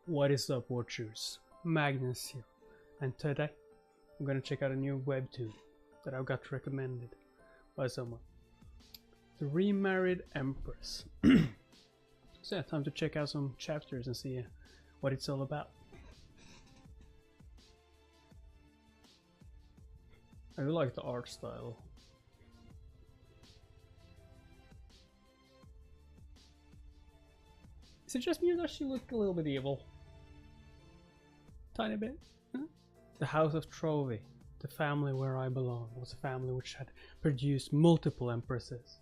What is up, watchers? Magnus here, and today I'm gonna check out a new webtoon that I got recommended by someone. The Remarried Empress. So yeah, time to check out some chapters and see what it's all about. I really like the art style. Is it just me or does she look a little bit evil? Tiny bit? Huh? The House of Trophy, the family where I belong, was a family which had produced multiple empresses.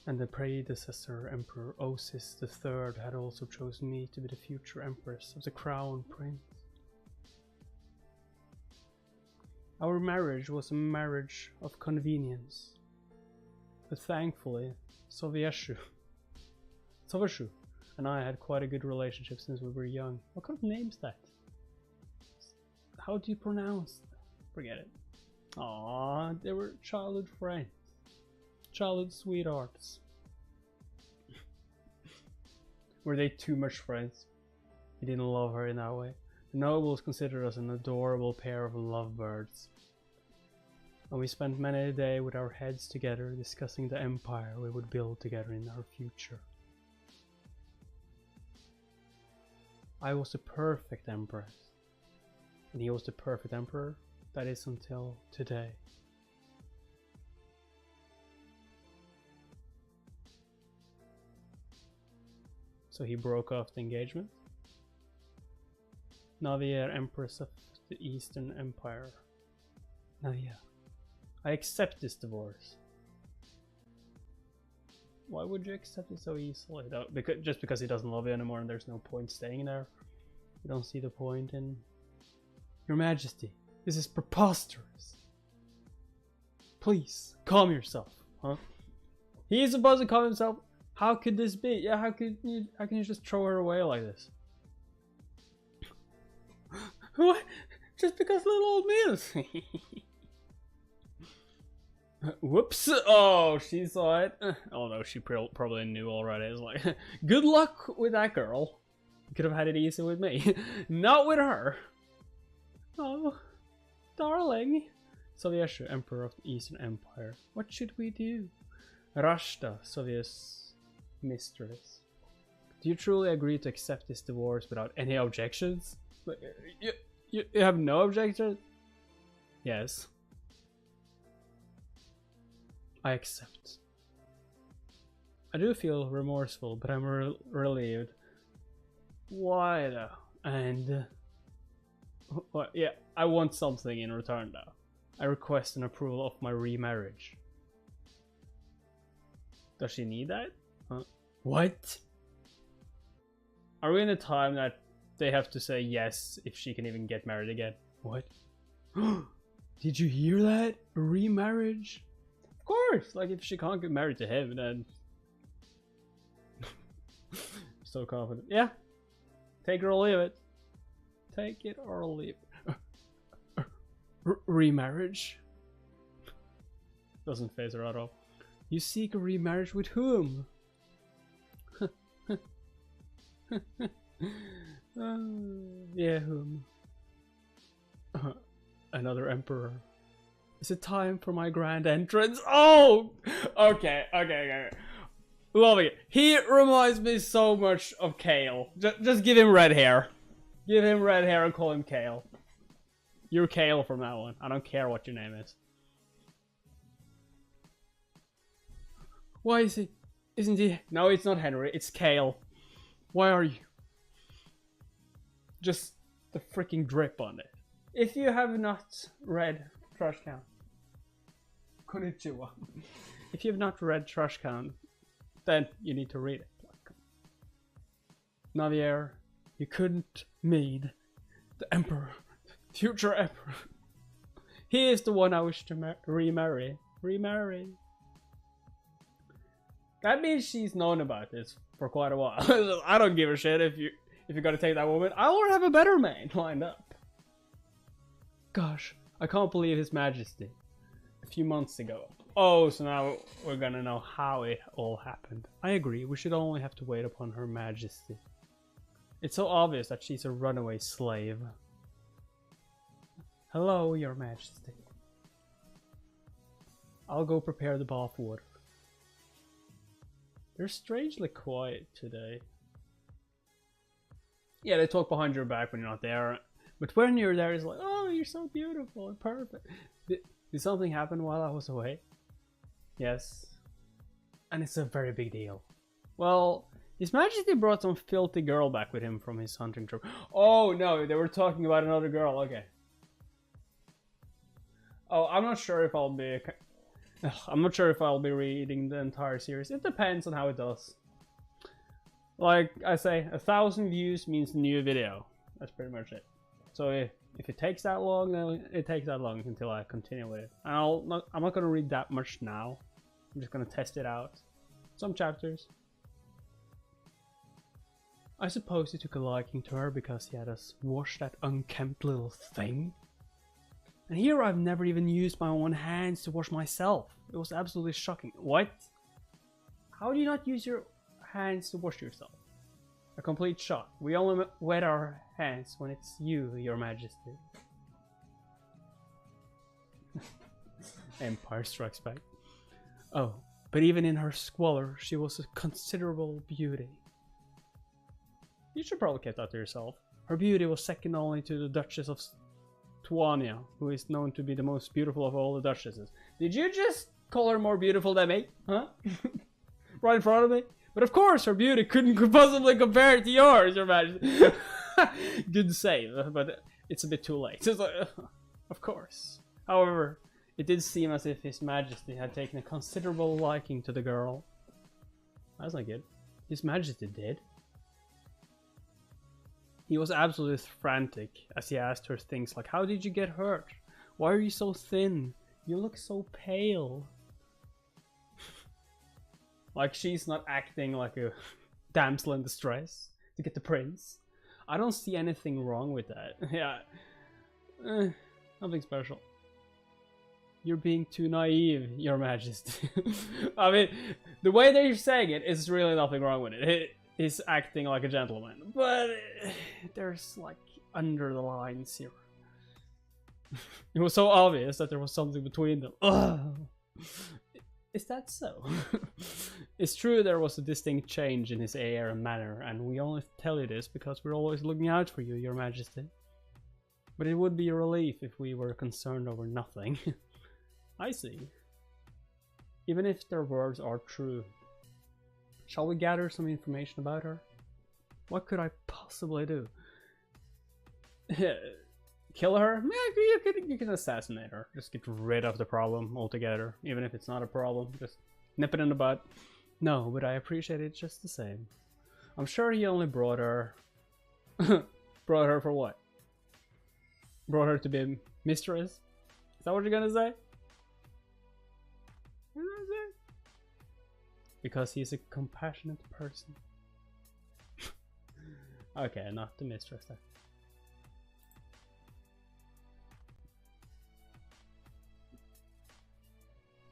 And the predecessor Emperor Osis III had also chosen me to be the future Empress of the Crown Prince. Our marriage was a marriage of convenience. But thankfully, Sovieshu and I had quite a good relationship since we were young. What kind of name is that? How do you pronounce that? Forget it. Aww, they were childhood friends. Childhood sweethearts. Were they too much friends? He didn't love her in that way. The nobles considered us an adorable pair of lovebirds. And we spent many a day with our heads together discussing the empire we would build together in our future. I was the perfect empress, and he was the perfect emperor, that is until today. So he broke off the engagement. Navier, Empress of the Eastern Empire. Navier. I accept this divorce. Why would you accept it so easily? Just because he doesn't love you anymore and there's no point staying there? You don't see the point in... Your Majesty, this is preposterous. Please, calm yourself, huh? He is supposed to calm himself. How could this be? Yeah, how can you just throw her away like this? What? Just because little old me is... Whoops! Oh, she saw it. Oh no, she probably knew already. It's like, good luck with that girl. You could have had it easy with me. Not with her. Oh, darling. Sovieshu, Emperor of the Eastern Empire. What should we do? Rashta, Soviet's mistress. Do you truly agree to accept this divorce without any objections? You have no objections? Yes. I accept. I do feel remorseful, but I'm relieved. Why though? And... well, yeah, I want something in return though. I request an approval of my remarriage. Does she need that? Huh? What? Are we in a time that they have to say yes if she can even get married again? What? Did you hear that? A remarriage? Of course! Like, if she can't get married to him, then... So confident. Yeah! Take it or leave it. Take it or leave it. Remarriage? Doesn't phase her at all. You seek a remarriage with whom? Yeah, whom? Another emperor. Is it time for my grand entrance? Oh! Okay. Loving it. He reminds me so much of Kale. Just give him red hair. Give him red hair and call him Kale. You're Kale from that one. I don't care what your name is. Why is he? Isn't he? No, it's not Henry. It's Kale. Why are you? Just the freaking drip on it. If you have not read Trash Can. Konnichiwa. If you have not read Trash Can, then you need to read it. Navier, you couldn't meet the Emperor, future Emperor. He is the one I wish to remarry. Remarry. That means she's known about this for quite a while. I don't give a shit if you're gonna take that woman. I already have a better man lined up. Gosh, I can't believe His Majesty. A few months ago, Oh, so now we're gonna know how it all happened. I agree, we should only have to wait upon Her Majesty. It's so obvious that she's a runaway slave. Hello, Your Majesty. I'll go prepare the bath water. They're strangely quiet today. Yeah, they talk behind your back when you're not there. But when you're there, it's like, oh, you're so beautiful and perfect. Did something happen while I was away? Yes. And it's a very big deal. Well, His Majesty brought some filthy girl back with him from his hunting trip. Oh, no, they were talking about another girl. Okay. Oh, I'm not sure if I'll be... I'm not sure if I'll be reading the entire series. It depends on how it does. Like I say, 1,000 views means new video. That's pretty much it. So if it takes that long, then it takes that long until I continue with it. And I'm not gonna read that much now. I'm just gonna test it out. Some chapters. I suppose he took a liking to her because he had us wash that unkempt little thing. And here I've never even used my own hands to wash myself. It was absolutely shocking. What? How do you not use your hands to wash yourself? A complete shock. We only wet our hands when it's you, Your Majesty. Empire Strikes Back. Oh, but even in her squalor, she was a considerable beauty. You should probably keep that to yourself. Her beauty was second only to the Duchess of Tuania, who is known to be the most beautiful of all the duchesses. Did you just call her more beautiful than me? Huh? Right in front of me? But of course her beauty couldn't possibly compare to yours, Your Majesty. Good save, but it's a bit too late. It's like, of course. However, it did seem as if His Majesty had taken a considerable liking to the girl. That's not good. His Majesty did. He was absolutely frantic as he asked her things like, how did you get hurt? Why are you so thin? You look so pale. Like she's not acting like a damsel in distress to get the prince. I don't see anything wrong with that. Yeah, nothing special. You're being too naive, Your Majesty. I mean, the way that you're saying it is really nothing wrong with it. He's acting like a gentleman, but there's like under the lines here. It was so obvious that there was something between them. Ugh. Is that so? It's true there was a distinct change in his air and manner, and we only tell you this because we're always looking out for you, Your Majesty. But it would be a relief if we were concerned over nothing. I see. Even if their words are true. Shall we gather some information about her? What could I possibly do? Kill her? Yeah, you can assassinate her. Just get rid of the problem altogether. Even if it's not a problem, just nip it in the bud. No, but I appreciate it just the same. I'm sure he only brought her... brought her for what? Brought her to be mistress? Is that what you're gonna say? What are you gonna say? Because he's a compassionate person. Okay, not the mistress then.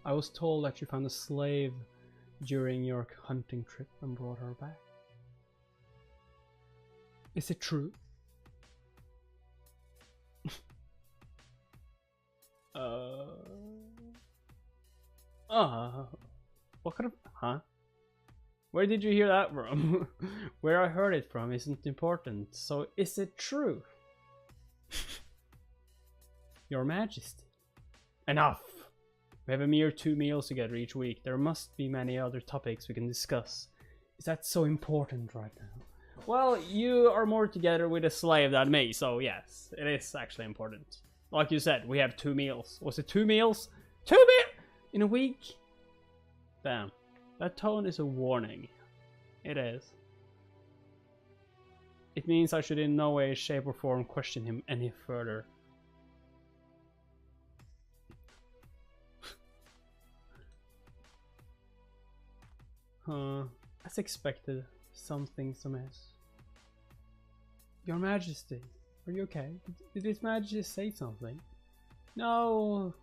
I was told that you found a slave during your hunting trip and brought her back. Is it true? What kind of... Huh? Where did you hear that from? Where I heard it from isn't important, so is it true? Your Majesty. Enough! We have a mere 2 meals together each week. There must be many other topics we can discuss. Is that so important right now? Well, you are more together with a slave than me, so yes, it is actually important. Like you said, we have 2 meals. Was it 2 meals? 2 meals in a week? Damn. That tone is a warning. It is. It means I should in no way, shape or form question him any further. As expected, something's amiss. Your Majesty, are you okay? Did His Majesty say something? No.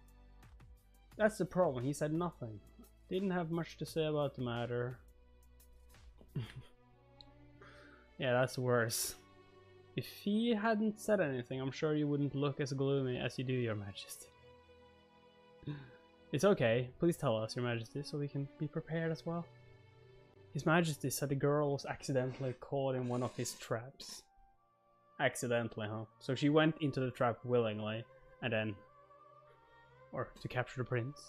That's the problem. He said nothing. Didn't have much to say about the matter. Yeah, that's worse. If he hadn't said anything, I'm sure you wouldn't look as gloomy as you do, Your Majesty. It's okay. Please tell us, Your Majesty, so we can be prepared as well. His Majesty said the girl was accidentally caught in one of his traps. Accidentally, huh? So she went into the trap willingly, and then... or to capture the prince.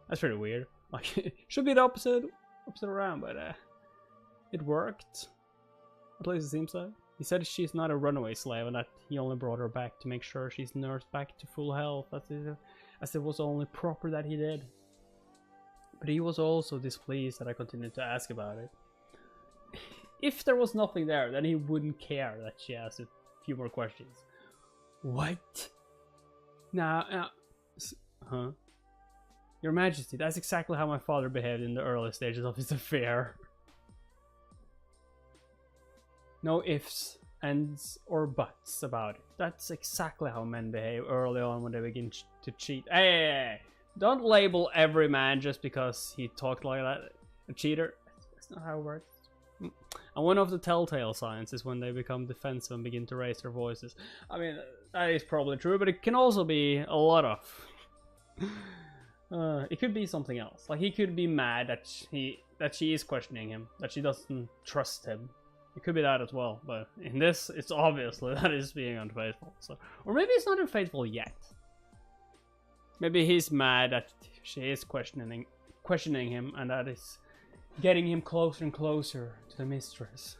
That's pretty weird. Like, it should be the opposite around, but it worked. At least it seems so. He said she's not a runaway slave and that he only brought her back to make sure she's nursed back to full health, as it was only proper that he did. But he was also displeased that I continued to ask about it. If there was nothing there, then he wouldn't care that she asked a few more questions. What? Now, huh? Your Majesty, that's exactly how my father behaved in the early stages of his affair. No ifs, ands, or buts about it. That's exactly how men behave early on when they begin to cheat. Hey! Don't label every man just because he talked like that a cheater. That's not how it works. And one of the telltale signs is when they become defensive and begin to raise their voices. I mean, that is probably true, but it can also be a lot of... it could be something else. Like, he could be mad that she is questioning him, that she doesn't trust him. It could be that as well, but in this, it's obviously that is being unfaithful. So, or maybe it's not unfaithful yet. Maybe he's mad that she is questioning him, and that is getting him closer and closer to the mistress.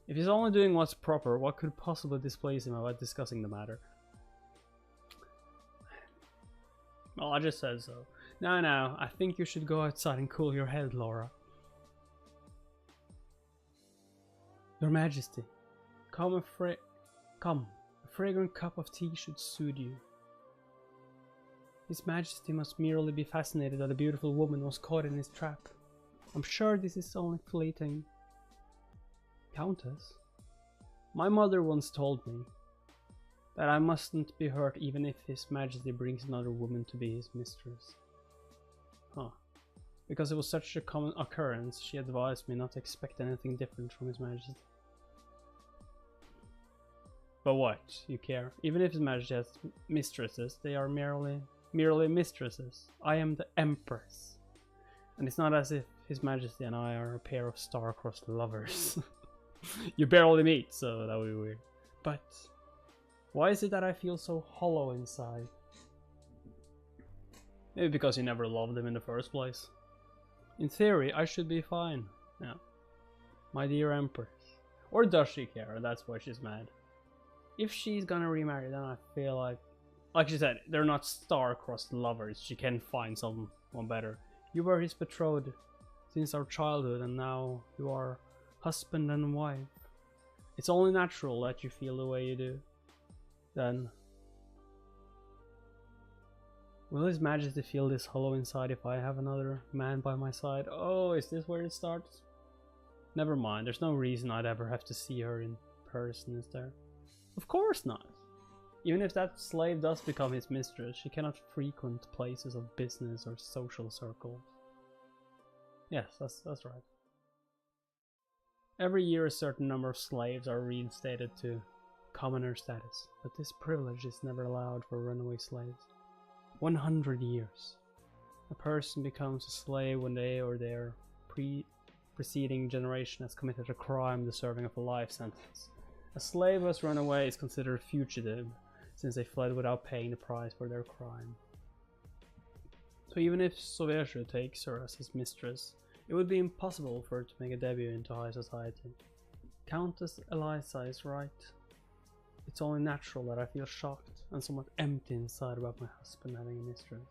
If he's only doing what's proper, what could possibly displease him about discussing the matter? Well, I just said so. Now, I think you should go outside and cool your head, Laura. Your Majesty, a fragrant cup of tea should soothe you. His Majesty must merely be fascinated that a beautiful woman was caught in his trap. I'm sure this is only fleeting. Countess? My mother once told me that I mustn't be hurt even if His Majesty brings another woman to be his mistress. Huh. Because it was such a common occurrence, she advised me not to expect anything different from His Majesty. But what? You care? Even if His Majesty has mistresses, they are merely mistresses. I am the Empress. And it's not as if His Majesty and I are a pair of star-crossed lovers. You barely meet, so that would be weird. But why is it that I feel so hollow inside? Maybe because you never loved him in the first place. In theory, I should be fine. Yeah. My dear Empress. Or does she care? That's why she's mad. If she's gonna remarry, then I feel like she said, they're not star-crossed lovers. She can find someone better. You were his betrothed since our childhood, and now you are husband and wife. It's only natural that you feel the way you do. Then, will His Majesty feel this hollow inside if I have another man by my side? Oh, is this where it starts? Never mind, there's no reason I'd ever have to see her in person, is there? Of course not. Even if that slave does become his mistress, she cannot frequent places of business or social circles. Yes, that's right. Every year a certain number of slaves are reinstated to commoner status, but this privilege is never allowed for runaway slaves. 100 years. A person becomes a slave when they or their preceding generation has committed a crime deserving of a life sentence. A slave who has run away is considered a fugitive, since they fled without paying the price for their crime. So even if Soversha takes her as his mistress, it would be impossible for her to make a debut into high society. Countess Eliza is right. It's only natural that I feel shocked and somewhat empty inside about my husband having a mistress.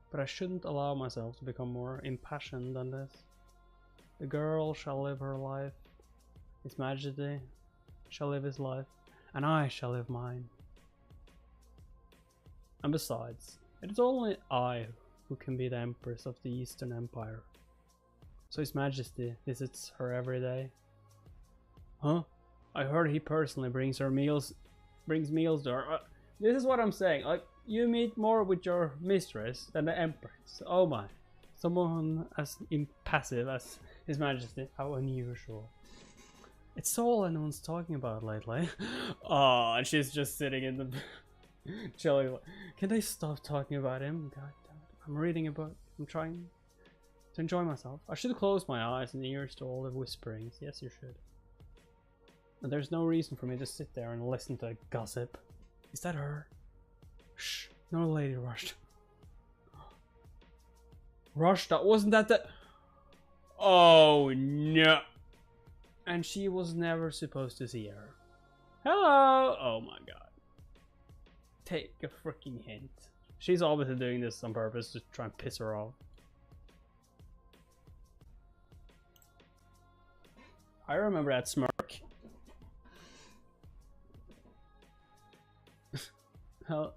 But I shouldn't allow myself to become more impassioned than this. The girl shall live her life, His Majesty shall live his life, and I shall live mine. And besides, it is only I who can be the Empress of the Eastern Empire. So His Majesty visits her every day. Huh? I heard he personally brings meals to her. This is what I'm saying. Like, You meet more with your mistress than the Empress. Oh my. Someone as impassive as His Majesty. How unusual. It's all anyone's talking about lately. Oh, and she's just sitting in the... chilling. Can they stop talking about him? God damn it. I'm reading a book. I'm trying to enjoy myself. I should close my eyes and ears to all the whisperings. Yes, you should. And there's no reason for me to sit there and listen to gossip. Is that her? Shh. No, Lady Rushta. Rushta, wasn't that the... Oh, no. And she was never supposed to see her. Hello! Oh my god. Take a freaking hint. She's obviously doing this on purpose to try and piss her off. I remember that smirk. Oh,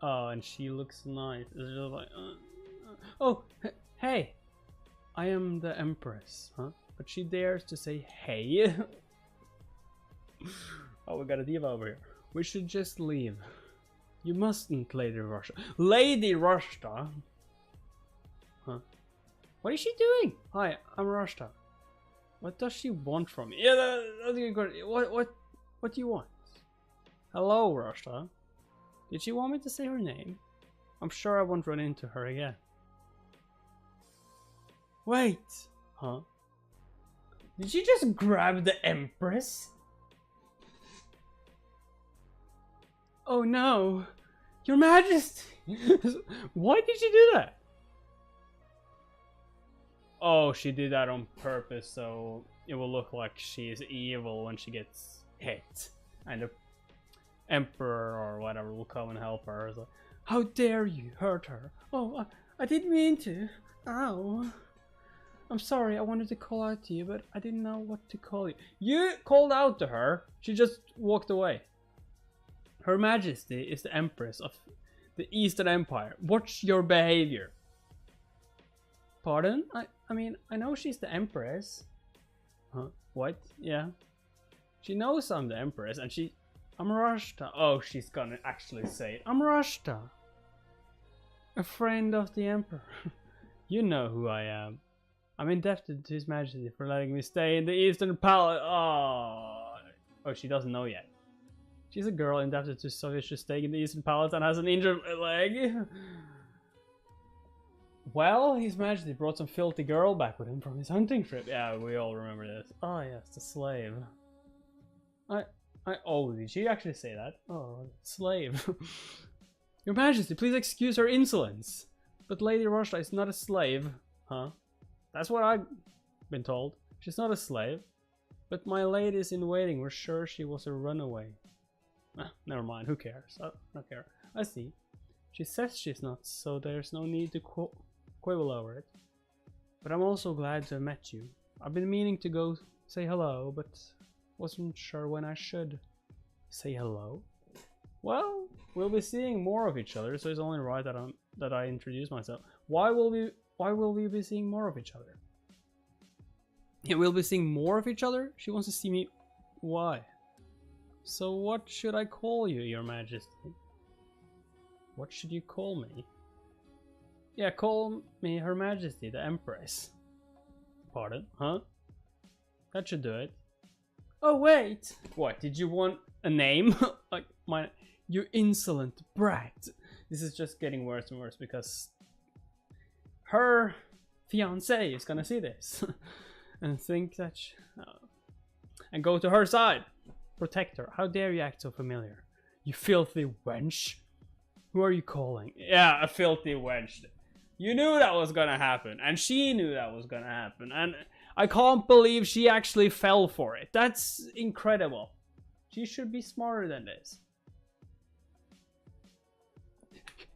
and she looks nice. It's just like, oh, hey, I am the Empress, huh? But she dares to say, hey. Oh, we got a diva over here. We should just leave. You mustn't, Lady Rushta. Lady Rushta? Huh? What is she doing? Hi, I'm Rushta. What does she want from me? Yeah, that's a good question. What do you want? Hello, Rushta. Did she want me to say her name? I'm sure I won't run into her again. Wait! Huh? Did she just grab the Empress? Oh no! Your Majesty! Why did she do that? Oh, she did that on purpose so it will look like she is evil when she gets hit. And the Emperor or whatever will come and help her. It's like, how dare you hurt her? Oh, I didn't mean to. Ow. I'm sorry, I wanted to call out to you, but I didn't know what to call you. You called out to her. She just walked away. Her Majesty is the Empress of the Eastern Empire. Watch your behavior. Pardon? I mean, I know she's the Empress. Huh? What? Yeah. She knows I'm the Empress and I'm Rushta. Oh, she's gonna actually say it. I'm Rushta. A friend of the Emperor. You know who I am. I'm indebted to His Majesty for letting me stay in the Eastern Palace. Oh, she doesn't know yet. She's a girl indebted to so she should stay in the Eastern Palace and has an injured leg. Well, His Majesty brought some filthy girl back with him from his hunting trip. Yeah, we all remember this. Oh yes, the slave. Oh, did she actually say that? Oh, slave. Your Majesty, please excuse her insolence. But Lady Rushta is not a slave. Huh? That's what I've been told. She's not a slave. But my ladies in waiting were sure she was a runaway. Never mind, who cares? I don't care. I see. She says she's not, so there's no need to quibble over it. But I'm also glad to have met you. I've been meaning to go say hello, but wasn't sure when I should. Say hello? Well, we'll be seeing more of each other, so it's only right that I introduce myself. Why will we be seeing more of each other? Yeah, we'll be seeing more of each other? She wants to see me. Why? So what should I call you, Your Majesty? What should you call me? Yeah, call me Her Majesty, the Empress. Pardon? Huh? That should do it. Oh wait! What, did you want a name? Like you insolent brat. This is just getting worse and worse because her fiancé is gonna see this and think that and go to her side. Protect her. How dare you act so familiar? You filthy wench. Who are you calling? Yeah, a filthy wench. You knew that was gonna happen, and she knew that was gonna happen, and I can't believe she actually fell for it. That's incredible. She should be smarter than this.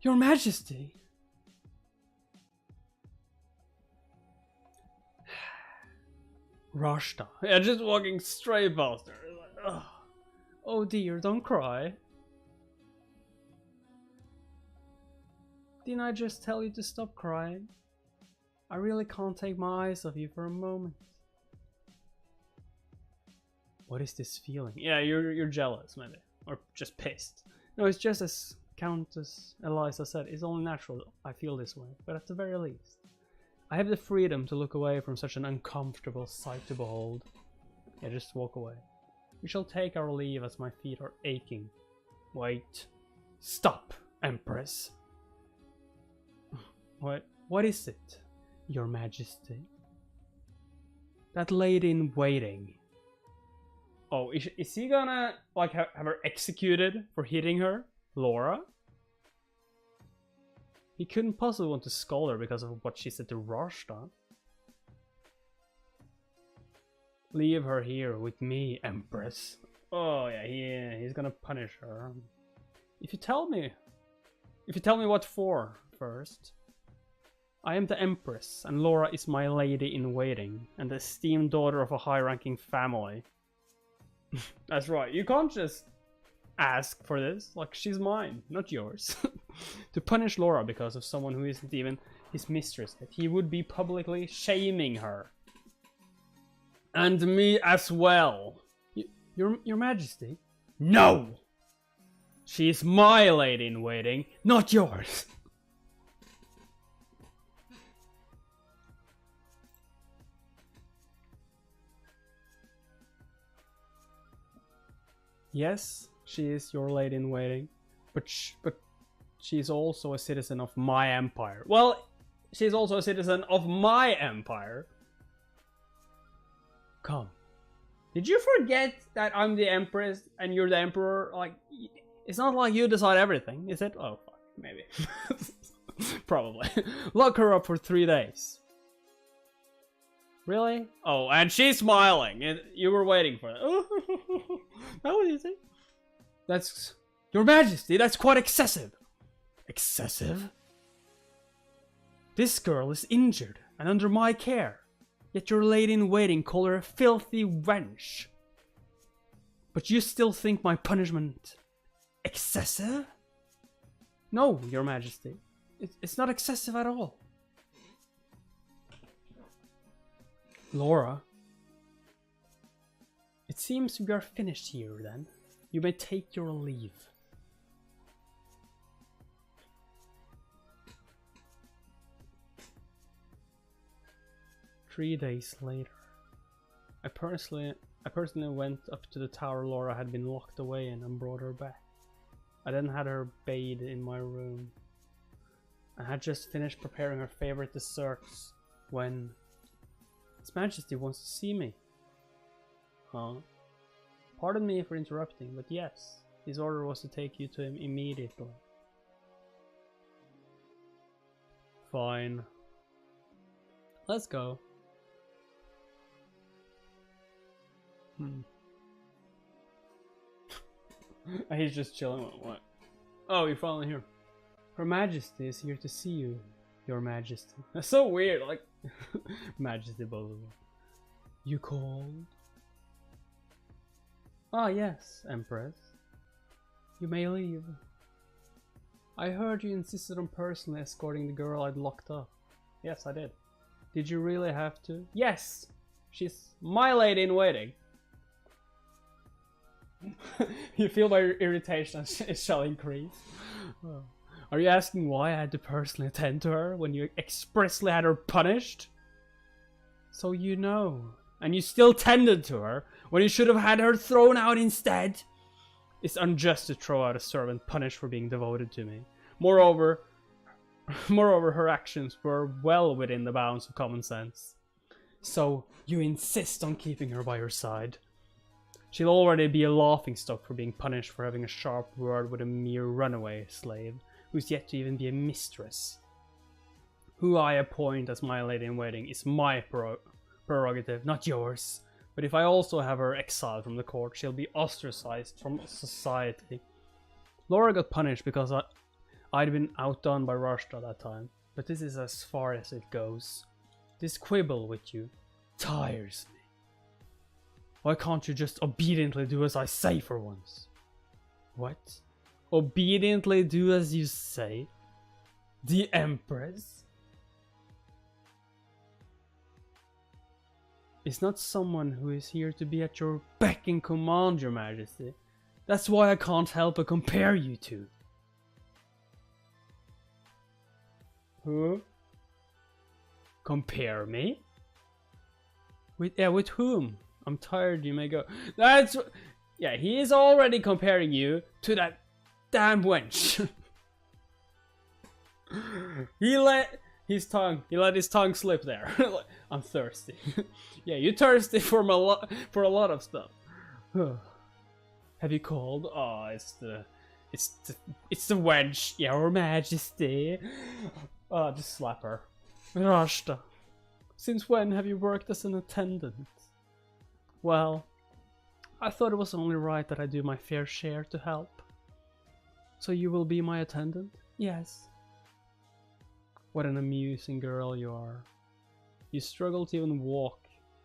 Your Majesty. Rushta. Yeah, just walking straight past her. Like, oh dear, don't cry. Didn't I just tell you to stop crying? I really can't take my eyes off you for a moment. What is this feeling? Yeah, you're jealous, maybe. Or just pissed. No, it's just as Countess Eliza said, it's only natural I feel this way, but at the very least, I have the freedom to look away from such an uncomfortable sight to behold. Yeah, just walk away. We shall take our leave as my feet are aching. Wait. Stop, Empress. What is it, Your Majesty? That lady in waiting. Oh, is he gonna, like, have her executed for hitting her? Laura? He couldn't possibly want to scold her because of what she said to Rashta. Leave her here with me, Empress. Oh yeah, he's gonna punish her. If you tell me what for first. I am the Empress, and Laura is my lady in waiting, and the esteemed daughter of a high-ranking family. That's right, you can't just ask for this. Like, she's mine, not yours. To punish Laura because of someone who isn't even his mistress, that he would be publicly shaming her. And me as well. Your Majesty? No! She is my lady in waiting, not yours. Yes, she is your lady in waiting, but she's also a citizen of my empire. Well, she's also a citizen of my empire. Come. Did you forget that I'm the Empress and you're the Emperor? Like, it's not like you decide everything, is it? Oh, fuck, maybe. Probably. Lock her up for 3 days. Really? Oh, and she's smiling. You were waiting for that. That was easy. That's... Your Majesty, that's quite excessive. Excessive? This girl is injured and under my care. Yet your lady in waiting call her a filthy wench. But you still think my punishment excessive? No, Your Majesty. It's not excessive at all. Laura, it seems we are finished here then. You may take your leave. Three days later, I personally went up to the tower Laura had been locked away in and brought her back. I then had her bathed in my room. I had just finished preparing her favorite desserts when His Majesty wants to see me. Huh? Pardon me for interrupting, but yes, his order was to take you to him immediately. Fine. Let's go. He's just chilling. What? Oh, you're finally here. Her Majesty is here to see you, Your Majesty. That's so weird, like... Majesty, blah blah blah. You called? Ah yes, Empress. You may leave. I heard you insisted on personally escorting the girl I'd locked up. Yes, I did. Did you really have to? Yes! She's my lady in waiting. You feel my irritation shall increase. Oh. Are you asking why I had to personally attend to her when you expressly had her punished? So you know. And you still tended to her when you should have had her thrown out instead? It's unjust to throw out a servant punished for being devoted to me. Moreover, her actions were well within the bounds of common sense. So you insist on keeping her by your side. She'll already be a laughingstock for being punished for having a sharp word with a mere runaway slave, who's yet to even be a mistress. Who I appoint as my lady in waiting is my prerogative, not yours. But if I also have her exiled from the court, she'll be ostracized from society. Laura got punished because I'd been outdone by Rashta that time, but this is as far as it goes. This quibble with you tires me. Why can't you just obediently do as I say for once? What? Obediently do as you say? The Empress? Is not someone who is here to be at your beck and command, Your Majesty. That's why I can't help but compare you two. Who? Compare me? With whom? I'm tired, you may go. That's... Yeah, he is already comparing you to that damn wench. He let his tongue slip there. I'm thirsty. Yeah, you're thirsty for a lot of stuff. Have you called? Oh, it's the wench, Your Majesty. Oh, just slap her. Rashta, since when have you worked as an attendant? Well, I thought it was only right that I do my fair share to help. So you will be my attendant? Yes. What an amusing girl you are. You struggle to even walk.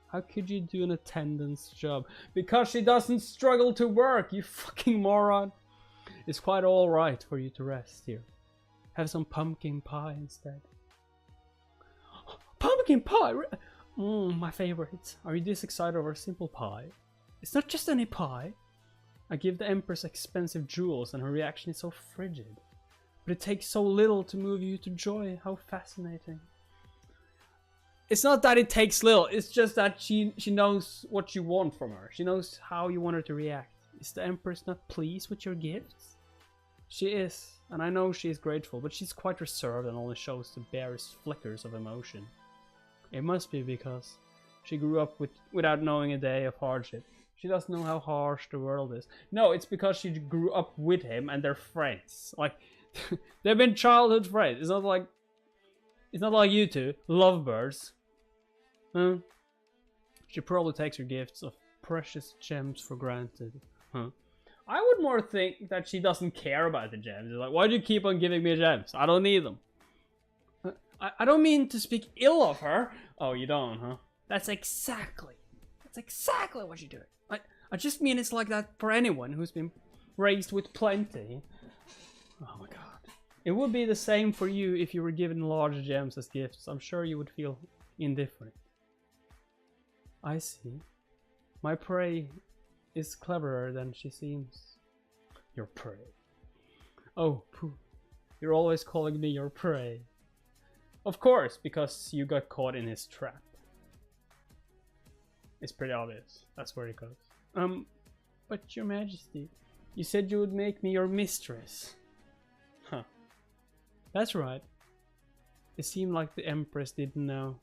How could you do an attendant's job? Because she doesn't struggle to work, you fucking moron. It's quite alright for you to rest here. Have some pumpkin pie instead. Pumpkin pie? My favorite. Are you this excited over a simple pie? It's not just any pie. I give the Empress expensive jewels and her reaction is so frigid. But it takes so little to move you to joy. How fascinating. It's not that it takes little, it's just that she knows what you want from her. She knows how you want her to react. Is the Empress not pleased with your gifts? She is, and I know she is grateful, but she's quite reserved and only shows the barest flickers of emotion. It must be because she grew up without knowing a day of hardship. She doesn't know how harsh the world is. No, it's because she grew up with him and they're friends. Like, they've been childhood friends. It's not like you two, lovebirds. Huh? She probably takes her gifts of precious gems for granted. Huh? I would more think that she doesn't care about the gems. It's like, why do you keep on giving me gems? I don't need them. I don't mean to speak ill of her. Oh, you don't, huh? That's exactly what you're doing. I just mean it's like that for anyone who's been raised with plenty. Oh my god. It would be the same for you if you were given large gems as gifts. I'm sure you would feel indifferent. I see. My prey is cleverer than she seems. Your prey. Oh, pooh. You're always calling me your prey. Of course, because you got caught in his trap. It's pretty obvious. That's where it goes. But your majesty, you said you would make me your mistress. Huh. That's right. It seemed like the Empress didn't know.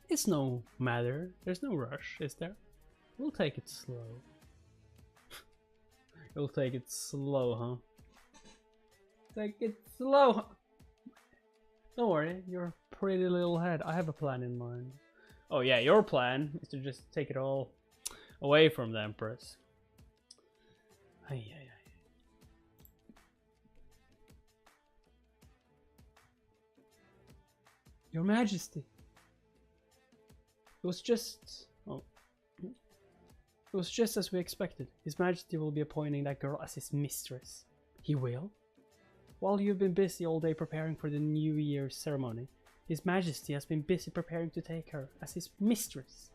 It's no matter. There's no rush, is there? We'll take it slow. You'll take it slow, huh? Take it slow, huh? Don't worry, your pretty little head. I have a plan in mind. Oh yeah, your plan is to just take it all away from the Empress. Ay. Your Majesty. It was just as we expected. His Majesty will be appointing that girl as his mistress. He will? While you've been busy all day preparing for the New Year's ceremony, His Majesty has been busy preparing to take her as his mistress.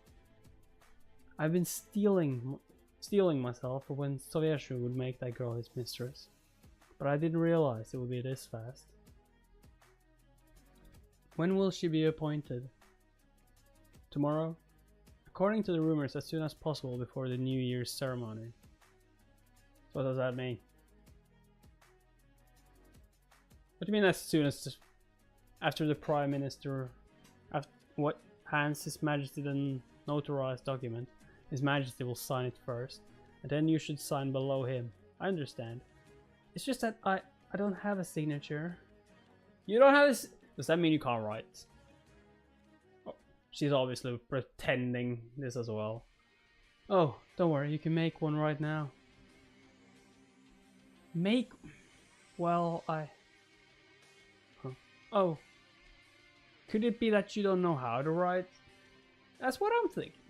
I've been stealing myself for when Sovyeshu would make that girl his mistress, but I didn't realize it would be this fast. When will she be appointed? Tomorrow? According to the rumors, as soon as possible before the New Year's ceremony. So what does that mean? What do you mean as soon as after the Prime Minister hands His Majesty the notarized document? His Majesty will sign it first, and then you should sign below him. I understand. It's just that I don't have a signature. You don't have a... Does that mean you can't write? Oh, she's obviously pretending this as well. Oh, don't worry, you can make one right now. Make... Well, Huh. Oh. Could it be that you don't know how to write? That's what I'm thinking.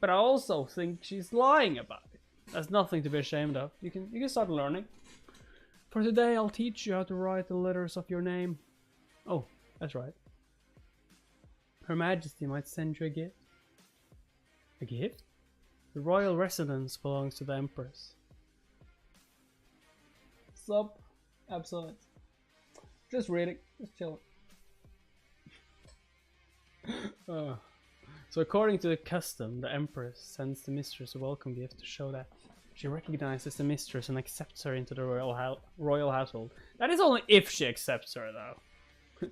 But I also think she's lying about it. That's nothing to be ashamed of. You can start learning. For today, I'll teach you how to write the letters of your name. Oh, that's right. Her Majesty might send you a gift. A gift? The royal residence belongs to the Empress. Sup? Absolute. Just reading. Just chilling. So according to the custom, the Empress sends the mistress a welcome gift to show that she recognizes the mistress and accepts her into the royal household. That is only if she accepts her, though.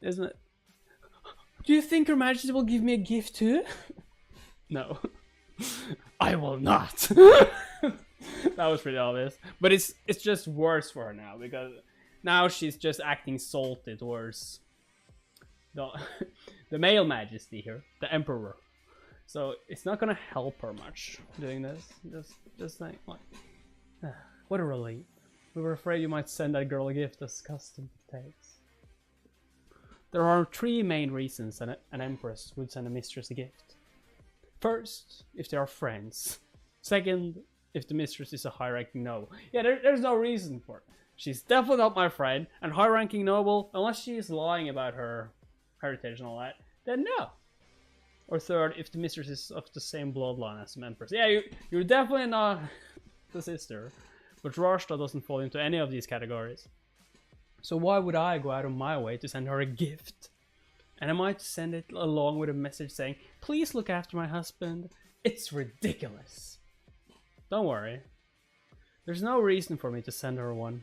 Isn't it? Do you think Her Majesty will give me a gift too? No. I will not. That was pretty obvious. But it's just worse for her now, because now she's just acting salty towards the male majesty here, the emperor. So it's not gonna help her much doing this. Just think, like, what a relief. We were afraid you might send that girl a gift as custom dictates. There are 3 main reasons that an empress would send a mistress a gift. First, if they are friends. Second, if the mistress is a high-ranking noble. Yeah, there's no reason for it. She's definitely not my friend, and high-ranking noble, unless she is lying about her heritage and all that, then no. Or third, if the mistress is of the same bloodline as the empress. Yeah, you're definitely not the sister. But Rashta doesn't fall into any of these categories. So why would I go out of my way to send her a gift? And I might send it along with a message saying, please look after my husband. It's ridiculous. Don't worry. There's no reason for me to send her one.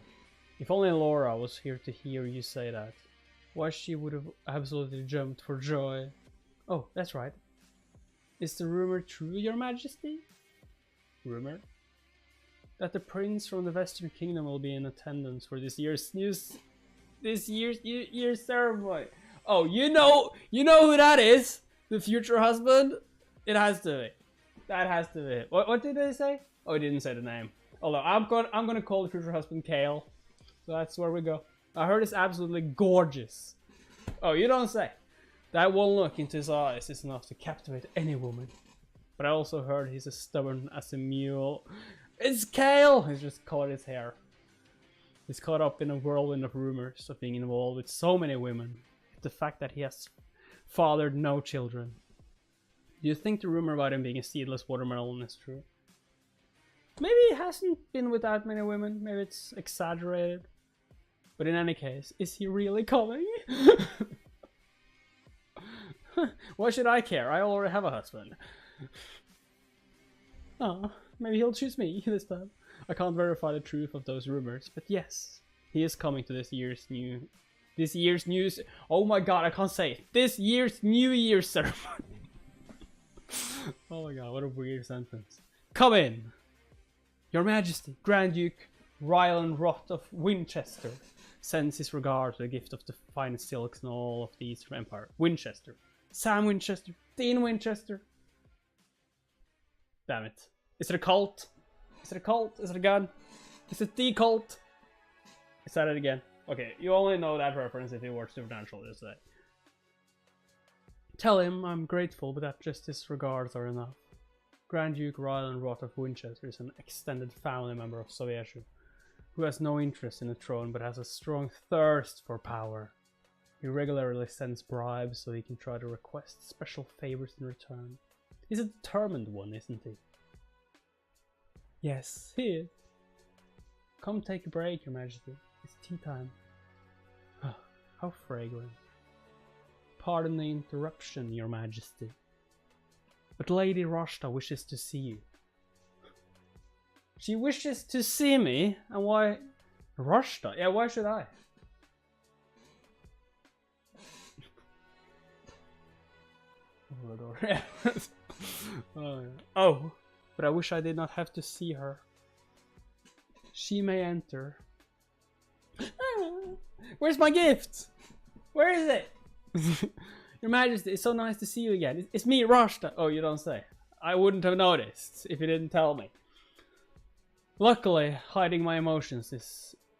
If only Laura was here to hear you say that. Why she would have absolutely jumped for joy. Oh, that's right. Is the rumor true, Your Majesty? Rumor? That the prince from the Western Kingdom will be in attendance for this year's ceremony. Oh, you know who that is? The future husband? It has to be. That has to be. What did they say? Oh, he didn't say the name. Although I'm gonna call the future husband Kale. So that's where we go. I heard it's absolutely gorgeous. Oh, you don't say. That one look into his eyes is enough to captivate any woman. But I also heard he's as stubborn as a mule. It's Kale! He's just colored his hair. He's caught up in a whirlwind of rumors of being involved with so many women. The fact that he has fathered no children. Do you think the rumor about him being a seedless watermelon is true? Maybe he hasn't been with that many women. Maybe it's exaggerated. But in any case, is he really coming? Why should I care? I already have a husband. Oh, maybe he'll choose me this time. I can't verify the truth of those rumors, but yes, he is coming to this year's news. Oh my god, I can't say it. This year's New Year's ceremony. Oh my god, what a weird sentence. Come in, Your Majesty. Grand Duke Rylan Roth of Winchester sends his regards with a gift of the finest silks in all of the Eastern Empire. Winchester. Sam Winchester. Dean Winchester. Damn it. Is it a cult? Is it a cult? Is it a gun? Is it the cult? I said it again. Okay, you only know that reference if you watch Supernatural yesterday. Tell him I'm grateful, but that just his regards are enough. Grand Duke Rylan Roth of Winchester is an extended family member of Sovieshu, who has no interest in the throne but has a strong thirst for power. He regularly sends bribes so he can try to request special favors in return. He's a determined one, isn't he? Yes, he is. Come take a break, Your Majesty. It's tea time. How fragrant. Pardon the interruption, Your Majesty. But Lady Rashta wishes to see you. She wishes to see me? And why? Rashta? Yeah, why should I? Oh, but I wish I did not have to see her. She may enter. Where's my gift? Where is it? Your Majesty, it's so nice to see you again. It's me, Rashta. Oh, you don't say. I wouldn't have noticed if you didn't tell me. Luckily, hiding my emotions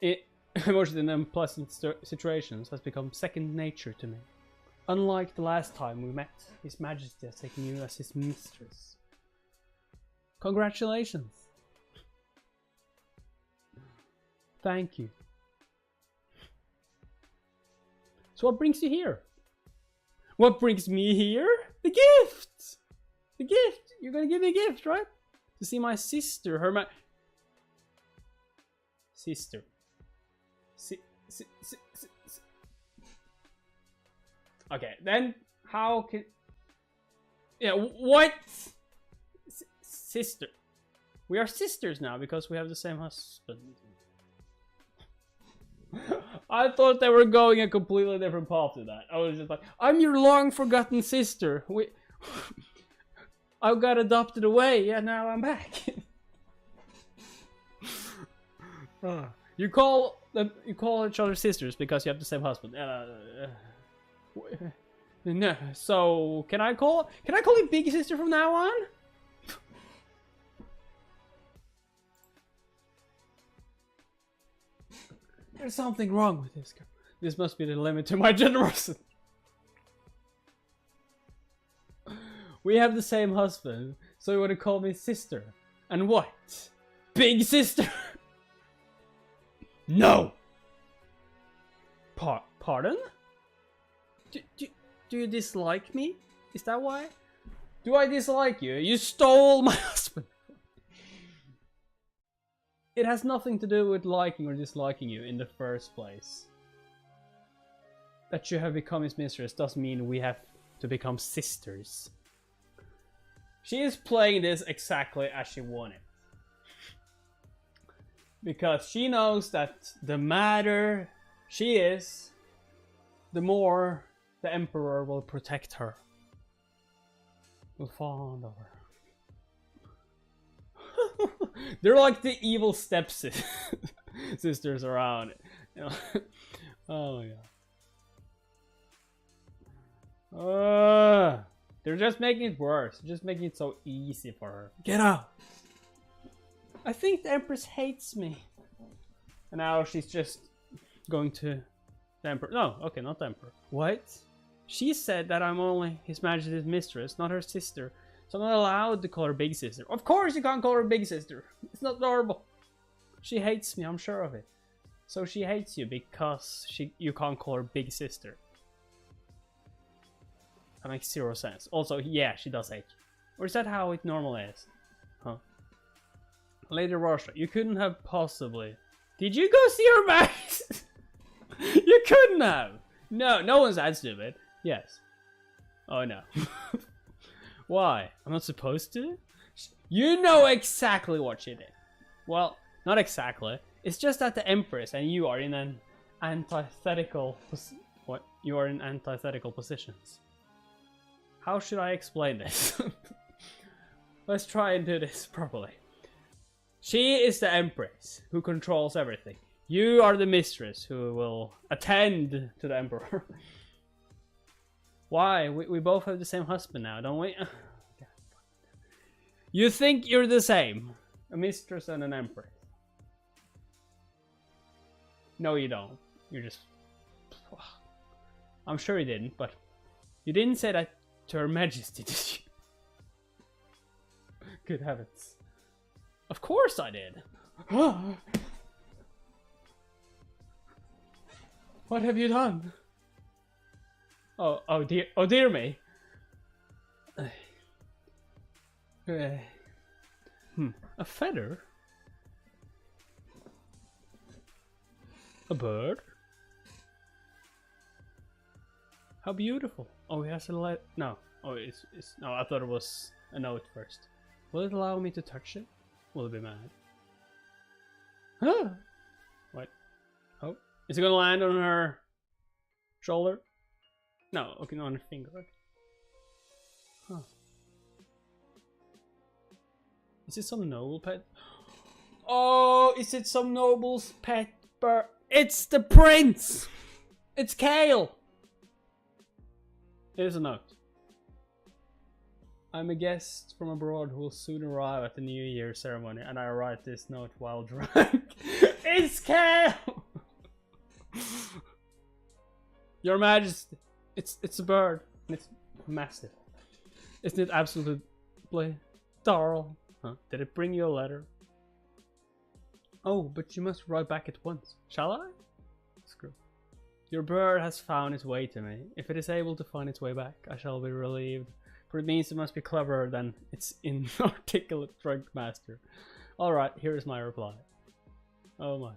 in unpleasant situations has become second nature to me. Unlike the last time we met, His Majesty has taken you as his mistress. Congratulations. Thank you. So what brings you here? What brings me here? The gift! The gift! You're gonna give me a gift, right? To see my sister, sister. Okay, then how can... Yeah, what? Sister. We are sisters now because we have the same husband. I thought they were going a completely different path to that. I was just like, I'm your long forgotten sister. I got adopted away, and now I'm back. You call each other sisters because you have the same husband. No, so can I call you big sister from now on? There's something wrong with this girl. This must be the limit to my generosity. We have the same husband, so you want to call me sister. And what? Big sister? No! Pardon? Do you dislike me? Is that why? Do I dislike you? You stole my husband! It has nothing to do with liking or disliking you in the first place. That you have become his mistress doesn't mean we have to become sisters. She is playing this exactly as she wanted. Because she knows that the madder she is, the more the Emperor will protect her. Will fawn over her. They're like the evil stepsisters around. You know? Oh my god. They're just making it worse. They're just making it so easy for her. Get out! I think the Empress hates me. And now she's just going to the Emperor. No, okay, not the Emperor. What? She said that I'm only His Majesty's mistress, not her sister. So I'm not allowed to call her big sister. Of course you can't call her big sister. It's not normal. She hates me, I'm sure of it. So she hates you because you can't call her big sister. That makes 0 sense. Also, yeah, she does hate you. Or is that how it normally is? Huh. Lady Rosha, you couldn't have possibly... Did you go see her back? You couldn't have. No, no one's that stupid. Yes. Oh no. Why? I'm not supposed to? You know exactly what she did. Well, not exactly. It's just that the Empress and you are in an antithetical... What? You are in antithetical positions. How should I explain this? Let's try and do this properly. She is the Empress who controls everything. You are the mistress who will attend to the Emperor. Why? We both have the same husband now, don't we? You think you're the same? A mistress and an Empress. No, you don't. You're just... I'm sure you didn't, but... You didn't say that to Her Majesty, did you? Good heavens. Of course I did. What have you done? Oh dear me. A feather? A bird? How beautiful. Oh, he has a light. No. Oh, it's no, I thought it was a note first. Will it allow me to touch it? Will it be mad? Huh? What? Oh, is it gonna land on her shoulder? No, okay, on her finger. Okay. Huh. Is it some noble pet? Oh, is it some noble's pet bird? It's the prince! It's Kale! Here's a note. I'm a guest from abroad who will soon arrive at the New Year ceremony, and I write this note while drunk. It's Kale! Your Majesty, it's a bird, and it's massive. Isn't it absolutely darling? Huh? Did it bring you a letter? Oh, but you must write back at once. Shall I? Screw. Your bird has found its way to me. If it is able to find its way back, I shall be relieved. For it means it must be cleverer than its inarticulate drunk master. Alright, here is my reply. Oh my.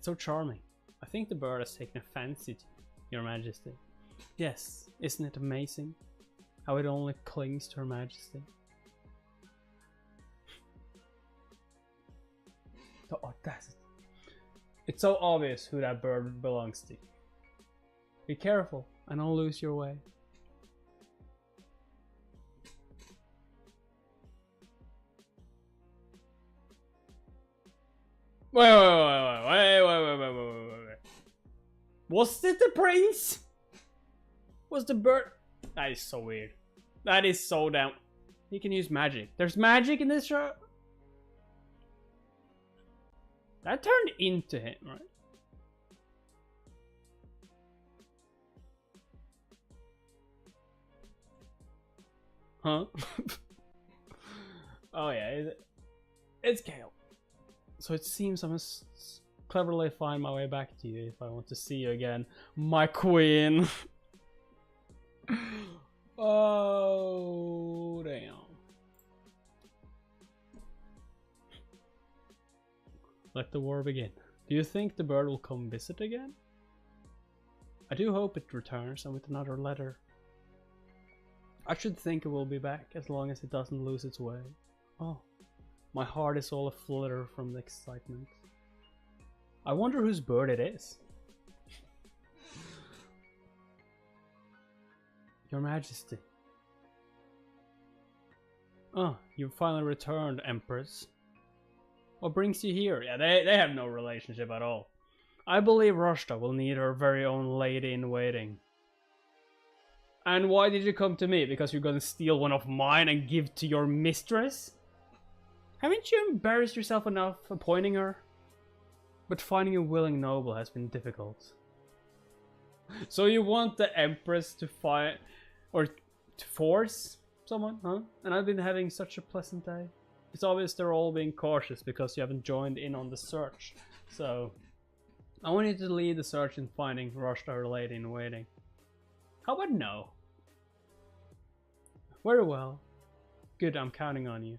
It's so charming. I think the bird has taken a fancy to you, Your Majesty. Yes, isn't it amazing how it only clings to Her Majesty? The audacity. It's so obvious who that bird belongs to. Be careful and don't lose your way. Wait. Was it the prince? Was the bird? That is so weird. That is so damn. He can use magic. There's magic in this show? That turned into him, right? Huh? Oh yeah, it's Kale. So it seems I must cleverly find my way back to you if I want to see you again, my queen. Oh damn. Let the war begin. Do you think the bird will come visit again? I do hope it returns and with another letter. I should think it will be back as long as it doesn't lose its way. Oh, my heart is all aflutter from the excitement. I wonder whose bird it is. Your Majesty. Oh, you finally returned, Empress. What brings you here? Yeah, they have no relationship at all. I believe Rashta will need her very own lady-in-waiting. And why did you come to me? Because you're gonna steal one of mine and give to your mistress? Haven't you embarrassed yourself enough appointing her? But finding a willing noble has been difficult. So you want the Empress to fight, or to force someone, huh? And I've been having such a pleasant day. It's obvious they're all being cautious because you haven't joined in on the search. So, I want you to lead the search in finding Rashta, her lady-in-waiting. How about no? Very well. Good, I'm counting on you.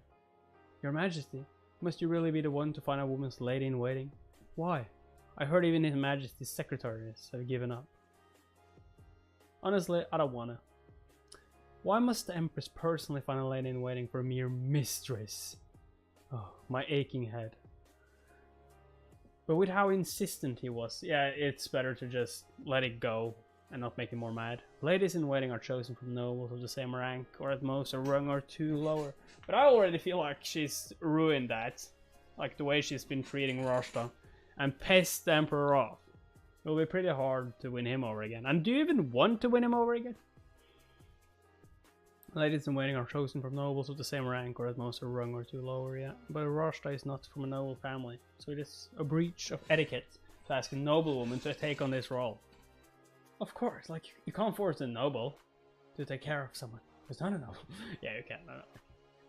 Your Majesty, must you really be the one to find a woman's lady-in-waiting? Why? I heard even His Majesty's secretaries have given up. Honestly, I don't wanna. Why must the Empress personally find a lady-in-waiting for a mere mistress? Oh, my aching head. But with how insistent he was, yeah, it's better to just let it go and not make him more mad. Ladies-in-waiting are chosen from nobles of the same rank, or at most a rung or two lower. But I already feel like she's ruined that. Like the way she's been treating Rashta, and pissed the Emperor off. It'll be pretty hard to win him over again. And do you even want to win him over again? Ladies-in-waiting are chosen from nobles of the same rank, or at most a rung or two lower, yeah. But Rashta is not from a noble family, so it is a breach of etiquette to ask a noblewoman to take on this role. Of course, like, you can't force a noble to take care of someone who's not a noble. Yeah, you can, I know.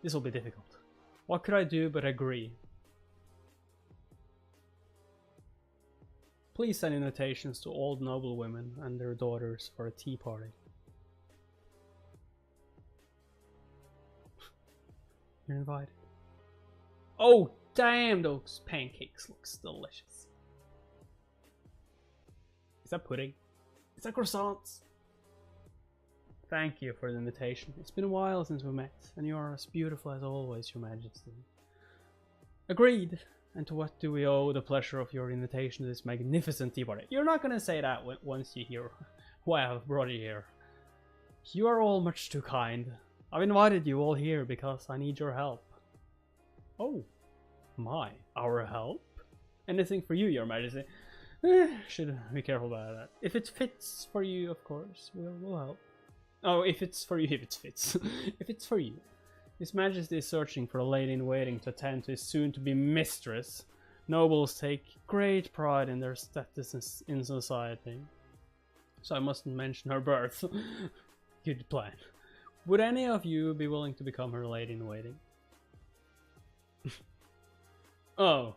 This will be difficult. What could I do but agree? Please send invitations to all noble women and their daughters for a tea party. You're invited. Oh, damn, those pancakes look delicious. Is that pudding? Is that croissants? Thank you for the invitation. It's been a while since we met, and you are as beautiful as always, Your Majesty. Agreed. And to what do we owe the pleasure of your invitation to this magnificent tea party? You're not gonna say that once you hear why I've brought you here. You are all much too kind. I've invited you all here because I need your help. Oh, my, our help? Anything for you, Your Majesty? Should be careful about that. If it fits for you, of course, we'll help. Oh, if it's for you, if it fits. If it's for you. His Majesty is searching for a lady-in-waiting to attend to his soon-to-be mistress. Nobles take great pride in their status in society. So I mustn't mention her birth. Good plan. Would any of you be willing to become her lady-in-waiting? Oh.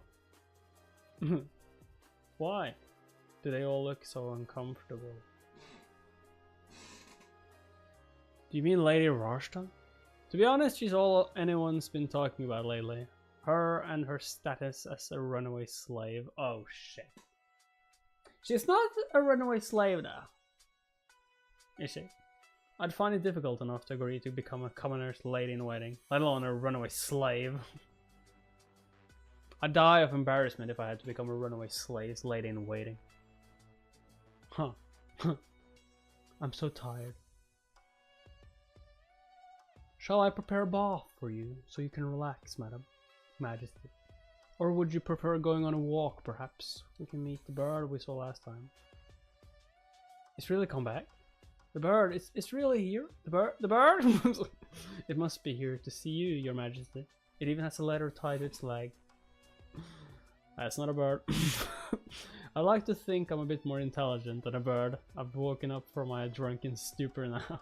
Why? Do they all look so uncomfortable? Do you mean Lady Rashta? To be honest, she's all anyone's been talking about lately. Her and her status as a runaway slave. Oh shit. She's not a runaway slave now, is she? I'd find it difficult enough to agree to become a commoner's lady in waiting, let alone a runaway slave. I'd die of embarrassment if I had to become a runaway slave's lady in waiting. Huh. I'm so tired. Shall I prepare a bath for you, so you can relax, Madam Majesty? Or would you prefer going on a walk, perhaps? We can meet the bird we saw last time. It's really come back? The bird, it's really here? The bird? It must be here to see you, Your Majesty. It even has a letter tied to its leg. That's not a bird. I like to think I'm a bit more intelligent than a bird. I've woken up from my drunken stupor now.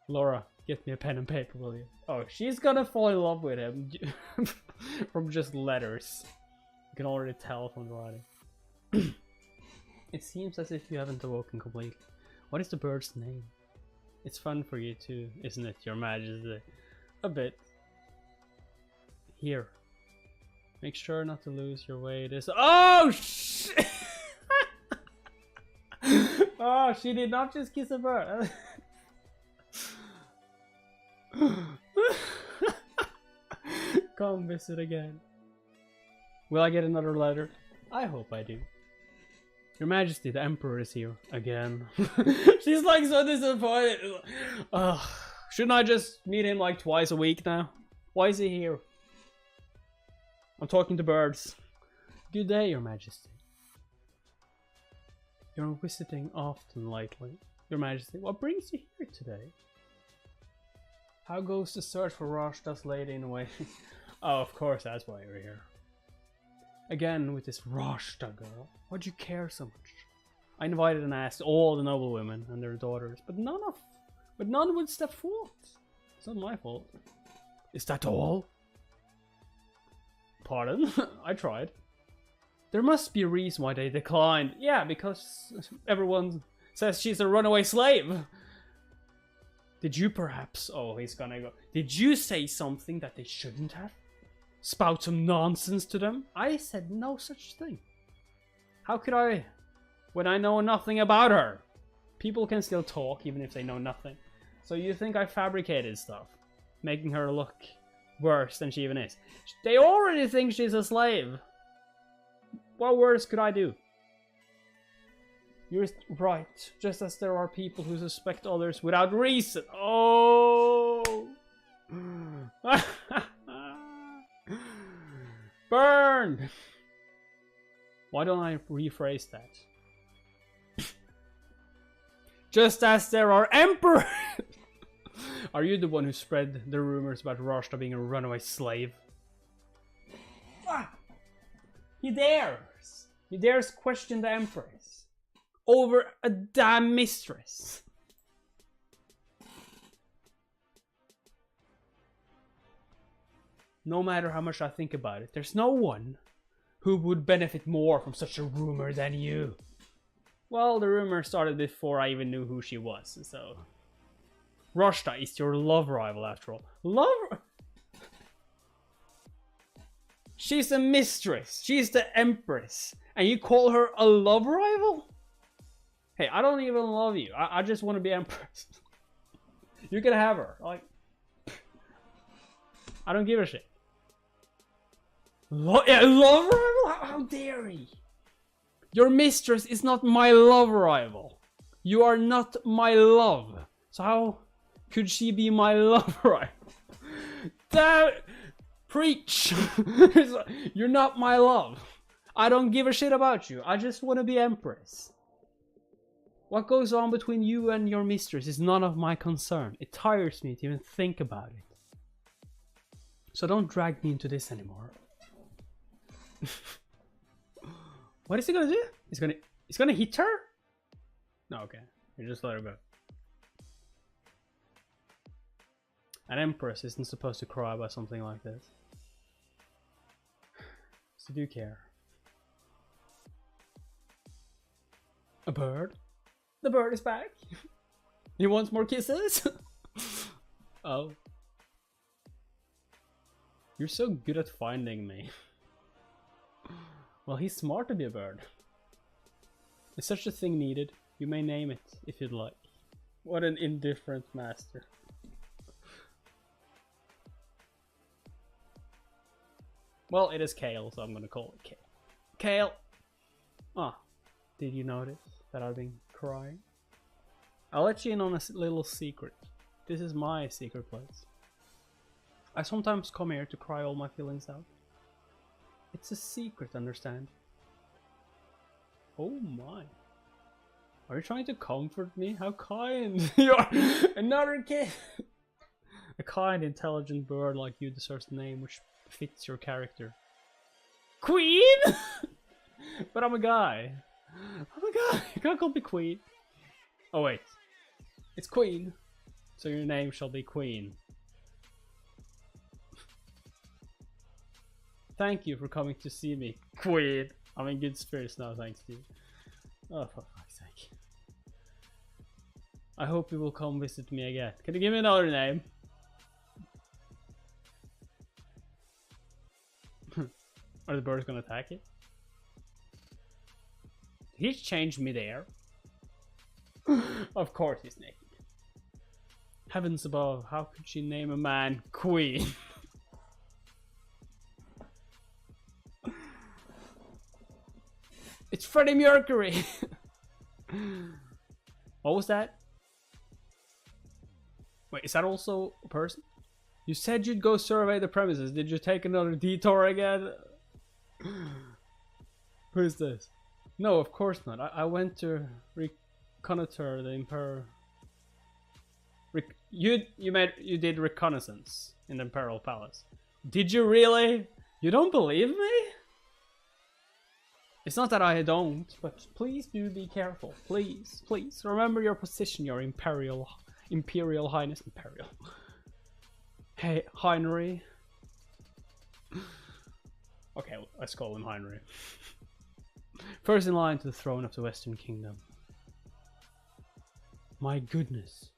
Laura, get me a pen and paper, will you? Oh, she's gonna fall in love with him from just letters. You can already tell from the writing. It seems as if you haven't awoken completely. What is the bird's name? It's fun for you too, isn't it, Your Majesty? A bit. Here. Make sure not to lose your way this— Oh shit! Oh, she did not just kiss a bird. Come visit again. Will I get another letter? I hope I do. Your Majesty, the Emperor is here again. She's like so disappointed. Shouldn't I just meet him like twice a week now? Why is he here? I'm talking to birds. Good day, Your Majesty. You're visiting often lately. Your Majesty, what brings you here today? How goes the search for Rashta's lady in waiting? Oh, of course, that's why you're here. Again with this Rashta girl. Why'd you care so much? I invited and asked all the noble women and their daughters, but none would step forward. It's not my fault. Is that all? Pardon? I tried. There must be a reason why they declined. Yeah, because everyone says she's a runaway slave. Did you perhaps— oh, he's gonna go— did you say something that they shouldn't have? Spout some nonsense to them? I said no such thing. How could I, when I know nothing about her? People can still talk even if they know nothing. So you think I fabricated stuff, making her look worse than she even is? They already think she's a slave. What worse could I do? You're right, just as there are people who suspect others without reason. Oh! Burn! Why don't I rephrase that? Just as there are emperors! Are you the one who spread the rumors about Rashta being a runaway slave? Ah! He dares question the Empress over a damn mistress. No matter how much I think about it, there's no one who would benefit more from such a rumor than you. Well, the rumor started before I even knew who she was, so... Rashta is your love rival after all. Love? She's a mistress. She's the Empress. And you call her a love rival? Hey, I don't even love you. I just want to be Empress. You can have her. Like, I don't give a shit. Love rival? How dare he? Your mistress is not my love rival. You are not my love. So how could she be my love rival? Damn! Preach! You're not my love. I don't give a shit about you. I just want to be Empress. What goes on between you and your mistress is none of my concern. It tires me to even think about it. So don't drag me into this anymore. What is he gonna do? He's gonna hit her? No, okay. You just let her go. An Empress isn't supposed to cry about something like this. So do you care? A bird? The bird is back. He wants more kisses? Oh. You're so good at finding me. Well, he's smart to be a bird. Is such a thing needed? You may name it if you'd like. What an indifferent master. Well, it is Kale, so I'm gonna call it Kale. Kale! Ah, did you notice that I've been crying? I'll let you in on a little secret. This is my secret place. I sometimes come here to cry all my feelings out. It's a secret, understand? Oh my. Are you trying to comfort me? How kind! You're another kid! A kind, intelligent bird like you deserves a name which fits your character. Queen? But I'm a guy. I'm a guy. You can't call me Queen. Oh wait. It's Queen. So your name shall be Queen. Thank you for coming to see me, Queen. I'm in good spirits now, thanks to you. Oh, for fuck's sake. I hope you will come visit me again. Can you give me another name? Are the birds gonna attack it? He's changed midair. Of course he's naked. Heavens above, how could she name a man Queen? It's Freddie Mercury! What was that? Wait, is that also a person? You said you'd go survey the premises. Did you take another detour again? Who is this? No, of course not. I went to reconnoiter the Imperial... You did reconnaissance in the Imperial Palace. Did you really? You don't believe me? It's not that I don't, but please do be careful. Please, please. Remember your position, your Imperial Highness. Imperial. Hey, Heinrich. Okay, let's call him Heinrich. First in line to the throne of the Western Kingdom. My goodness.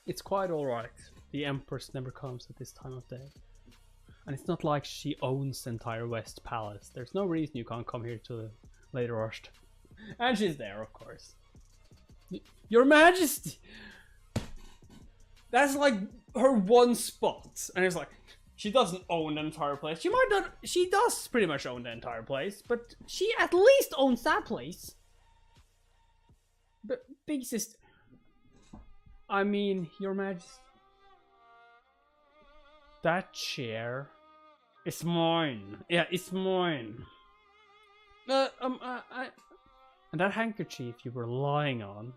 It's quite alright. The Empress never comes at this time of day. And it's not like she owns the entire West Palace. There's no reason you can't come here to the Lady Rushed. And she's there, of course. Your Majesty! That's like her one spot. And it's like, she doesn't own the entire place. She might not, she does pretty much own the entire place, but she at least owns that place. But big sister, I mean, Your Majesty, that chair is mine. Yeah, it's mine. And that handkerchief you were lying on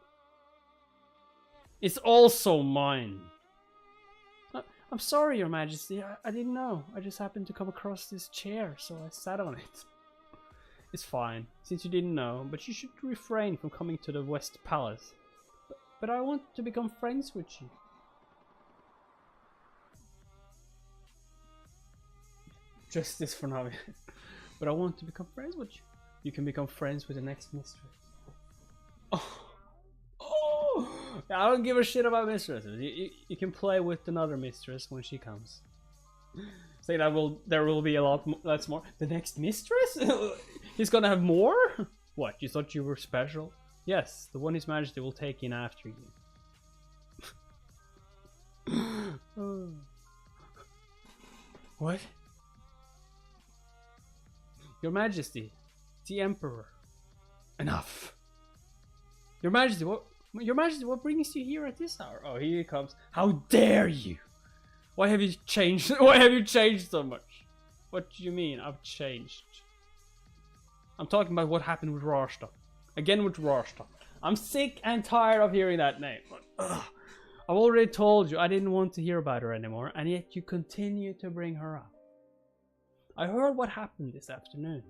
is also mine. I'm sorry, Your Majesty. I didn't know. I just happened to come across this chair, so I sat on it. It's fine, since you didn't know, but you should refrain from coming to the West Palace. But I want to become friends with you. Justice for Navi. But I want to become friends with you. You can become friends with the next mistress. Oh. Oh! I don't give a shit about mistresses. You can play with another mistress when she comes. Say that there will be a lots more. The next mistress? He's gonna have more? What, you thought you were special? Yes, the one His Majesty will take in after you. What? Your Majesty, the Emperor. Enough. Your Majesty, what brings you here at this hour? Oh, here he comes. How dare you? Why have you changed? Why have you changed so much? What do you mean I've changed? I'm talking about what happened with Rorschach. Again with Rorschach. I'm sick and tired of hearing that name. Ugh. I've already told you I didn't want to hear about her anymore, and yet you continue to bring her up. I heard what happened this afternoon.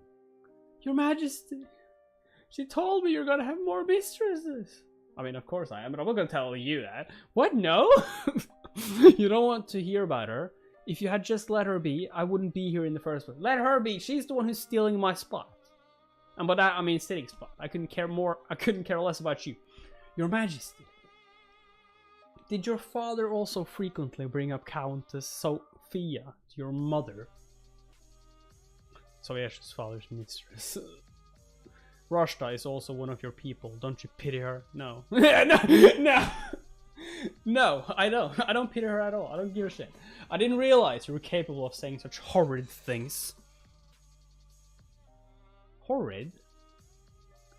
Your Majesty, she told me you're gonna have more mistresses. I mean, of course I am, but I'm not gonna tell you that. What? No? You don't want to hear about her. If you had just let her be, I wouldn't be here in the first place. Let her be. She's the one who's stealing my spot. And by that I mean sitting spot. I couldn't care less about you. Your Majesty, did your father also frequently bring up Countess Sophia to your mother? Soyesha's father's mistress. Rashta is also one of your people. Don't you pity her? No. No! No, I don't. I don't pity her at all. I don't give a shit. I didn't realize you were capable of saying such horrid things. Horrid?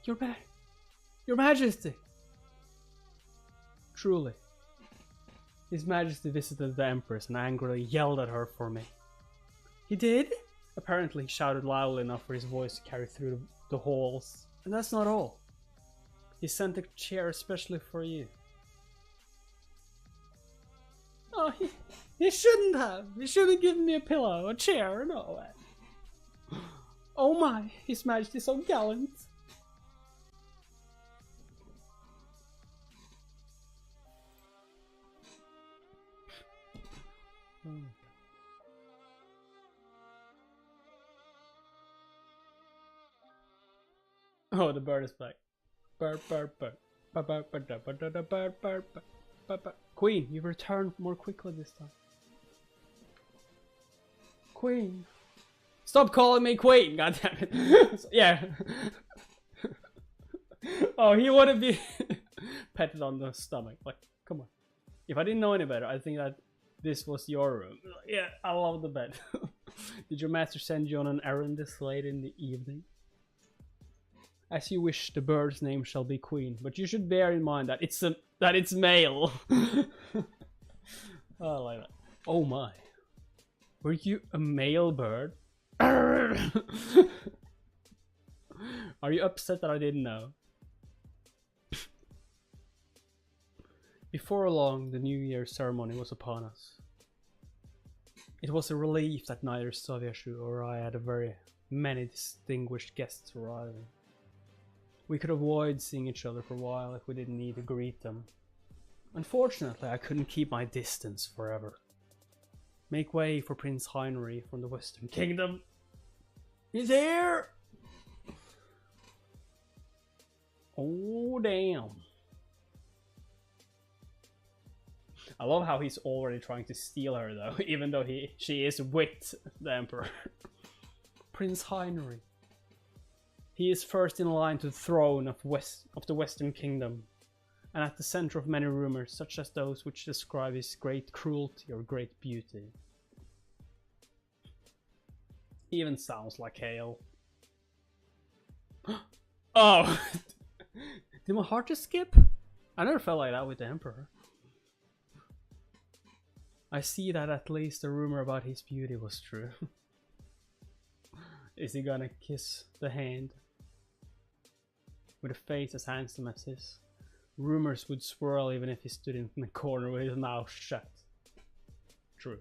Your Majesty! Truly. His Majesty visited the Empress and angrily yelled at her for me. He did? Apparently he shouted loudly enough for his voice to carry through the halls. And that's not all. He sent a chair especially for you. Oh, he shouldn't have. He should have given me a pillow, a chair, no way. Oh my, His Majesty is so gallant. Oh, the bird is back. Bird. Queen, you've returned more quickly this time. Queen. Stop calling me Queen, goddammit. Yeah. Oh, he wanna be petted on the stomach. Like, come on. If I didn't know any better, I think that this was your room. Yeah, I love the bed. Did your master send you on an errand this late in the evening? As you wish, the bird's name shall be Queen, but you should bear in mind that it's male. Oh, I like that. Oh my. Were you a male bird? Are you upset that I didn't know? Before long, the New Year's ceremony was upon us. It was a relief that neither Soyesha or I had many distinguished guests arriving. We could avoid seeing each other for a while if we didn't need to greet them. Unfortunately, I couldn't keep my distance forever. Make way for Prince Heinrich from the Western Kingdom. He's here! Oh, damn. I love how he's already trying to steal her though, even though she is with the Emperor. Prince Heinrich. He is first in line to the throne of the Western Kingdom, and at the center of many rumors, such as those which describe his great cruelty or great beauty. He even sounds like Hale. Oh! Did my heart just skip? I never felt like that with the Emperor. I see that at least the rumor about his beauty was true. Is he gonna kiss the hand? With a face as handsome as his, rumors would swirl even if he stood in the corner with his mouth shut. True.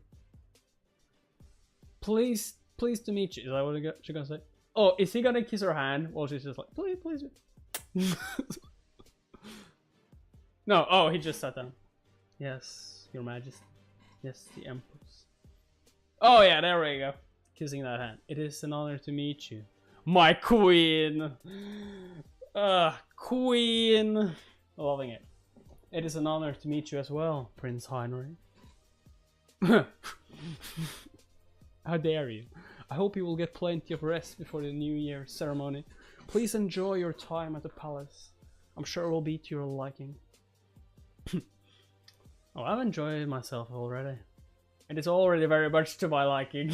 Please to meet you. Is that what she's gonna say? Oh, is he gonna kiss her hand? Well, she's just like, please. No, oh, he just sat down. Yes, Your Majesty. Yes, the Empress. Oh yeah, there we go. Kissing that hand. It is an honor to meet you. My queen! Queen! Loving it. It is an honor to meet you as well, Prince Heinrich. How dare you. I hope you will get plenty of rest before the New Year ceremony. Please enjoy your time at the palace. I'm sure it will be to your liking. Oh, I've enjoyed myself already. It is already very much to my liking.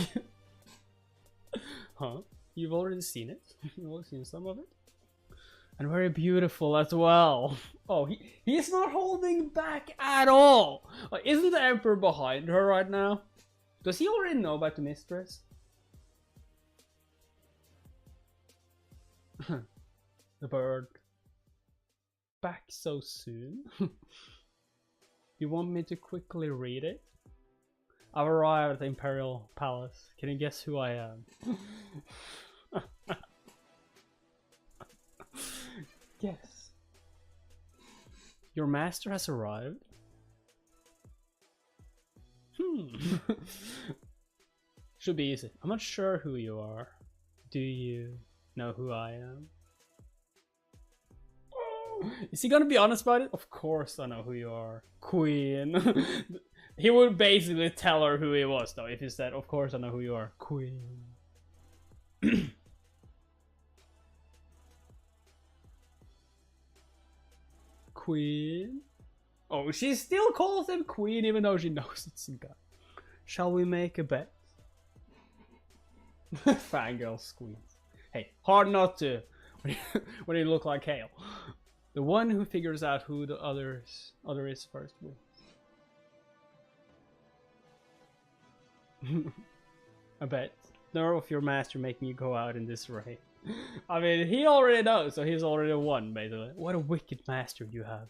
Huh? You've already seen it? You've already seen some of it? And very beautiful as well. Oh, he's not holding back at all. Like, isn't the Emperor behind her right now? Does he already know about the mistress? The bird. Back so soon? You want me to quickly read it? I've arrived at the Imperial Palace. Can you guess who I am? Guess. Your master has arrived? Should be easy. I'm not sure who you are. Do you know who I am? Is he gonna be honest about it? Of course I know who you are. Queen. He would basically tell her who he was though if he said, of course I know who you are. Queen. Queen. Oh, she still calls him Queen even though she knows it's a guy. Shall we make a bet? Fangirl squeeze. Hey, hard not to when you look like Hale. The one who figures out who the other is first wins. I bet. Nerve of your master making you go out in this way. I mean, he already knows, so he's already won, basically. What a wicked master you have.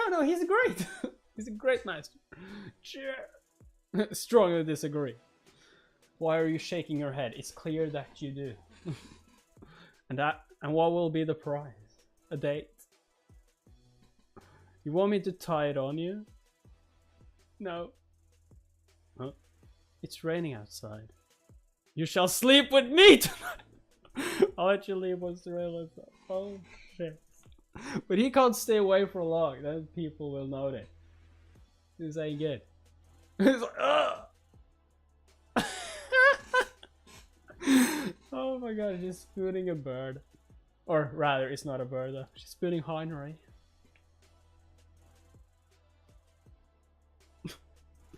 No, he's great. He's a great master. Strongly disagree. Why are you shaking your head? It's clear that you do. And what will be the prize? A date? You want me to tie it on you? No. Huh? It's raining outside. You shall sleep with me tonight! I'll let you leave once the rain lets up. Oh shit. But he can't stay away for long, then people will notice. This ain't good. He's like, ugh! Oh my god, she's spooning a bird. Or rather, it's not a bird though. She's spooning Heinrich.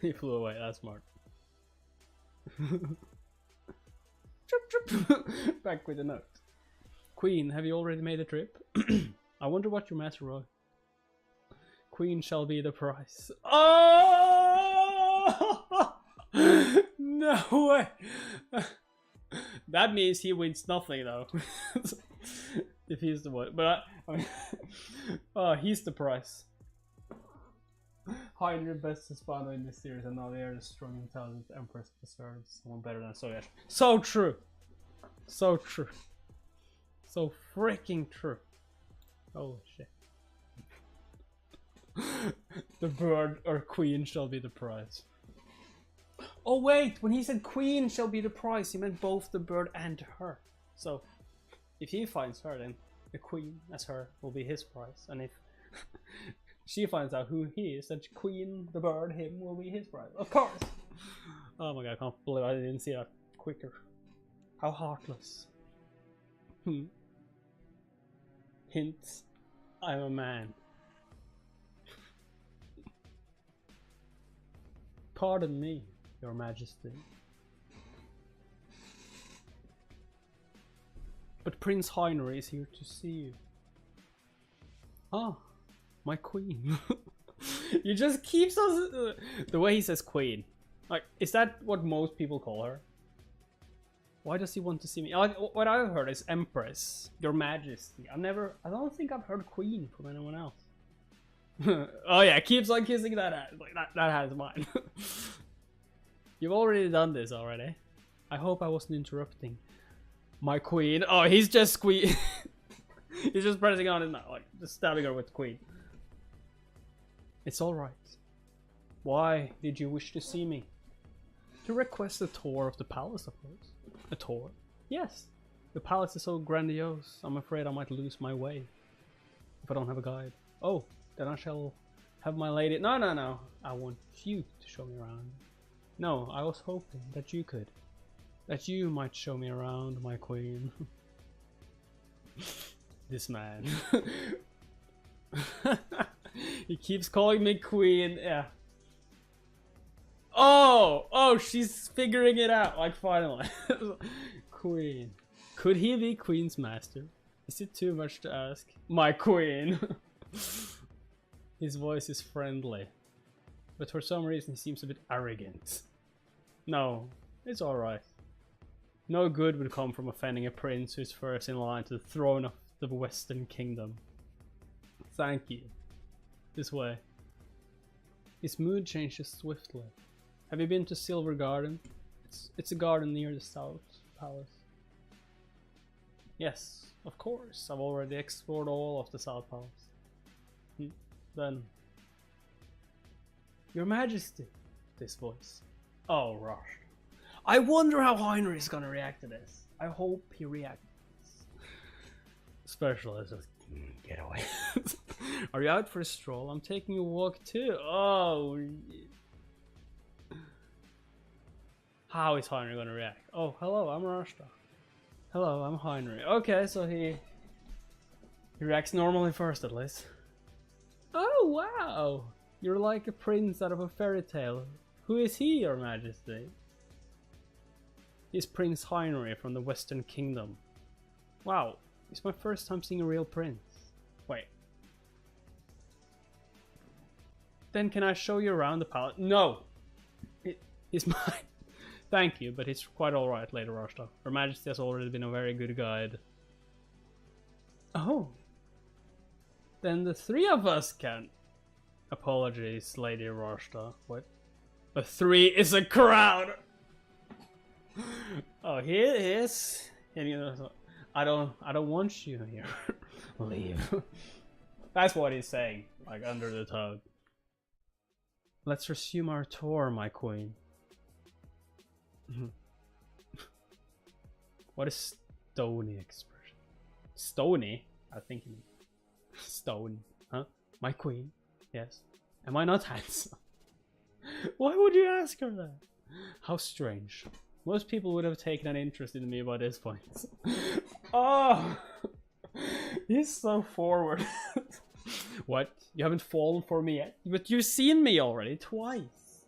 He flew away, that's smart. Back with the note. Queen, have you already made a trip? I wonder what your master wrote. Queen shall be the price. Oh! No way! That means he wins nothing though. If he's the one. But I mean, oh, he's the price. Heinrich best Hispano in this series, and now they are the strong, intelligent Empress deserves someone better than Soyash. So true! So true. So freaking true. Holy shit. The bird or queen shall be the prize. Oh wait, when he said queen shall be the prize, he meant both the bird and her. So, if he finds her, then the queen as her will be his prize. And if she finds out who he is, then queen, the bird, him will be his prize. Of course! Oh my god, I can't believe I didn't see that quicker. How heartless. Hint, I'm a man. Pardon me, your majesty. But Prince Heinrich is here to see you. Ah, my queen. You just keeps us the way he says queen. Like, is that what most people call her? Why does he want to see me? Like, what I've heard is Empress, your majesty. I don't think I've heard queen from anyone else. Oh yeah, keeps on kissing that ass. Like, that has mine. You've already done this already. I hope I wasn't interrupting. My queen. Oh, he's just squeeze. He's just pressing on his mouth, like just stabbing her with the queen. It's alright. Why did you wish to see me? To request a tour of the palace, of course. A tour? Yes. The palace is so grandiose, I'm afraid I might lose my way if I don't have a guide. Oh, then I shall have my lady. No. I want you to show me around. No, I was hoping that you could. That you might show me around, my queen. This man. He keeps calling me queen. Yeah. Oh, she's figuring it out, like, finally. Queen. Could he be Queen's master? Is it too much to ask? My queen. His voice is friendly, but for some reason he seems a bit arrogant. No, it's alright. No good would come from offending a prince who's first in line to the throne of the Western Kingdom. Thank you. This way. His mood changes swiftly. Have you been to Silver Garden? It's a garden near the South Palace. Yes, of course. I've already explored all of the South Palace. Then... Your Majesty. This voice. Oh, rush. I wonder how Heinrich is gonna react to this. I hope he reacts. Specialist, just get away. Are you out for a stroll? I'm taking a walk too. Oh. How is Heinrich gonna react? Oh, hello, I'm Rashta. Hello, I'm Heinrich. Okay, so he reacts normally first, at least. Oh, wow! You're like a prince out of a fairy tale. Who is he, your majesty? He's Prince Heinrich from the Western Kingdom. Wow, it's my first time seeing a real prince. Wait. Then can I show you around the palace? No! It's mine. Thank you, but it's quite alright, Lady Rashta. Her Majesty has already been a very good guide. Oh. Then the three of us can. Apologies, Lady Rashta. What? A three is a crowd! Oh, he is. And you know, I don't want you here. Leave. That's what he's saying, like under the tongue. Let's resume our tour, my queen. What is stony expression? Stony? I think you mean stone. Huh? My queen? Yes. Am I not handsome? Why would you ask her that? How strange. Most people would have taken an interest in me by this point. Oh! He's so forward. What? You haven't fallen for me yet? But you've seen me already twice.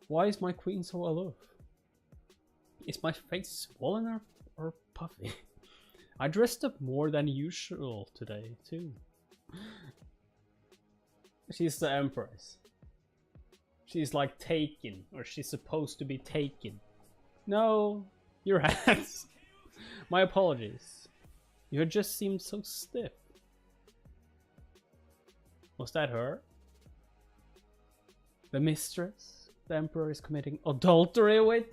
Why is my queen so aloof? Is my face swollen or puffy? I dressed up more than usual today, too. She's the Empress. She's like taken, or she's supposed to be taken. No, your hands. My apologies. You had just seemed so stiff. Was that her? The mistress the Emperor is committing adultery with?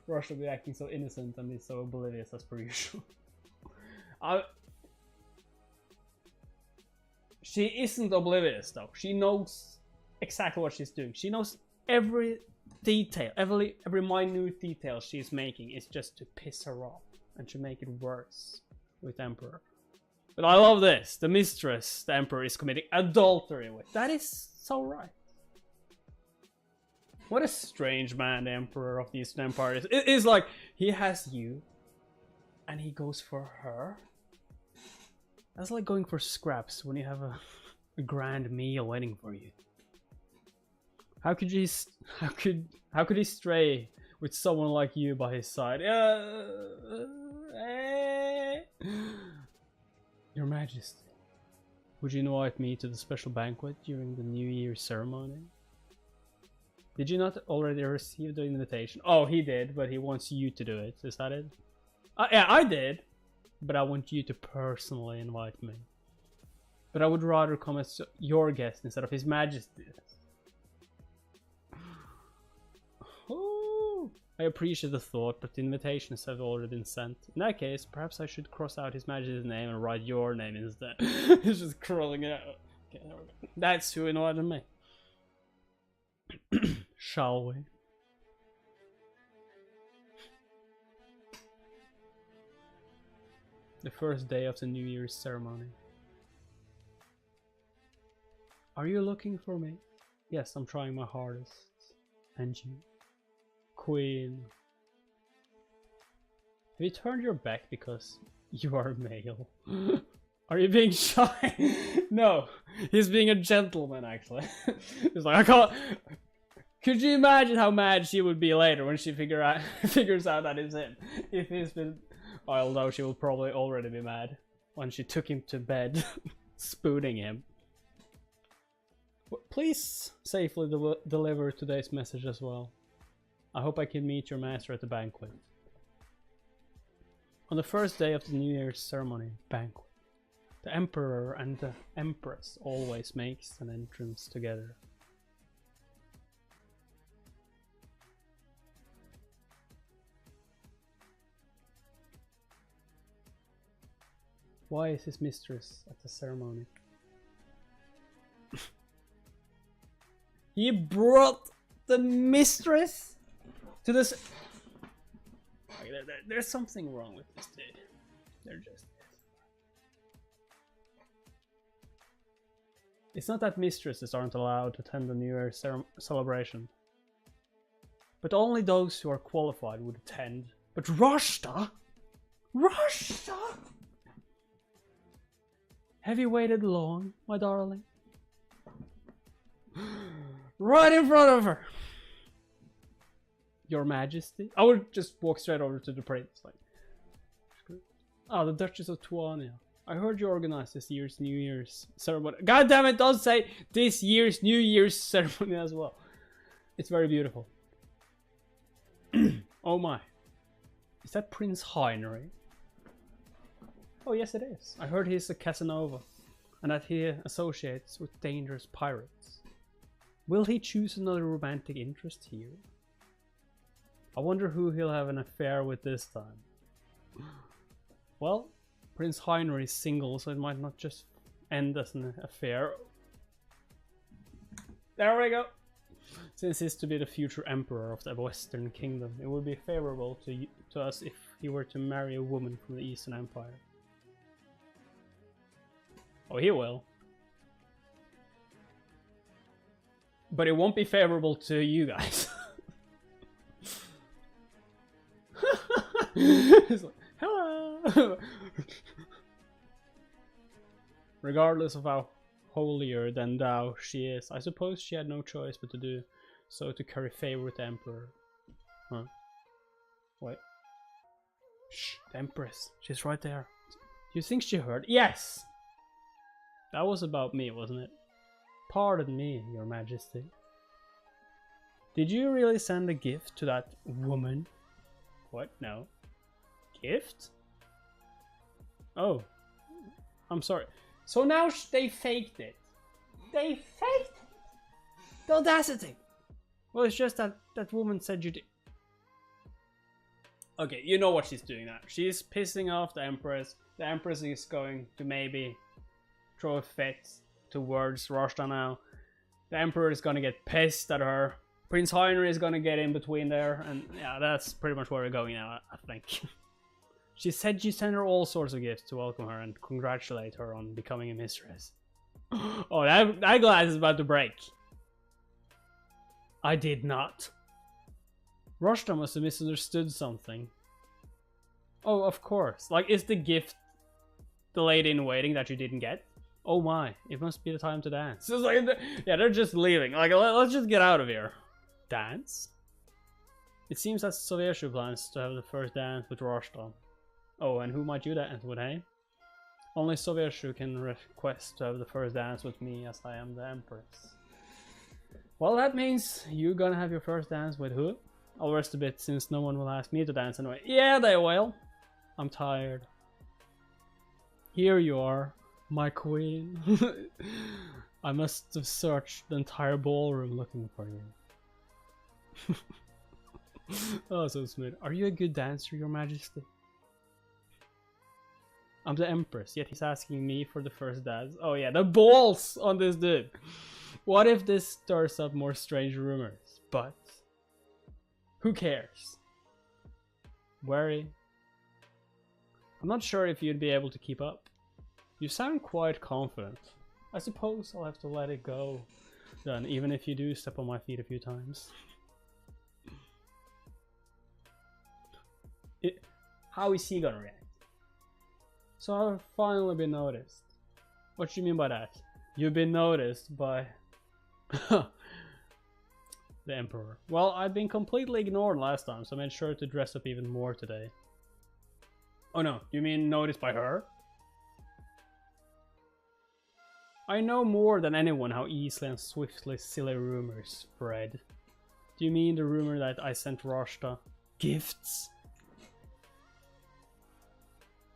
Russia be acting so innocent and be so oblivious as per usual. She isn't oblivious though. She knows exactly what she's doing. She knows every detail, every minute detail she's making is just to piss her off and to make it worse with Emperor. But I love this. The mistress the Emperor is committing adultery with. That is so right. What a strange man the Emperor of the Eastern Empire is. It is like, he has you, and he goes for her. That's like going for scraps when you have a grand meal waiting for you. How could he stray with someone like you by his side? Your Majesty, would you invite me to the special banquet during the New Year's ceremony? Did you not already receive the invitation? Oh, he did, but he wants you to do it. Is that it? Yeah, I did, but I want you to personally invite me. But I would rather come as your guest instead of His Majesty's. Oh, I appreciate the thought, but the invitations have already been sent. In that case, perhaps I should cross out His Majesty's name and write your name instead. He's just curling it out. Okay, there we go. That's who invited me. Shall we? The first day of the New Year's ceremony. Are you looking for me? Yes, I'm trying my hardest. And you? Queen. Have you turned your back because you are male? Are you being shy? No, he's being a gentleman actually. He's like, I can't. Could you imagine how mad she would be later when she figures out that it's him? If he's been, although she will probably already be mad when she took him to bed, spooning him. Please safely deliver today's message as well. I hope I can meet your master at the banquet. On the first day of the New Year's ceremony banquet, the Emperor and the Empress always makes an entrance together. Why is his mistress at the ceremony? He brought the mistress to this. There's something wrong with this dude. There just is. It's not that mistresses aren't allowed to attend the New Year celebration. but only those who are qualified would attend. But Rashta? Rashta? Have you waited long, my darling? Right in front of her! Your Majesty? I would just walk straight over to the prince, like... Oh, the Duchess of Tuania. I heard you organized this year's New Year's ceremony. God damn it, don't say this year's New Year's ceremony as well. It's very beautiful. Oh my. Is that Prince Heinrich? Oh yes it is. I heard he's a Casanova and that he associates with dangerous pirates. Will he choose another romantic interest here? I wonder who he'll have an affair with this time. Well, Prince Heinrich is single, so it might not just end as an affair. There we go! Since he's to be the future emperor of the Western Kingdom, it would be favorable to us if he were to marry a woman from the Eastern Empire. Oh, he will. But it won't be favorable to you guys. It's like, hello! Regardless of how holier than thou she is, I suppose she had no choice but to do so to curry favor with the Emperor. Huh? Wait. Shh, the Empress. She's right there. Do you think she heard? Yes! That was about me, wasn't it? Pardon me, Your Majesty. Did you really send a gift to that woman? What? No. Gift? Oh. I'm sorry. So now they faked it. They faked it! The audacity! Well, it's just that that woman said you did. Okay, you know what she's doing now. She's pissing off the Empress. The Empress is going to maybe throw a fit towards Rashta now. The Emperor is gonna get pissed at her. Prince Heinrich is gonna get in between there. And yeah, that's pretty much where we're going now, I think. She said you sent her all sorts of gifts to welcome her and congratulate her on becoming a mistress. Oh, that glass is about to break. I did not. Rashta must have misunderstood something. Oh, of course. Like, is the gift the lady in waiting that you didn't get? Oh my, it must be the time to dance. It's like, yeah, they're just leaving. Like, let's just get out of here. Dance? It seems that Sovieshu plans to have the first dance with Rashta. Oh, and who might you dance with, hey? Only Sovieshu can request to have the first dance with me, as I am the Empress. Well, that means you're gonna have your first dance with who? I'll rest a bit, since no one will ask me to dance anyway. Yeah, they will. I'm tired. Here you are, my queen. I must have searched the entire ballroom looking for you. Oh, so smooth. Are you a good dancer, Your Majesty? I'm the Empress, yet he's asking me for the first dance. Oh yeah, the balls on this dude. What if this stirs up more strange rumors? But who cares? Wary. I'm not sure if you'd be able to keep up. You sound quite confident. I suppose I'll have to let it go then, even if you do step on my feet a few times. How is he gonna react? So I've finally been noticed. What do you mean by that? You've been noticed by the Emperor. Well, I've been completely ignored last time, so I made sure to dress up even more today. Oh no, you mean noticed by her? I know more than anyone how easily and swiftly silly rumors spread. Do you mean the rumor that I sent Rashta gifts?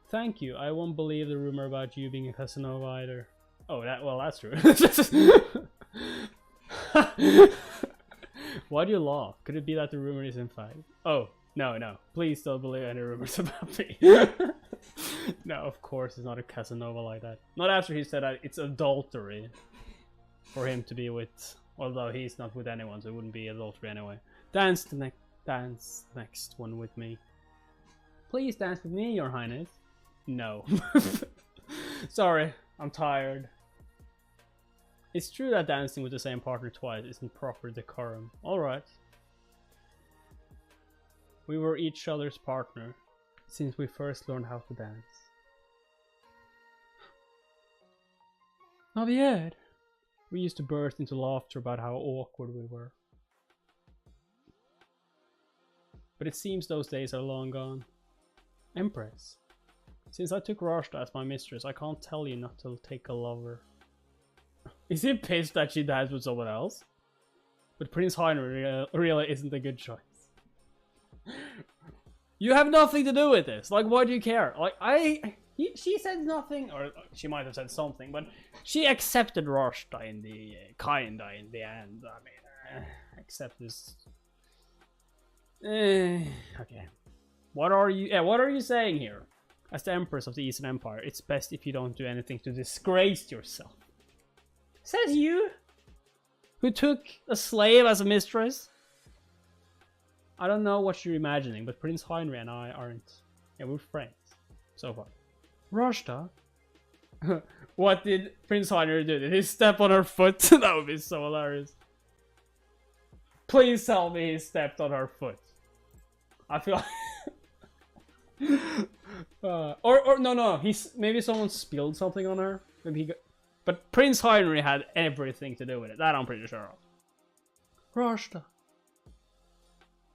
Thank you, I won't believe the rumor about you being a Casanova either. Oh, well, that's true. Why do you laugh? Could it be that the rumor is in fact? Oh, no. Please don't believe any rumors about me. No, of course it's not a Casanova like that. Not after he said that it's adultery for him to be with, although he's not with anyone, so it wouldn't be adultery anyway. Dance the next one with me. Please dance with me, Your Highness. No. Sorry, I'm tired. It's true that dancing with the same partner twice isn't proper decorum. Alright. We were each other's partner since we first learned how to dance. Not yet. We used to burst into laughter about how awkward we were. But it seems those days are long gone. Empress, since I took Rashta as my mistress, I can't tell you not to take a lover. Is he pissed that she danced with someone else? But Prince Heinrich really isn't a good choice. You have nothing to do with this. Like, why do you care? Like, she said nothing, or she might have said something, but she accepted Rashta in the kinda in the end. I mean, accept this. Okay. What are you saying here? As the Empress of the Eastern Empire, it's best if you don't do anything to disgrace yourself. Says you, who took a slave as a mistress. I don't know what you're imagining, but Prince Heinrich and I aren't. Yeah, we're friends. So far. Rashta? What did Prince Heinrich do? Did he step on her foot? That would be so hilarious. Please tell me he stepped on her foot. I feel like... or no, maybe someone spilled something on her. Maybe he got... But Prince Heinrich had everything to do with it. That I'm pretty sure of. Rashta.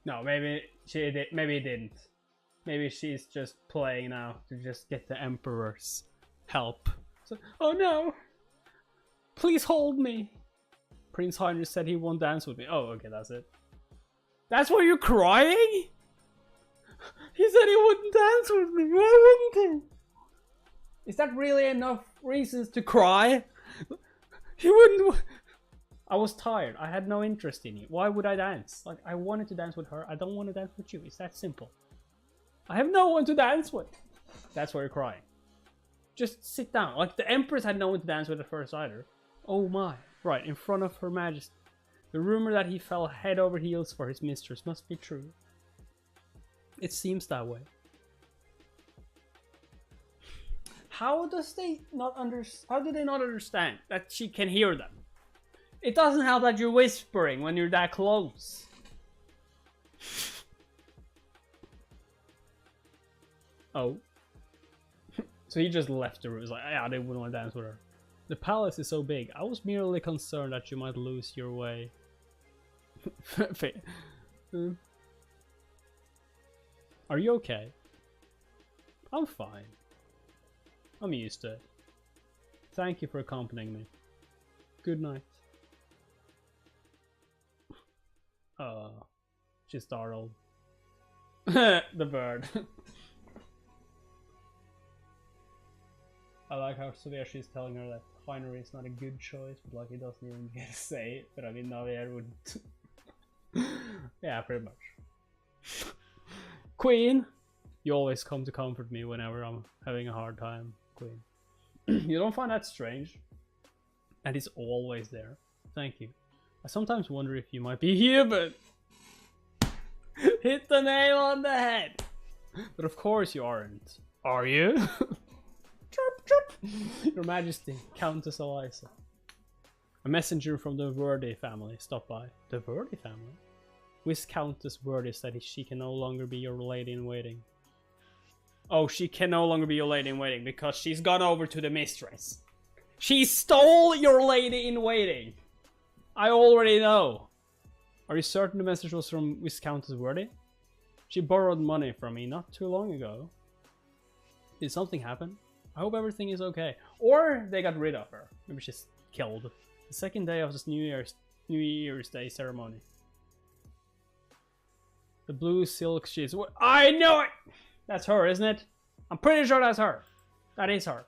No, maybe she did. Maybe he didn't. Maybe she's just playing now to just get the Emperor's help. So, oh no! Please hold me. Prince Heinrich said he won't dance with me. Oh, okay, that's it. That's why you're crying? He said he wouldn't dance with me. Why wouldn't he? Is that really enough reasons to cry? He wouldn't. I was tired. I had no interest in you. Why would I dance? Like, I wanted to dance with her. I don't want to dance with you. It's that simple. I have no one to dance with. That's why you're crying. Just sit down. Like, the Empress had no one to dance with at first either. Oh my. Right, in front of Her Majesty. The rumor that he fell head over heels for his mistress must be true. It seems that way. How do they not understand that she can hear them? It doesn't help that you're whispering when you're that close. Oh. So he just left the room. He's like, yeah, they wouldn't want to dance with her. The palace is so big. I was merely concerned that you might lose your way. Are you okay? I'm fine. I'm used to it. Thank you for accompanying me. Good night. Oh, she's startled. The bird. I like how severe she's telling her that Heinrich is not a good choice, but like he doesn't even get to say it. But I mean, Navier wouldn't. Yeah, pretty much. Queen, you always come to comfort me whenever I'm having a hard time, Queen. You don't find that strange? And he's always there. Thank you. I sometimes wonder if you might be human. Hit the nail on the head. But of course you aren't. Are you? Chirp, chirp. Your Majesty, Countess Eliza. A messenger from the Worthy family stopped by. The Worthy family? Countess Worthy said she can no longer be your lady in waiting. Oh, she can no longer be your lady in waiting because she's gone over to the mistress. She stole your lady in waiting. I already know. Are you certain the message was from Countess Worthy? She borrowed money from me not too long ago. Did something happen? I hope everything is okay. Or they got rid of her. Maybe she's killed. The second day of this New Year's Day ceremony. The blue silk sheets. I know it! That's her, isn't it? I'm pretty sure that's her. That is her.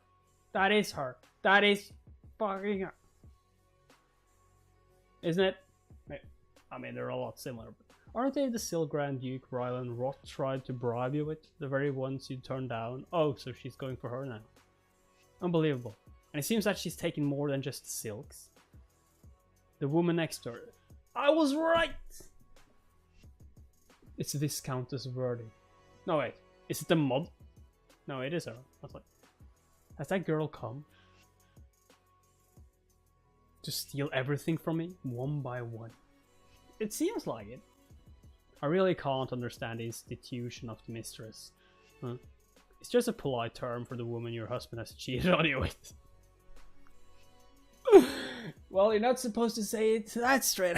That is her. That is fucking her. Isn't it? I mean, they're a lot similar. But aren't they the Silk Grand Duke Rylan Roth tried to bribe you with? The very ones you turned down? Oh, so she's going for her now. Unbelievable. And it seems that she's taken more than just silks. The woman next to her. I was right! It's this Countess Worthy. No, wait. Is it the mod? No, it is her. I was like, has that girl come to steal everything from me, one by one? It seems like it. I really can't understand the institution of the mistress. Huh? It's just a polite term for the woman your husband has cheated on you with. Well, you're not supposed to say it that straight.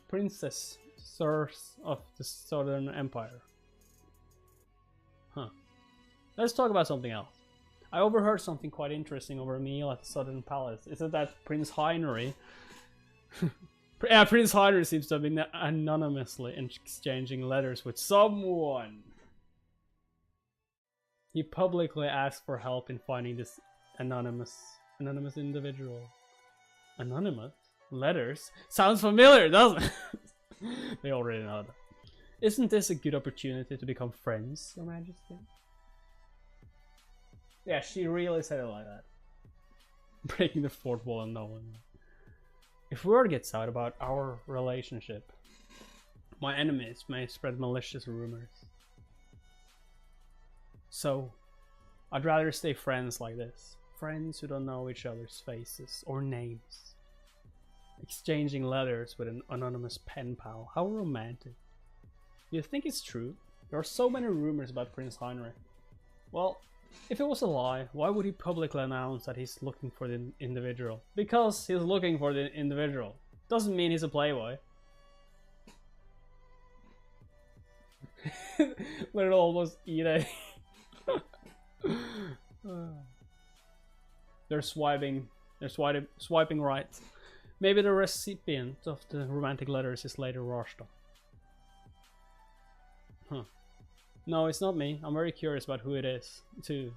Princess, source of the Southern Empire. Huh. Let's talk about something else. I overheard something quite interesting over a meal at the Southern Palace. Is it that Prince Heinrich... yeah, Prince Heinrich seems to have been anonymously exchanging letters with someone. He publicly asked for help in finding this anonymous individual. Anonymous? Letters? Sounds familiar, doesn't it? They already know that. Isn't this a good opportunity to become friends, Your Majesty? Yeah, she really said it like that. Breaking the fourth wall and no one. If word gets out about our relationship, my enemies may spread malicious rumors. So, I'd rather stay friends like this. Friends who don't know each other's faces or names. Exchanging letters with an anonymous pen pal. How romantic. You think it's true? There are so many rumors about Prince Heinrich. Well, if it was a lie, why would he publicly announce that he's looking for the individual? Because he's looking for the individual. Doesn't mean he's a playboy. Let it almost eat it. They're swiping right. Maybe the recipient of the romantic letters is later washed up. Huh. No, it's not me. I'm very curious about who it is, too.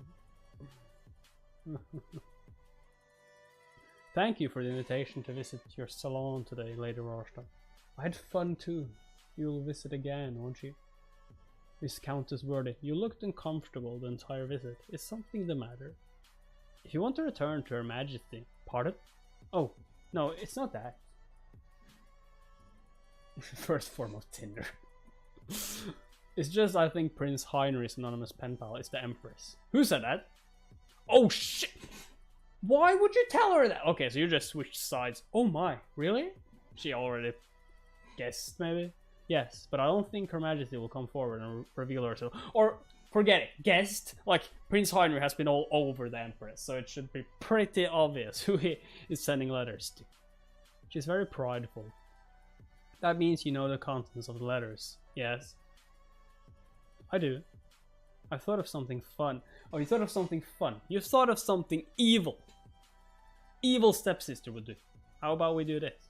Thank you for the invitation to visit your salon today, Lady Rorschach. I had fun too. You'll visit again, won't you? Miss Countess Worthy, you looked uncomfortable the entire visit. Is something the matter? If you want to return to Her Majesty... Pardon? Oh, no, it's not that. First foremost, Tinder. It's just I think Prince Heinrich's anonymous pen pal is the Empress. Who said that? Oh shit! Why would you tell her that? Okay, so you just switched sides. Oh my, really? She already guessed, maybe? Yes, but I don't think Her Majesty will come forward and reveal herself. Or, forget it, guessed? Like, Prince Heinrich has been all over the Empress, so it should be pretty obvious who he is sending letters to. She's very prideful. That means you know the contents of the letters, yes? I do. I thought of something fun. Oh, you thought of something fun. You thought of something evil. Evil stepsister would do. How about we do this?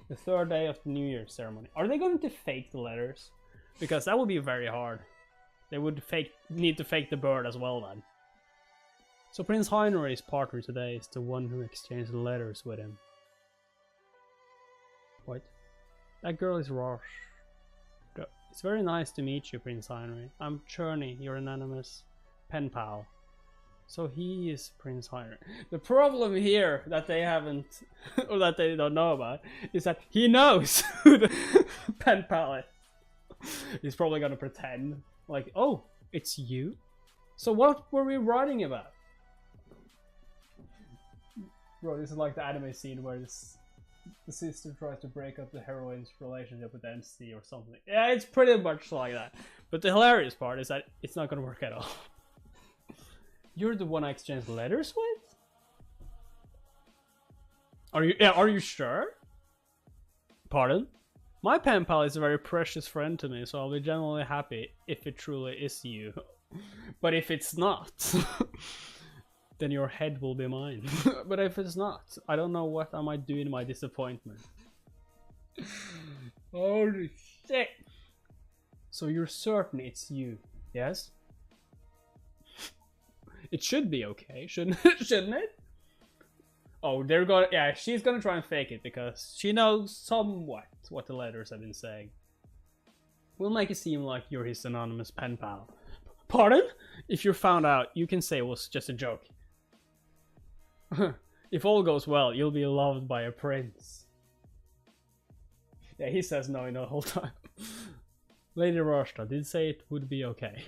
The third day of the New Year's ceremony. Are they going to fake the letters? Because that would be very hard. They would need to fake the bird as well then. So Prince Heinrich's partner today is the one who exchanged the letters with him. What? That girl is Roche. It's very nice to meet you, Prince Heinrich. I'm Cherney, your anonymous pen pal. So he is Prince Heinrich. The problem here that they haven't, or that they don't know about, is that he knows who the pen pal is. He's probably gonna pretend, like, oh, it's you? So what were we writing about? Bro, this is like the anime scene where the sister tries to break up the heroine's relationship with the MC or something. Yeah, it's pretty much like that. But the hilarious part is that it's not gonna work at all. You're the one I exchanged letters with? Are you sure? Pardon? My pen pal is a very precious friend to me, so I'll be genuinely happy if it truly is you. But if it's not, then your head will be mine. But if it's not, I don't know what I might do in my disappointment. Holy shit! So you're certain it's you, yes? It should be okay, shouldn't it? Oh, she's gonna try and fake it because she knows somewhat what the letters have been saying. We'll make it seem like you're his anonymous pen pal. Pardon? If you're found out, you can say it was just a joke. If all goes well, you'll be loved by a prince. Yeah, he says no the whole time. Lady Rorschach did say it would be okay.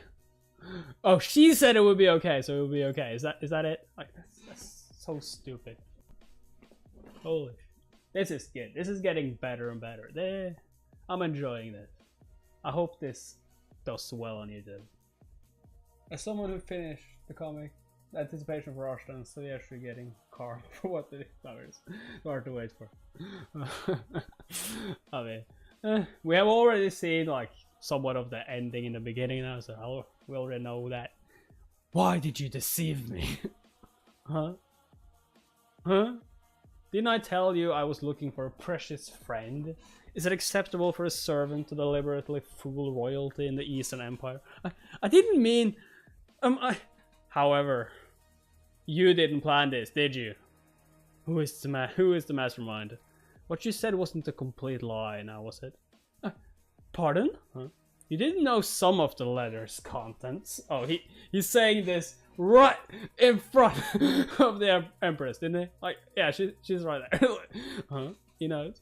Oh, she said it would be okay, so it would be okay. Is that it? Like, that's so stupid. Holy, this is good. This is getting better and better. I'm enjoying this. I hope this does well on YouTube. As someone who finished the comic, the anticipation for Ashton, so you're actually getting karma for what it is. Hard to wait for. I mean, we have already seen like somewhat of the ending in the beginning now, so we already know that. Why did you deceive me? Huh? Huh? Didn't I tell you I was looking for a precious friend? Is it acceptable for a servant to deliberately fool royalty in the Eastern Empire? I didn't mean... However, you didn't plan this, did you? Who is the mastermind? What you said wasn't a complete lie, now was it? Pardon? Huh? You didn't know some of the letter's contents. Oh, he's saying this right in front of the Empress, didn't he? Like, yeah, she's right there. Huh? He knows.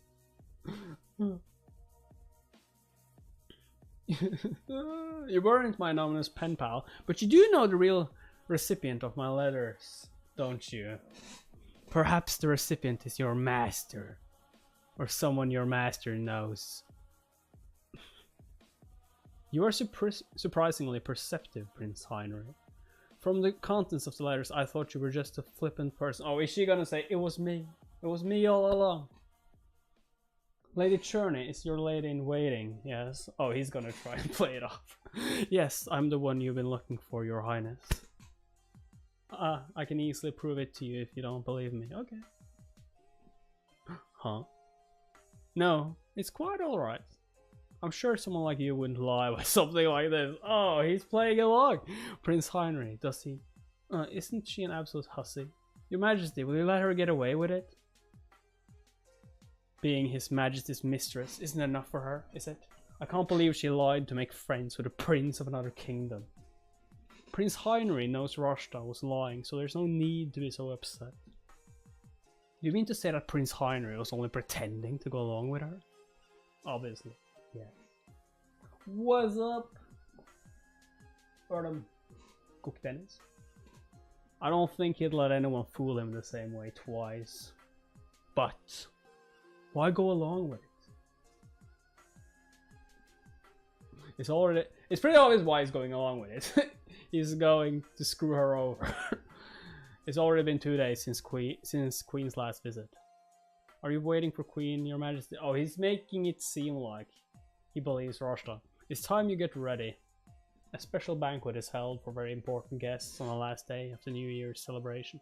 You weren't my anonymous pen pal, but you do know the real recipient of my letters, don't you? Perhaps the recipient is your master, or someone your master knows. You are surprisingly perceptive, Prince Heinrich. From the contents of the letters, I thought you were just a flippant person. Oh, is she gonna say, it was me? It was me all along. Lady Cherney is your lady in waiting, yes? Oh, he's gonna try and play it off. Yes, I'm the one you've been looking for, your highness. I can easily prove it to you if you don't believe me. Okay. Huh? No, it's quite alright. I'm sure someone like you wouldn't lie about something like this. Oh, he's playing along. Prince Heinrich, does he? Isn't she an absolute hussy? Your Majesty, will you let her get away with it? Being His Majesty's mistress isn't enough for her, is it? I can't believe she lied to make friends with a prince of another kingdom. Prince Heinrich knows Rashta was lying, so there's no need to be so upset. You mean to say that Prince Heinrich was only pretending to go along with her? Obviously, yes. What's up? Cook Dennis? I don't think he'd let anyone fool him the same way twice. But why go along with it? It's pretty obvious why he's going along with it. He's going to screw her over. It's already been 2 days since Queen's last visit. Are you waiting for Queen, your Majesty? Oh, he's making it seem like he believes Rashta. It's time you get ready. A special banquet is held for very important guests on the last day of the New Year's celebration.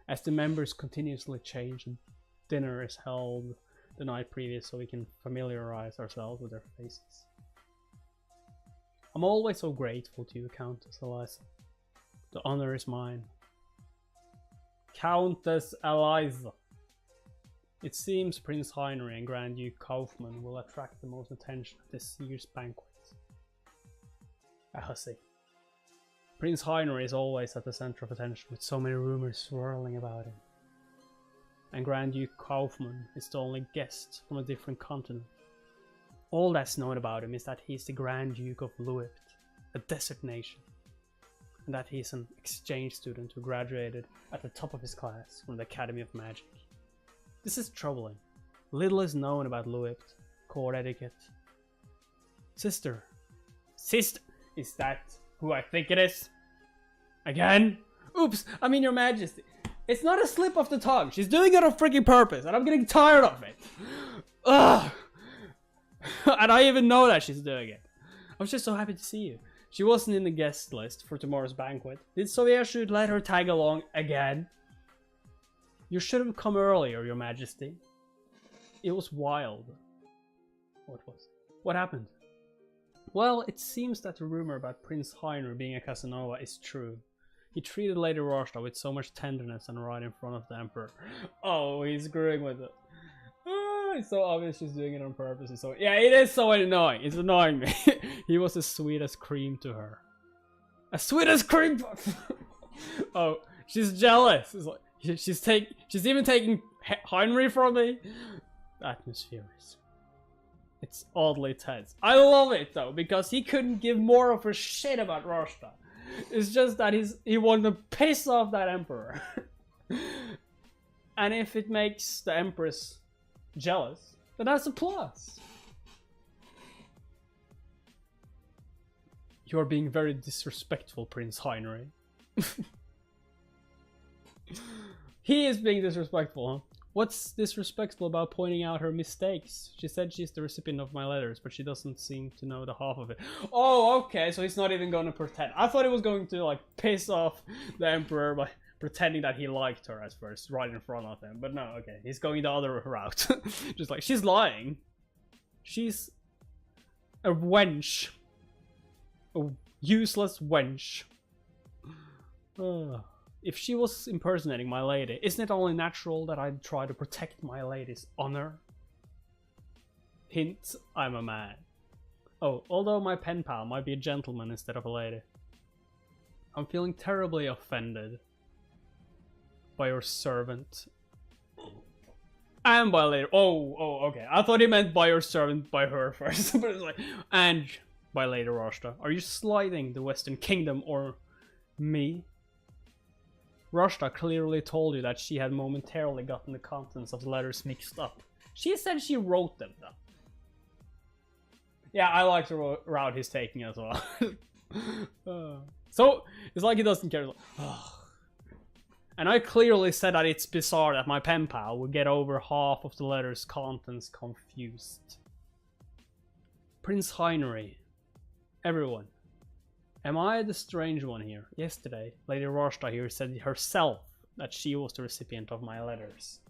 As the members continuously change, dinner is held the night previous so we can familiarize ourselves with their faces. I'm always so grateful to you, Countess Eliza. The honor is mine. Countess Eliza. It seems Prince Heinrich and Grand Duke Kaufmann will attract the most attention at this year's banquet. A hussy. Prince Heinrich is always at the center of attention with so many rumors swirling about him. And Grand Duke Kaufmann is the only guest from a different continent. All that's known about him is that he's the Grand Duke of Luipt, a desert nation, and that he's an exchange student who graduated at the top of his class from the Academy of Magic. This is troubling. Little is known about Luipt, court etiquette. Sister, is that who I think it is? Again? Oops, I mean, your Majesty. It's not a slip of the tongue. She's doing it on freaking purpose, and I'm getting tired of it. Ugh. And I even know that she's doing it. I was just so happy to see you. She wasn't in the guest list for tomorrow's banquet. Did Soyashu let her tag along again? You should have come earlier, your Majesty. It was wild. What happened? Well, it seems that the rumor about Prince Heinrich being a Casanova is true. He treated Lady Rashta with so much tenderness and right in front of the Emperor. Oh, he's screwing with it. It's so obvious she's doing it on purpose. And so, yeah, it is so annoying. It's annoying me. He was as sweet as cream to her. As sweet as cream. Oh, she's jealous. It's like, she's even taking Heinrich from me. The atmosphere is. It's oddly tense. I love it though, because he couldn't give more of a shit about Rashta. It's just that he wanted to piss off that Emperor. And if it makes the Empress jealous, then that's a plus. You're being very disrespectful, Prince Heinrich. He is being disrespectful, huh? What's disrespectful about pointing out her mistakes? She said she's the recipient of my letters, but she doesn't seem to know the half of it. Oh, okay, so he's not even going to pretend. I thought he was going to, like, piss off the Emperor by pretending that he liked her at first, right in front of him. But no, okay, he's going the other route. Just like, she's lying. She's a wench. A useless wench. If she was impersonating my lady, isn't it only natural that I'd try to protect my lady's honor? Hint, I'm a man. Oh, although my pen pal might be a gentleman instead of a lady. I'm feeling terribly offended by your servant. And by later. Oh, okay. I thought he meant by your servant, by her first. But it's like, and by Lady Rashta. Are you slighting the Western Kingdom or me? Rashta clearly told you that she had momentarily gotten the contents of the letters mixed up. She said she wrote them though. Yeah, I like the route he's taking as well. So, it's like he doesn't care. And I clearly said that it's bizarre that my pen pal would get over half of the letter's contents confused. Prince Heinrich. Everyone. Am I the strange one here? Yesterday, Lady Rashta here said herself that she was the recipient of my letters.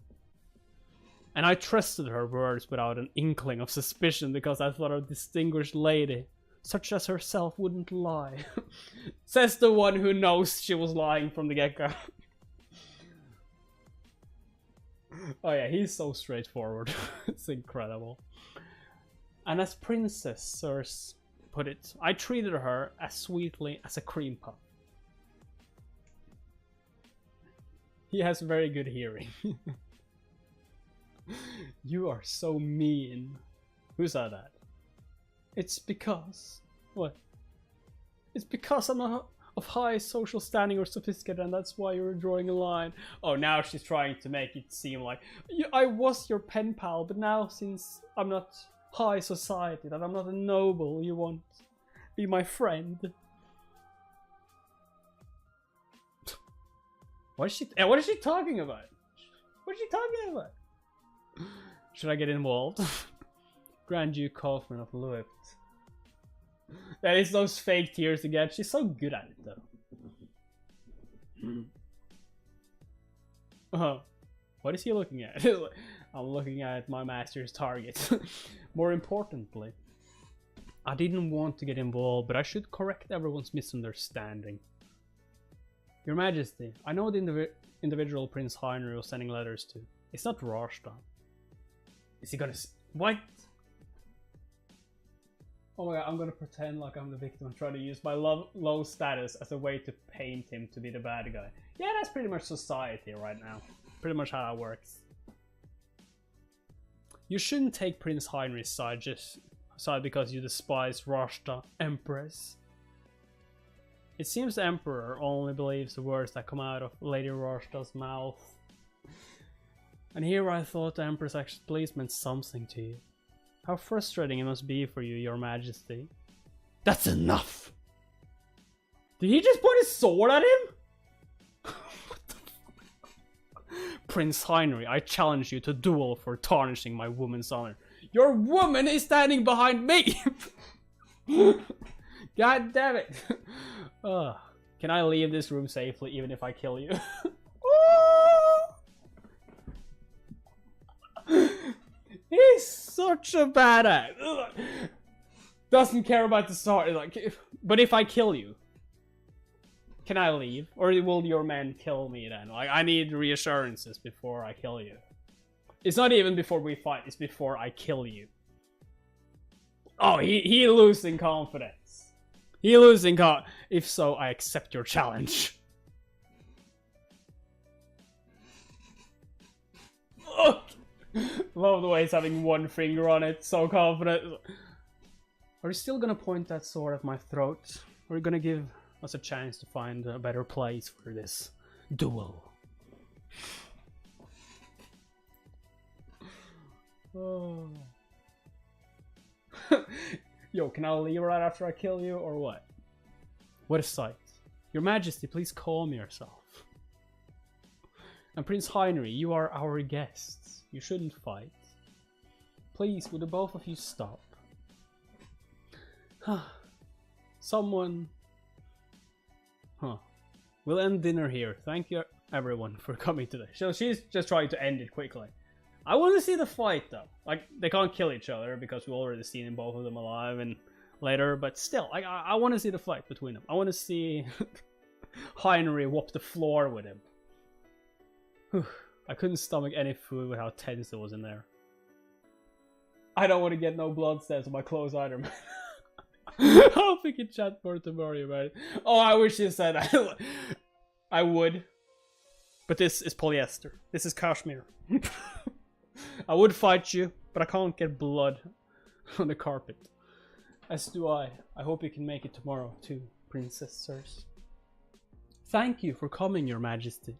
And I trusted her words without an inkling of suspicion because I thought a distinguished lady, such as herself, wouldn't lie. Says the one who knows she was lying from the get-go. Oh yeah, he's so straightforward. It's incredible. And as Princess Sirs put it, I treated her as sweetly as a cream puff. He has very good hearing. You are so mean. Who said that? It's because... What? It's because I'm not of high social standing or sophisticated, and that's why you're drawing a line. Oh, now she's trying to make it seem like I was your pen pal, but now since I'm not high society, that I'm not a noble, you won't be my friend. What is she talking about? What is she talking about? Should I get involved? Grand Duke Kaufman of Louis. That is those fake tears again. She's so good at it though. What is he looking at? I'm looking at my master's target. More importantly, I didn't want to get involved, but I should correct everyone's misunderstanding. Your Majesty, I know the individual Prince Heinrich was sending letters to. It's not Rashta. Is he gonna... What? Oh my god, I'm gonna pretend like I'm the victim and try to use my low status as a way to paint him to be the bad guy. Yeah, that's pretty much society right now. Pretty much how it works. You shouldn't take Prince Heinrich's side because you despise Rashta, Empress. It seems the Emperor only believes the words that come out of Lady Rashta's mouth. And here I thought the Empress actually please meant something to you. How frustrating it must be for you, Your Majesty. That's enough! Did he just point his sword at him? What the fuck? Prince Heinrich, I challenge you to duel for tarnishing my woman's honor. Your woman is standing behind me! God damn it! Can I leave this room safely even if I kill you? He's such a badass. Doesn't care about the sword. Like, but if I kill you, can I leave? Or will your men kill me then? Like, I need reassurances before I kill you. It's not even before we fight, it's before I kill you. Oh, he losing confidence. He losing If so, I accept your challenge. Look! Love the way he's having one finger on it, so confident. Are you still gonna point that sword at my throat? Or are you gonna give us a chance to find a better place for this duel? Oh. Yo, can I leave right after I kill you, or what? What a sight. Your Majesty, please calm yourself. And Prince Heinrich, you are our guests. You shouldn't fight. Please, would the both of you stop? Someone... We'll end dinner here. Thank you, everyone, for coming today. So she's just trying to end it quickly. I want to see the fight, though. Like, they can't kill each other, because we've already seen both of them alive and later, but still, like, I want to see the fight between them. I want to see Heinrich whop the floor with him. I couldn't stomach any food with how tense it was in there. I don't want to get no blood stains on my clothes either, man. I'll pick a chat for tomorrow, man. Oh, I wish you said that. I would. But this is polyester. This is cashmere. I would fight you, but I can't get blood on the carpet. As do I. I hope you can make it tomorrow too, Princess Sirs. Thank you for coming, Your Majesty.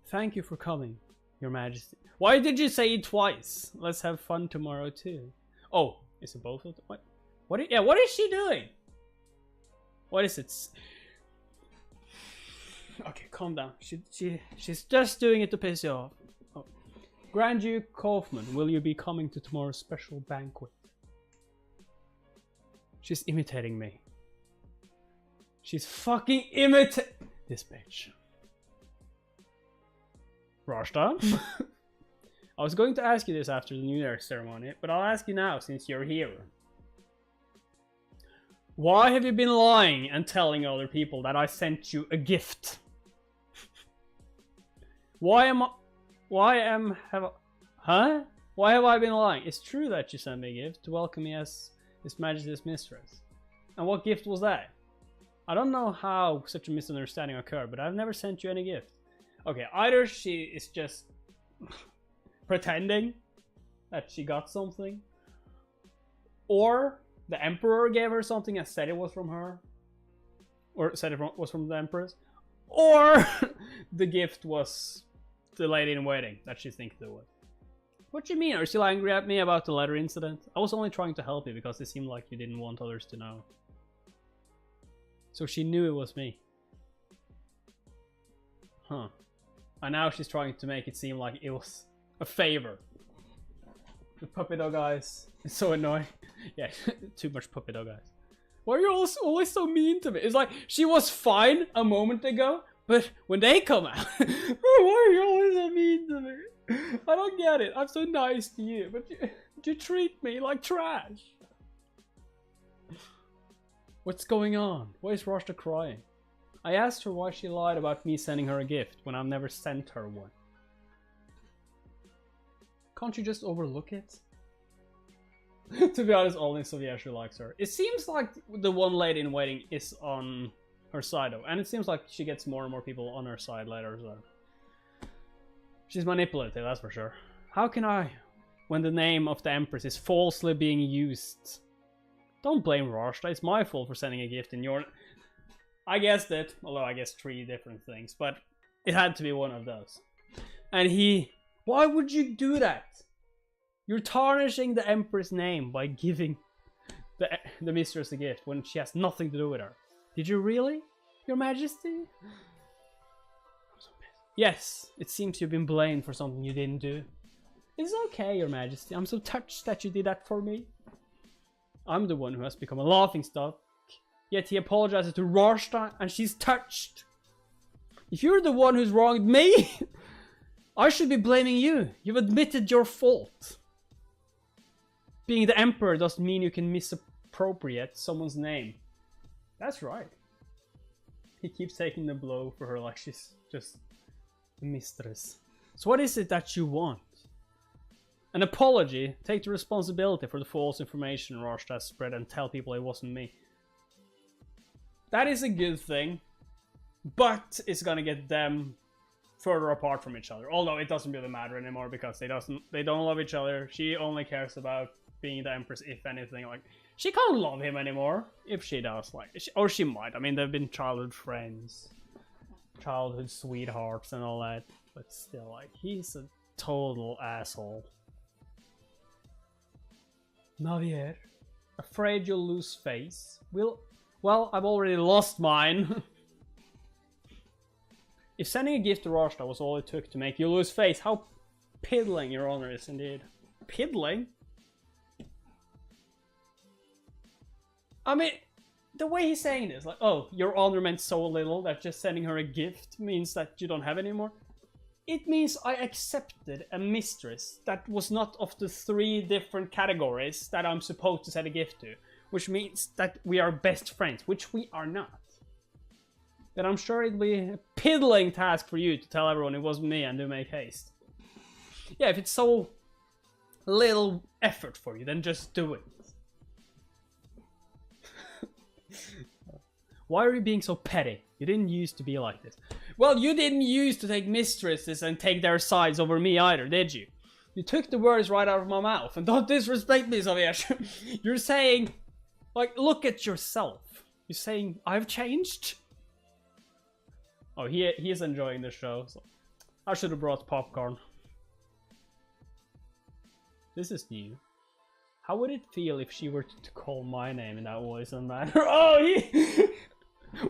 Thank you for coming, Your Majesty. Why did you say it twice? Let's have fun tomorrow too. Oh, is it both of them? What? What is she doing? What is it? Okay, calm down. She's just doing it to piss you off. Oh. Grand Duke Kaufman, will you be coming to tomorrow's special banquet? She's imitating me. She's fucking imitating this bitch. Rashta? I was going to ask you this after the New Year's ceremony, but I'll ask you now since you're here. Why have you been lying and telling other people that I sent you a gift? Why have I been lying? It's true that you sent me a gift to welcome me as His Majesty's mistress. And what gift was that? I don't know how such a misunderstanding occurred, but I've never sent you any gift. Okay, either she is just pretending that she got something, or the Emperor gave her something and said it was from her, or said it was from the Empress, or the gift was the lady in waiting that she thinks it was. What do you mean? Are you still angry at me about the letter incident? I was only trying to help you because it seemed like you didn't want others to know. So she knew it was me. Huh. And now she's trying to make it seem like it was a favor. The puppy dog eyes. It's so annoying. Yeah, too much puppy dog eyes. Why are you always so mean to me? It's like, she was fine a moment ago, but when they come out, why are you always so mean to me? I don't get it. I'm so nice to you, but you treat me like trash. What's going on? Why is Rashta crying? I asked her why she lied about me sending her a gift when I've never sent her one. Can't you just overlook it? To be honest, only Soviesha likes her. It seems like the one lady in waiting is on her side though, and it seems like she gets more and more people on her side later, so... She's manipulative, that's for sure. How can I, when the name of the Empress is falsely being used? Don't blame Rashta, it's my fault for sending a gift in your... I guessed it, although I guessed 3 different things, but it had to be one of those. And he... Why would you do that? You're tarnishing the Empress' name by giving the mistress a gift when she has nothing to do with her. Did you really, Your Majesty? Yes, it seems you've been blamed for something you didn't do. It's okay, Your Majesty. I'm so touched that you did that for me. I'm the one who has become a laughingstock. Yet he apologizes to Rashta and she's touched. If you're the one who's wronged me, I should be blaming you. You've admitted your fault. Being the Emperor doesn't mean you can misappropriate someone's name. That's right. He keeps taking the blow for her like she's just a mistress. So what is it that you want? An apology. Take the responsibility for the false information Rashta spread and tell people it wasn't me. That is a good thing, but it's gonna get them further apart from each other. Although it doesn't really matter anymore because they don't love each other. She only cares about being the Empress, if anything. Like, she can't love him anymore if she does. Like, or she might. I mean, they've been childhood friends, childhood sweethearts, and all that. But still, like, he's a total asshole. Navier, afraid you'll lose face. Will Well, I've already lost mine. If sending a gift to Rashta was all it took to make you lose face, how piddling your honor is indeed. Piddling? I mean, the way he's saying this, like, oh, your honor meant so little that just sending her a gift means that you don't have anymore. It means I accepted a mistress that was not of the 3 different categories that I'm supposed to send a gift to. Which means that we are best friends, which we are not. Then I'm sure it'd be a piddling task for you to tell everyone it wasn't me and to make haste. Yeah, if it's so little effort for you, then just do it. Why are you being so petty? You didn't used to be like this. Well, you didn't used to take mistresses and take their sides over me either, did you? You took the words right out of my mouth. And don't disrespect me, Xavier. You're saying, like, look at yourself. You're saying, I've changed? Oh, he's enjoying the show. So I should have brought popcorn. This is new. How would it feel if she were to call my name in that voice and manner? Oh, he...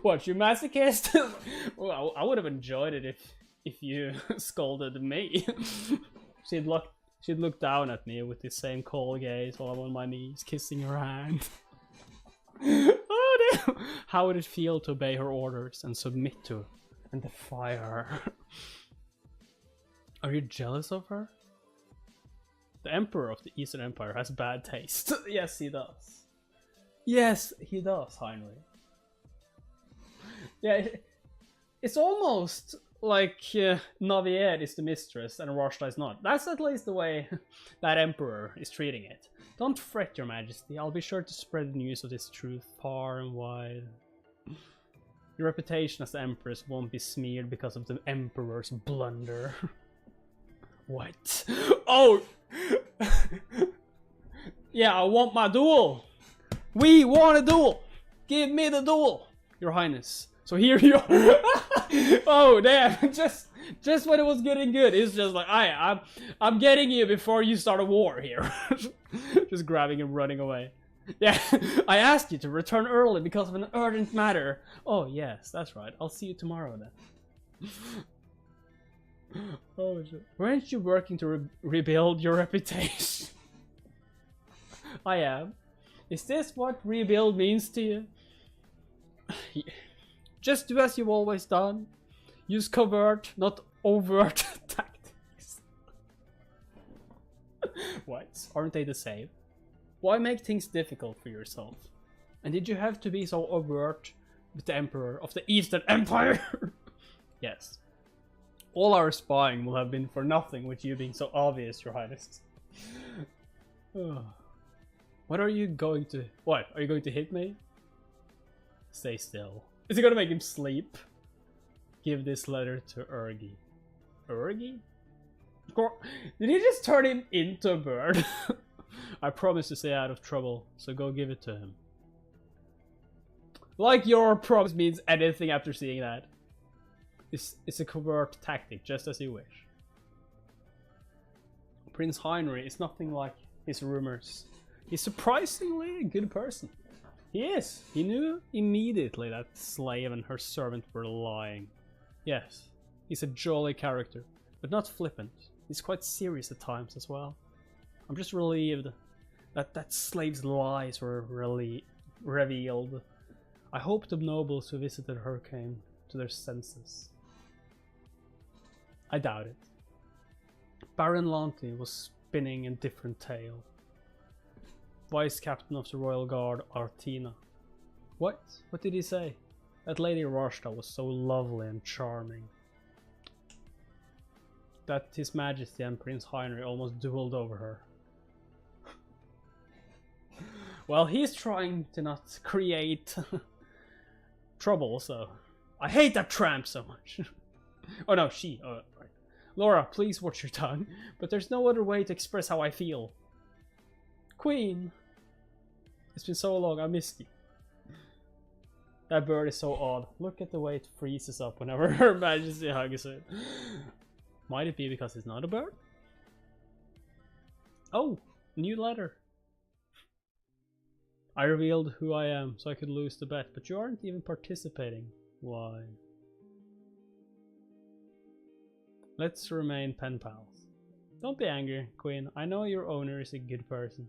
What, you masochist? Well, I would have enjoyed it if you scolded me. She'd look down at me with the same cold gaze while I'm on my knees, kissing her hand. Oh, damn. How would it feel to obey her orders and submit to her and defy her? Are you jealous of her? The Emperor of the Eastern Empire has bad taste. Yes, he does. Yes, he does, Heinrich. Yeah, it's almost like Navier is the mistress and Rashta is not. That's at least the way that Emperor is treating it. Don't fret, your majesty. I'll be sure to spread the news of this truth far and wide. Your reputation as the Empress won't be smeared because of the Emperor's blunder. What? Oh! Yeah, I want my duel! We want a duel! Give me the duel! Your Highness. So here you are. Oh damn! Just when it was getting good, it's just like I'm getting you before you start a war here. Just grabbing and running away. Yeah, I asked you to return early because of an urgent matter. Oh yes, that's right. I'll see you tomorrow then. Oh shit! Weren't you working to rebuild your reputation? I am. Is this what rebuild means to you? Just do as you've always done. Use covert, not overt tactics. What? Aren't they the same? Why make things difficult for yourself? And did you have to be so overt with the Emperor of the Eastern Empire? Yes. All our spying will have been for nothing with you being so obvious, Your Highness. What are you going to... What? Are you going to hit me? Stay still. Is it gonna make him sleep? Give this letter to Urgi. Urgi? Did he just turn him into a bird? I promise to stay out of trouble, so go give it to him. Like your promise means anything after seeing that. It's a covert tactic, just as you wish. Prince Heinrich is nothing like his rumors. He's surprisingly a good person. He is. He knew immediately that slave and her servant were lying. Yes, he's a jolly character, but not flippant. He's quite serious at times as well. I'm just relieved that that slave's lies were really revealed. I hope the nobles who visited her came to their senses. I doubt it. Baron Lanti was spinning a different tale. Vice Captain of the Royal Guard, Artina. What? What did he say? That Lady Rashta was so lovely and charming. That His Majesty and Prince Heinrich almost dueled over her. Well, he's trying to not create trouble, so... I hate that tramp so much. Oh no, she. Oh, right. Laura, please watch your tongue. But there's no other way to express how I feel. Queen! It's been so long, I missed you. That bird is so odd. Look at the way it freezes up whenever Her Majesty hugs it. Might it be because it's not a bird? Oh! New letter. I revealed who I am so I could lose the bet, but you aren't even participating. Why? Let's remain pen pals. Don't be angry, Queen. I know your owner is a good person.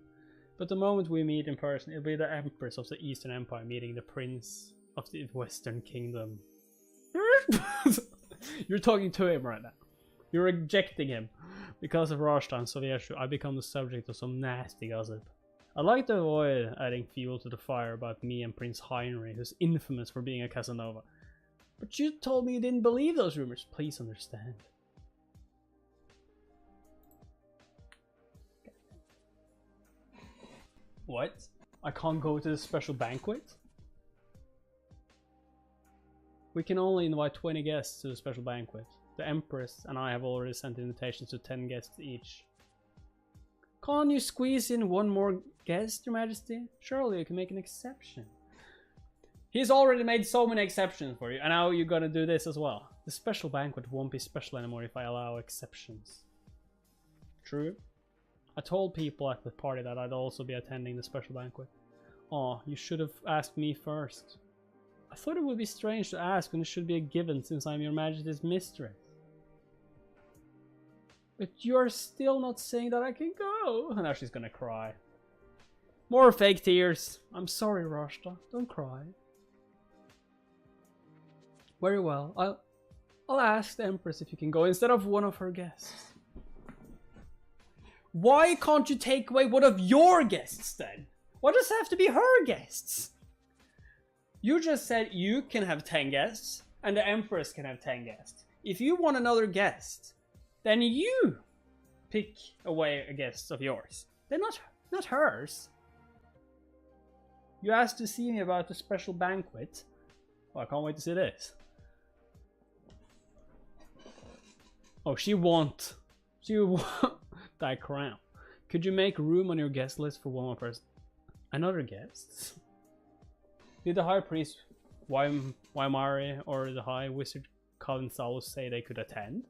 But the moment we meet in person, it'll be the Empress of the Eastern Empire meeting the Prince of the Western Kingdom. You're talking to him right now. You're rejecting him. Because of Rashta and Sovietshu, I become the subject of some nasty gossip. I'd like to avoid adding fuel to the fire about me and Prince Heinrich, who's infamous for being a Casanova. But you told me you didn't believe those rumors. Please understand. What? I can't go to the special banquet? We can only invite 20 guests to the special banquet. The Empress and I have already sent invitations to 10 guests each. Can't you squeeze in one more guest, Your Majesty? Surely you can make an exception. He's already made so many exceptions for you, and now you're gonna do this as well. The special banquet won't be special anymore if I allow exceptions. True. I told people at the party that I'd also be attending the special banquet. Aw, you should have asked me first. I thought it would be strange to ask when it should be a given since I'm Your Majesty's mistress. But you're still not saying that I can go. Now she's gonna cry. More fake tears. I'm sorry, Rashta. Don't cry. Very well. I'll ask the Empress if you can go instead of one of her guests. Why can't you take away one of your guests then? Why does it have to be her guests? You just said you can have 10 guests and the Empress can have 10 guests. If you want another guest, then you pick away a guest of yours. They're not hers. You asked to see me about the special banquet. Oh, I can't wait to see this. Oh, she won't that crown. Could you make room on your guest list for one more person? Another guest? Did the High Priest Waimari or the High Wizard Kalinsalos say they could attend?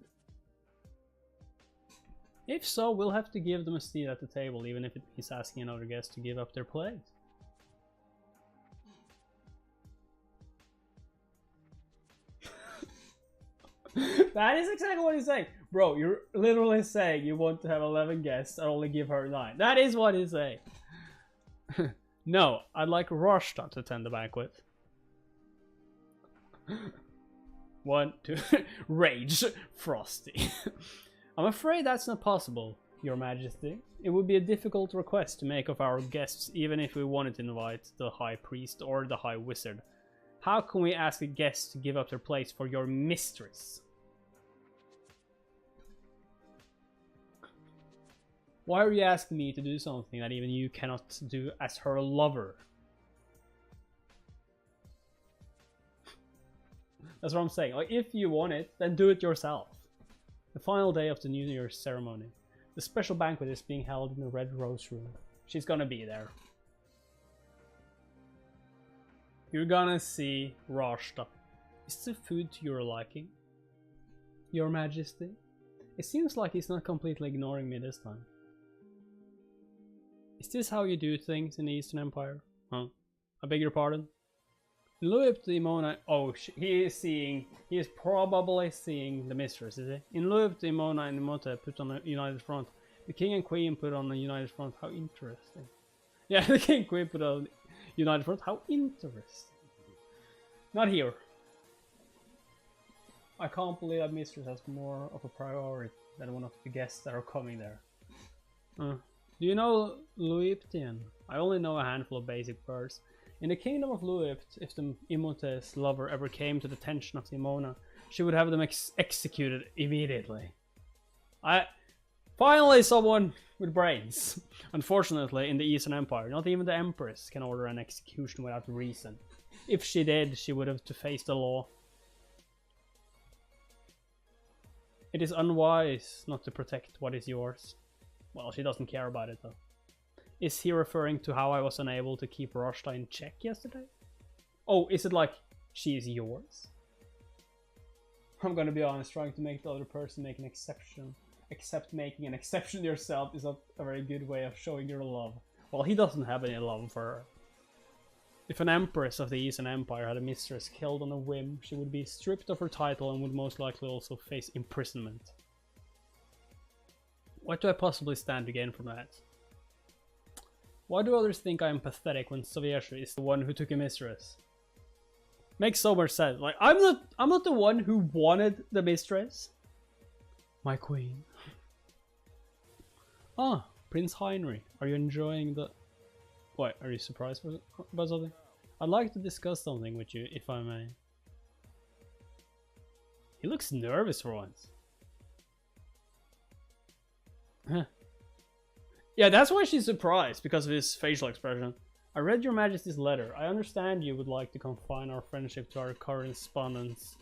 If so, we'll have to give them a seat at the table, even if it means asking another guest to give up their place. That is exactly what he's saying. Bro, you're literally saying you want to have 11 guests and only give her 9. That is what he's saying. No, I'd like Rashta to attend the banquet. 1, 2, rage, Frosty. I'm afraid that's not possible, Your Majesty. It would be a difficult request to make of our guests, even if we wanted to invite the High Priest or the High Wizard. How can we ask a guest to give up their place for your mistress? Why are you asking me to do something that even you cannot do as her lover? That's what I'm saying. Like, if you want it, then do it yourself. The final day of the New Year's ceremony. The special banquet is being held in the Red Rose Room. She's gonna be there. You're gonna see Rashta. Is the food to your liking, Your Majesty? It seems like he's not completely ignoring me this time. Is this how you do things in the Eastern Empire? Huh? I beg your pardon? Luip the Imona... Oh, he is probably seeing the mistress, is he? In Luip the Imona and Imote put on a united front. The king and queen put on a united front. How interesting. Yeah, the king and queen put on a united front. How interesting. Not here. I can't believe that mistress has more of a priority than one of the guests that are coming there. Do you know Luiptian? I only know a handful of basic words. In the kingdom of Luipt, if the Imote's lover ever came to the attention of the Imona, she would have them executed immediately. Finally someone with brains. Unfortunately, in the Eastern Empire, not even the Empress can order an execution without reason. If she did, she would have to face the law. It is unwise not to protect what is yours. Well, she doesn't care about it though. Is he referring to how I was unable to keep Rashta in check yesterday? Oh, is it like she is yours? I'm gonna be honest, trying to make the other person make an exception. Except making an exception yourself is not a very good way of showing your love. Well, he doesn't have any love for her. If an empress of the Eastern Empire had a mistress killed on a whim, she would be stripped of her title and would most likely also face imprisonment. What do I possibly stand to gain from that? Why do others think I am pathetic when Soviesha is the one who took a mistress? Makes so much sense. Like, I'm not the one who wanted the mistress. My queen. Ah, Prince Heinrich, are you enjoying the... What, are you surprised about something? I'd like to discuss something with you, if I may. He looks nervous for once. Huh. Yeah, that's why she's surprised, because of his facial expression. I read your majesty's letter. I understand you would like to confine our friendship to our correspondence.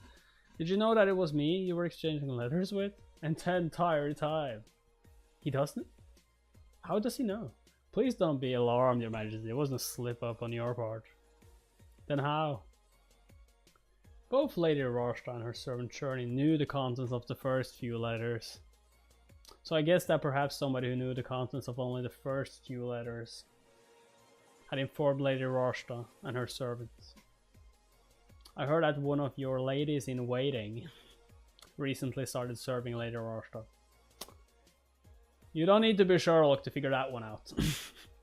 Did you know that it was me you were exchanging letters with? And the entire time. He doesn't? How does he know? Please don't be alarmed, your majesty. It wasn't a slip-up on your part. Then how? Both Lady Rorschach and her servant Cherney knew the contents of the first few letters. So I guess that perhaps somebody who knew the contents of only the first few letters had informed Lady Rorschach and her servants. I heard that one of your ladies in waiting recently started serving Lady Rorschach. You don't need to be Sherlock to figure that one out.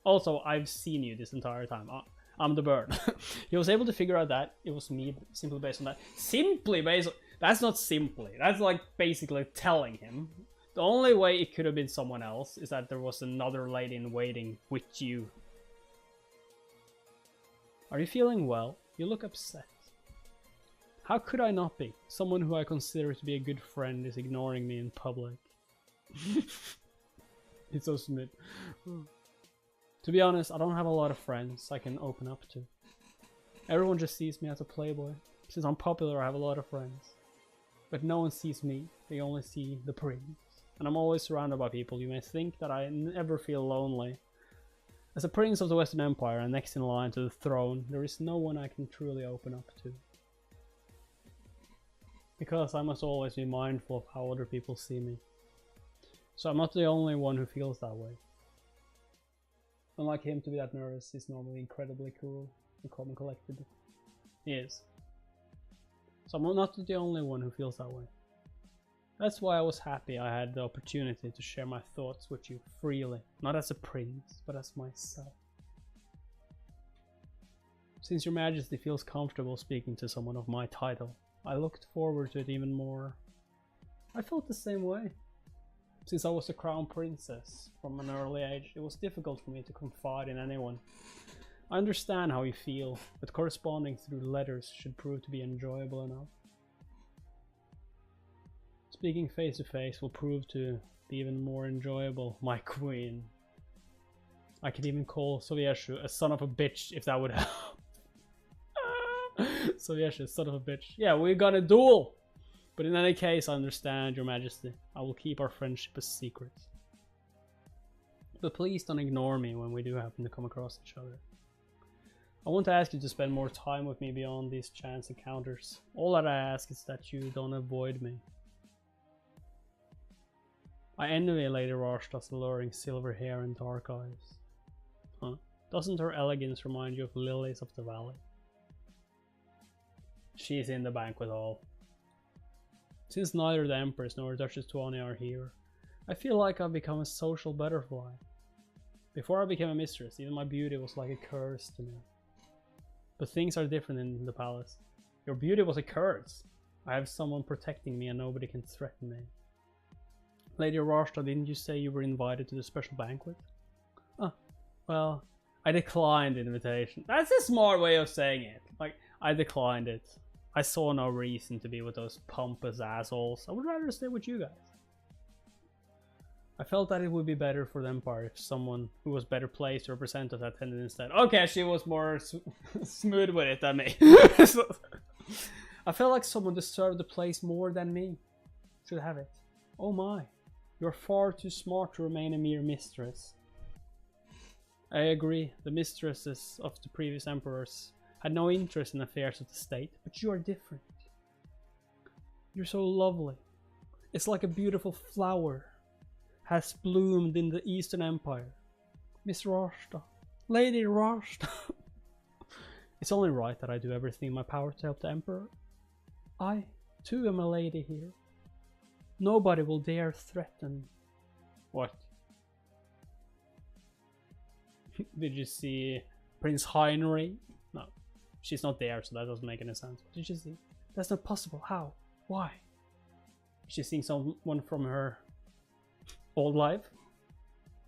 Also, I've seen you this entire time. I'm the bird. He was able to figure out that it was me simply based on that. Simply based on... That's not simply. That's like basically telling him. The only way it could have been someone else is that there was another lady in waiting with you. Are you feeling well? You look upset. How could I not be? Someone who I consider to be a good friend is ignoring me in public. It's so smooth. To be honest, I don't have a lot of friends I can open up to. Everyone just sees me as a playboy. Since I'm popular, I have a lot of friends. But no one sees me, they only see the prince. And I'm always surrounded by people. You may think that I never feel lonely. As a prince of the Western Empire and next in line to the throne, there is no one I can truly open up to. Because I must always be mindful of how other people see me. So I'm not the only one who feels that way. Unlike him to be that nervous, he's normally incredibly cool and calm and collected. He is. So I'm not the only one who feels that way. That's why I was happy I had the opportunity to share my thoughts with you freely. Not as a prince, but as myself. Since your majesty feels comfortable speaking to someone of my title, I looked forward to it even more. I felt the same way. Since I was a crown princess from an early age, it was difficult for me to confide in anyone. I understand how you feel, but corresponding through letters should prove to be enjoyable enough. Speaking face to face will prove to be even more enjoyable, my queen. I could even call Soviesha a son of a bitch if that would help. Soviesha, son of a bitch. Yeah, we're gonna duel! But in any case, I understand, your majesty. I will keep our friendship a secret. But please don't ignore me when we do happen to come across each other. I want to ask you to spend more time with me beyond these chance encounters. All that I ask is that you don't avoid me. I envy Lady Rorschach's alluring silver hair and dark eyes. Huh? Doesn't her elegance remind you of lilies of the valley? She's in the banquet hall. Since neither the Empress nor Duchess Tuani are here, I feel like I've become a social butterfly. Before I became a mistress, even my beauty was like a curse to me. But things are different in the palace. Your beauty was a curse. I have someone protecting me and nobody can threaten me. Lady Rorschach, didn't you say you were invited to the special banquet? Oh, well, I declined the invitation. That's a smart way of saying it. Like, I declined it. I saw no reason to be with those pompous assholes. I would rather stay with you guys. I felt that it would be better for the Empire if someone who was better placed to represent us attended instead. Okay, she was more smooth with it than me. I felt like someone deserved the place more than me. Should have it. Oh my, you're far too smart to remain a mere mistress. I agree, the mistresses of the previous emperors had no interest in affairs of the state, but you are different. You're so lovely. It's like a beautiful flower has bloomed in the Eastern Empire. Miss Rorschach, Lady Rorschach. It's only right that I do everything in my power to help the Emperor. I, too, am a lady here. Nobody will dare threaten. What? Did you see Prince Heinrich? No, she's not there, so that doesn't make any sense. Did you see? That's not possible. How? Why? She's seeing someone from her old life.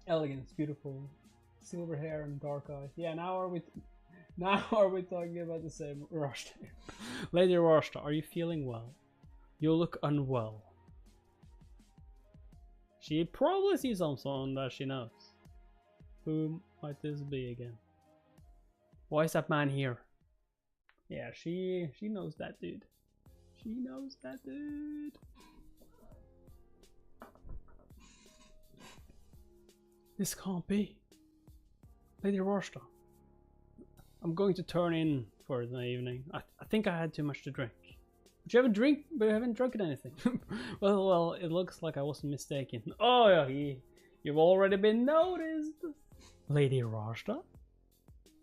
Elegance, beautiful, silver hair and dark eyes. Yeah, now are we talking about the same Rashta? Lady Rashta, are you feeling well? You look unwell. She probably sees someone that she knows. Who might this be again? Why is that man here? Yeah, she knows that dude. She knows that dude. This can't be. Lady Rashta. I'm going to turn in for the evening. I think I had too much to drink. But you haven't drunken anything. well, it looks like I wasn't mistaken. Oh yeah, you've already been noticed. Lady Rashta?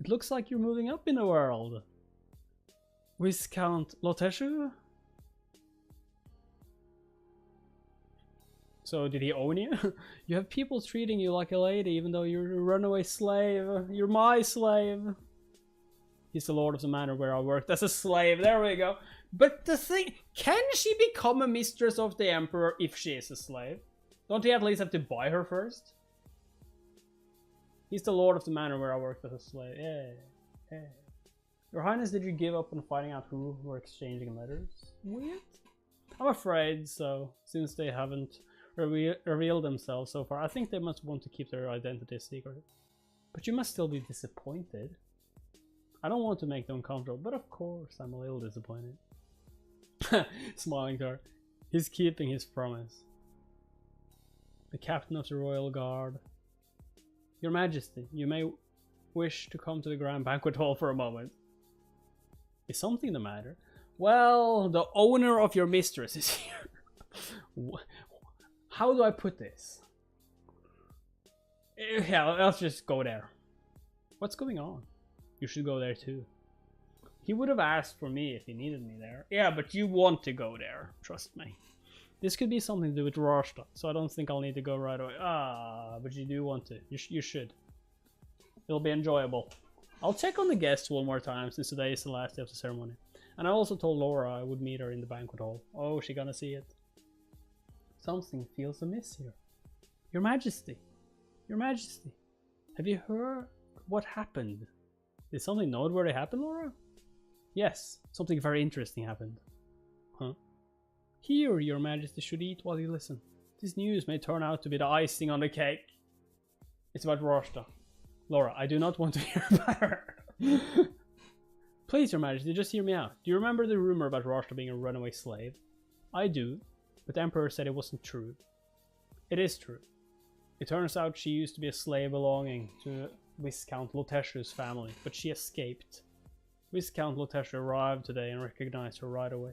It looks like you're moving up in the world. Viscount Loteshu? So did he own you? You have people treating you like a lady even though you're a runaway slave. You're my slave. He's the lord of the manor where I worked as a slave. There we go. But the thing, can she become a mistress of the Emperor if she is a slave? Don't he at least have to buy her first? He's the lord of the manor where I worked as a slave. Yeah. Your Highness, did you give up on finding out who were exchanging letters? Weird. I'm afraid so, since they haven't revealed themselves so far. I think they must want to keep their identity secret. But you must still be disappointed. I don't want to make them uncomfortable, but of course I'm a little disappointed. Smiling to her. He's keeping his promise. The captain of the royal guard. Your Majesty, you may wish to come to the grand banquet hall for a moment. Is something the matter? Well, the owner of your mistress is here. How do I put this? Yeah, let's just go there. What's going on? You should go there too. He would have asked for me if he needed me there. Yeah, but you want to go there. Trust me. This could be something to do with Rashta, so I don't think I'll need to go right away. But you do want to. You should. It'll be enjoyable. I'll check on the guests one more time since today is the last day of the ceremony. And I also told Laura I would meet her in the banquet hall. Oh, she gonna see it. Something feels amiss here. Your Majesty. Your Majesty. Have you heard what happened? Did something noteworthy happen, Laura? Yes, something very interesting happened. Huh? Here, Your Majesty should eat while you listen. This news may turn out to be the icing on the cake. It's about Rashta. Laura, I do not want to hear about her. Please, Your Majesty, just hear me out. Do you remember the rumor about Rashta being a runaway slave? I do, but the Emperor said it wasn't true. It is true. It turns out she used to be a slave belonging to Viscount Loteshu's family, but she escaped. Viscount Loteshu arrived today and recognized her right away.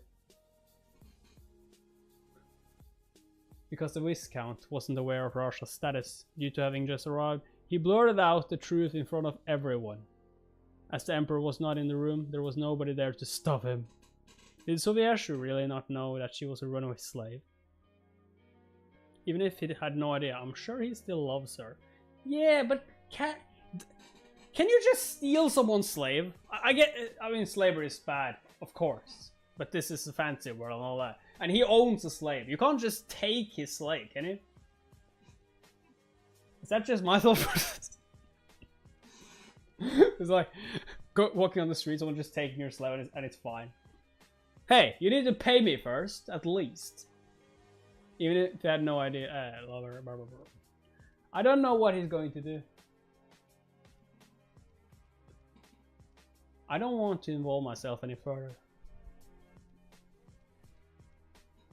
Because the Viscount wasn't aware of Rashta's status due to having just arrived, he blurted out the truth in front of everyone. As the Emperor was not in the room, there was nobody there to stop him. Did Sovieshu really not know that she was a runaway slave? Even if he had no idea, I'm sure he still loves her. Yeah, but can you just steal someone's slave? I mean, slavery is bad, of course. But this is a fancy world and all that. And he owns a slave. You can't just take his slave, can you? Is that just my thought process? It's like walking on the street, someone just taking your slave and it's fine. Hey, you need to pay me first, at least. Even if you had no idea. I don't know what he's going to do. I don't want to involve myself any further.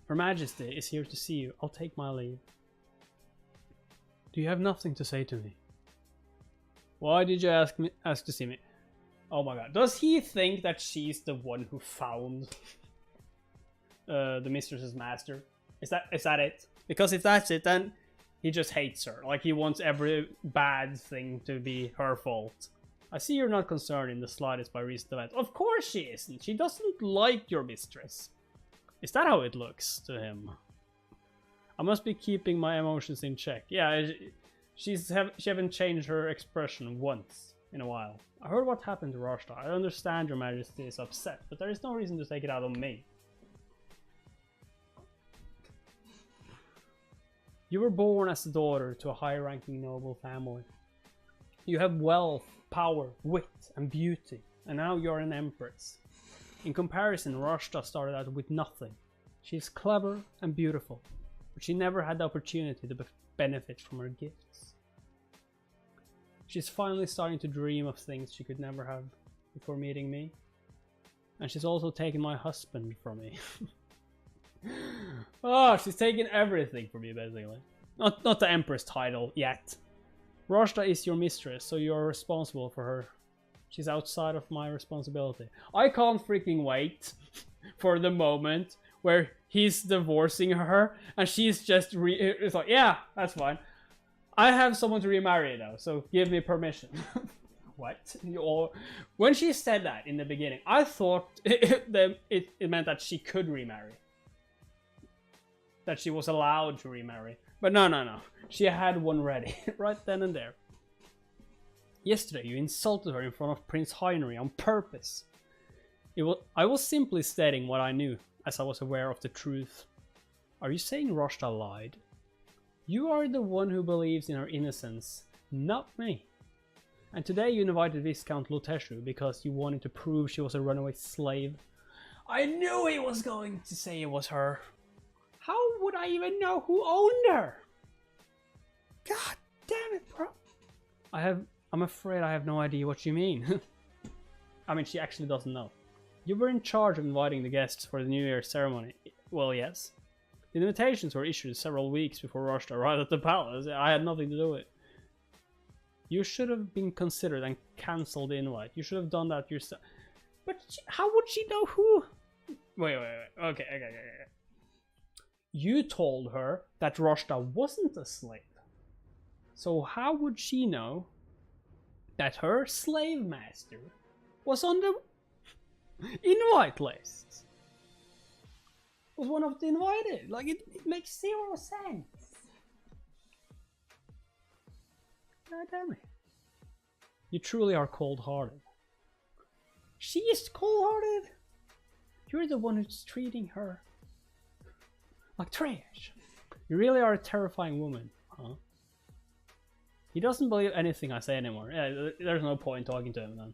Her Majesty is here to see you. I'll take my leave. Do you have nothing to say to me? Why did you ask to see me? Oh my god. Does he think that she's the one who found the mistress's master? Is that it? Because if that's it, then he just hates her. Like, he wants every bad thing to be her fault. I see you're not concerned in the slightest by recent events. Of course she isn't. She doesn't like your mistress. Is that how it looks to him? I must be keeping my emotions in check. Yeah, she haven't changed her expression once in a while. I heard what happened to Rashta. I understand your majesty is upset, but there is no reason to take it out on me. You were born as a daughter to a high-ranking noble family. You have wealth, power, wit, and beauty, and now you're an empress. In comparison, Rashta started out with nothing. She's clever and beautiful, but she never had the opportunity to benefit from her gifts. She's finally starting to dream of things she could never have before meeting me. And she's also taken my husband from me. Oh, she's taken everything from you, basically. Not the Empress title yet. Rashta is your mistress, so you're responsible for her. She's outside of my responsibility. I can't freaking wait for the moment where he's divorcing her and she's just it's like, yeah, that's fine. I have someone to remarry now, so give me permission. What? When she said that in the beginning, I thought it meant that she could remarry. That she was allowed to remarry. But no. She had one ready, right then and there. Yesterday, you insulted her in front of Prince Heinrich on purpose. I was simply stating what I knew, as I was aware of the truth. Are you saying Rashta lied? You are the one who believes in her innocence, not me. And today you invited Viscount Loteshu because you wanted to prove she was a runaway slave. I knew he was going to say it was her. How would I even know who owned her? God damn it, bro. I'm afraid I have no idea what you mean. I mean, she actually doesn't know. You were in charge of inviting the guests for the New Year's ceremony. Well, yes. The invitations were issued several weeks before Rashta arrived at the palace. I had nothing to do with it. You should have been considered and cancelled the invite. You should have done that yourself. But how would she know who? Wait. Okay. You told her that Rashta wasn't a slave. So how would she know that her slave master was on the invite list? Was one of the invited? Like, it makes zero sense. God damn it. You truly are cold-hearted. She is cold-hearted? You're the one who's treating her like trash. You really are a terrifying woman, huh? He doesn't believe anything I say anymore. Yeah, there's no point talking to him then.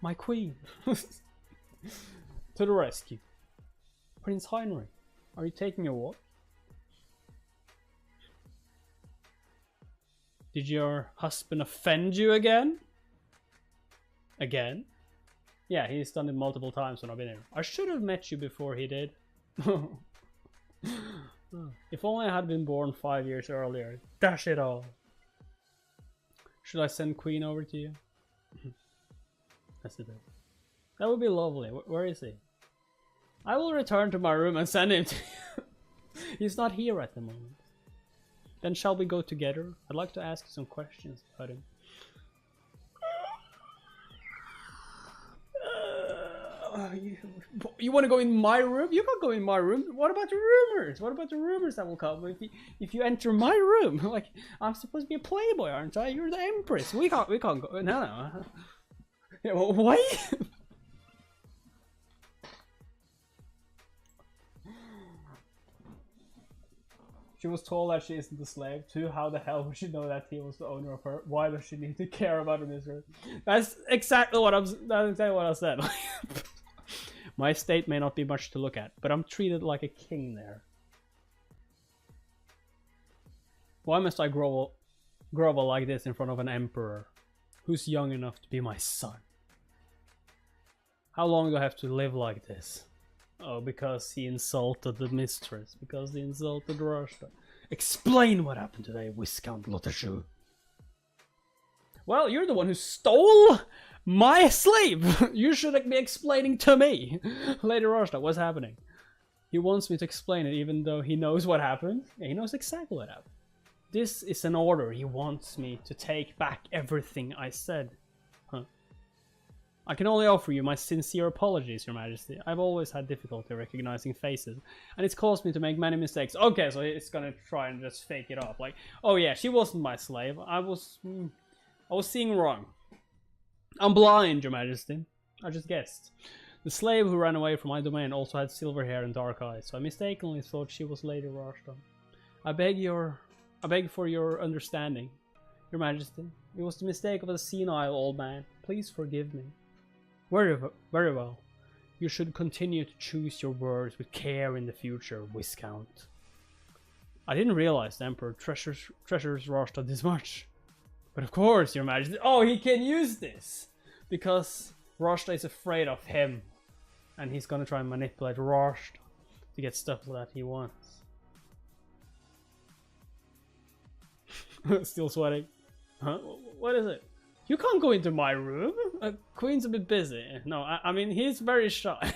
My queen. To the rescue. Prince Heinrich, are you taking a walk? Did your husband offend you again? Again? Yeah, he's done it multiple times when I've been here. I should have met you before he did. If only I had been born 5 years earlier. Dash it all. Should I send Queen over to you? That's it. That would be lovely. Where is he? I will return to my room and send him to you. He's not here at the moment. Then shall we go together? I'd like to ask you some questions about him. You want to go in my room? You can't go in my room. What about the rumors? What about the rumors that will come if you enter my room? Like, I'm supposed to be a playboy, aren't I? You're the empress. We can't go. No. Yeah, well, what? She was told that she isn't a slave. Too, how the hell would she know that he was the owner of her? Why does she need to care about him? That's exactly what I said. My estate may not be much to look at, but I'm treated like a king there. Why must I grovel like this in front of an emperor who's young enough to be my son? How long do I have to live like this? Oh, because he insulted the mistress. Because he insulted Rashta. Explain what happened today, Viscount Loteshu. Well, you're the one who stole my slave. You should be explaining to me. Lady Rashta, what's happening? He wants me to explain it even though he knows what happened. Yeah, he knows exactly what happened. This is an order. He wants me to take back everything I said. Huh. I can only offer you my sincere apologies, Your Majesty. I've always had difficulty recognizing faces, and it's caused me to make many mistakes. Okay, so it's gonna try and just fake it off. Like, oh yeah, she wasn't my slave. I was seeing wrong. I'm blind, Your Majesty. I just guessed. The slave who ran away from my domain also had silver hair and dark eyes, so I mistakenly thought she was Lady Rashta. I beg for your understanding, Your Majesty. It was the mistake of a senile old man. Please forgive me. Very well. You should continue to choose your words with care in the future, Viscount. I didn't realize the Emperor treasures Rashta this much. But of course, Your Majesty. Oh, he can use this! Because Rashta is afraid of him. And he's gonna try and manipulate Rashta to get stuff that he wants. Still sweating. Huh? What is it? You can't go into my room. Queen's a bit busy. No, I mean, he's very shy.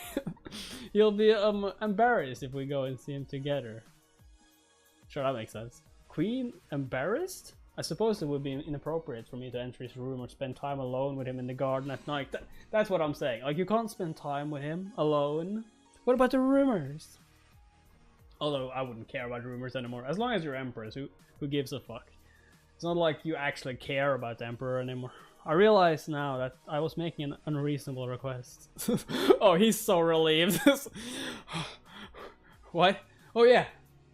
He'll be embarrassed if we go and see him together. Sure, that makes sense. Queen embarrassed? I suppose it would be inappropriate for me to enter his room or spend time alone with him in the garden at night. That's what I'm saying. Like, you can't spend time with him alone. What about the rumors? Although, I wouldn't care about rumors anymore. As long as you're Empress, who gives a fuck? It's not like you actually care about the Emperor anymore. I realize now that I was making an unreasonable request. Oh, he's so relieved. What? Oh yeah,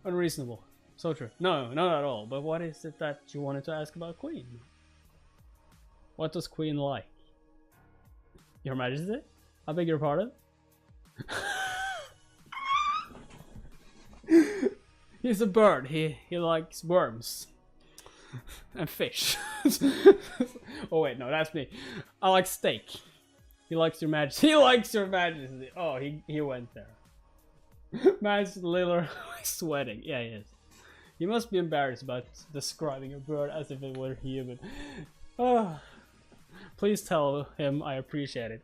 unreasonable. So true. No, not at all. But what is it that you wanted to ask about Queen? What does Queen like? Your Majesty? I beg your pardon? He's a bird. He likes worms. And fish. Oh wait, no, that's me. I like steak. He likes Your Majesty. He likes Your Majesty. Oh, he went there. Majesty literally sweating. Yeah, he is. You must be embarrassed about describing a bird as if it were human. Oh, please tell him I appreciate it.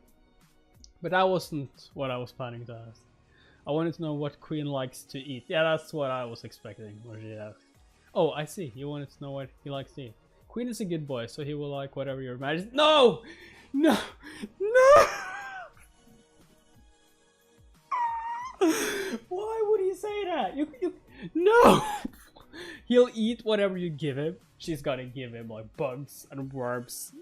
But that wasn't what I was planning to ask. I wanted to know what Queen likes to eat. Yeah, that's what I was expecting. What did you ask? Oh, I see. You wanted to know what he likes to eat. Queen is a good boy, so he will like whatever Your Majesty. No! No! No! Why would he say that? You no! He'll eat whatever you give him. She's gonna give him like bugs and worms,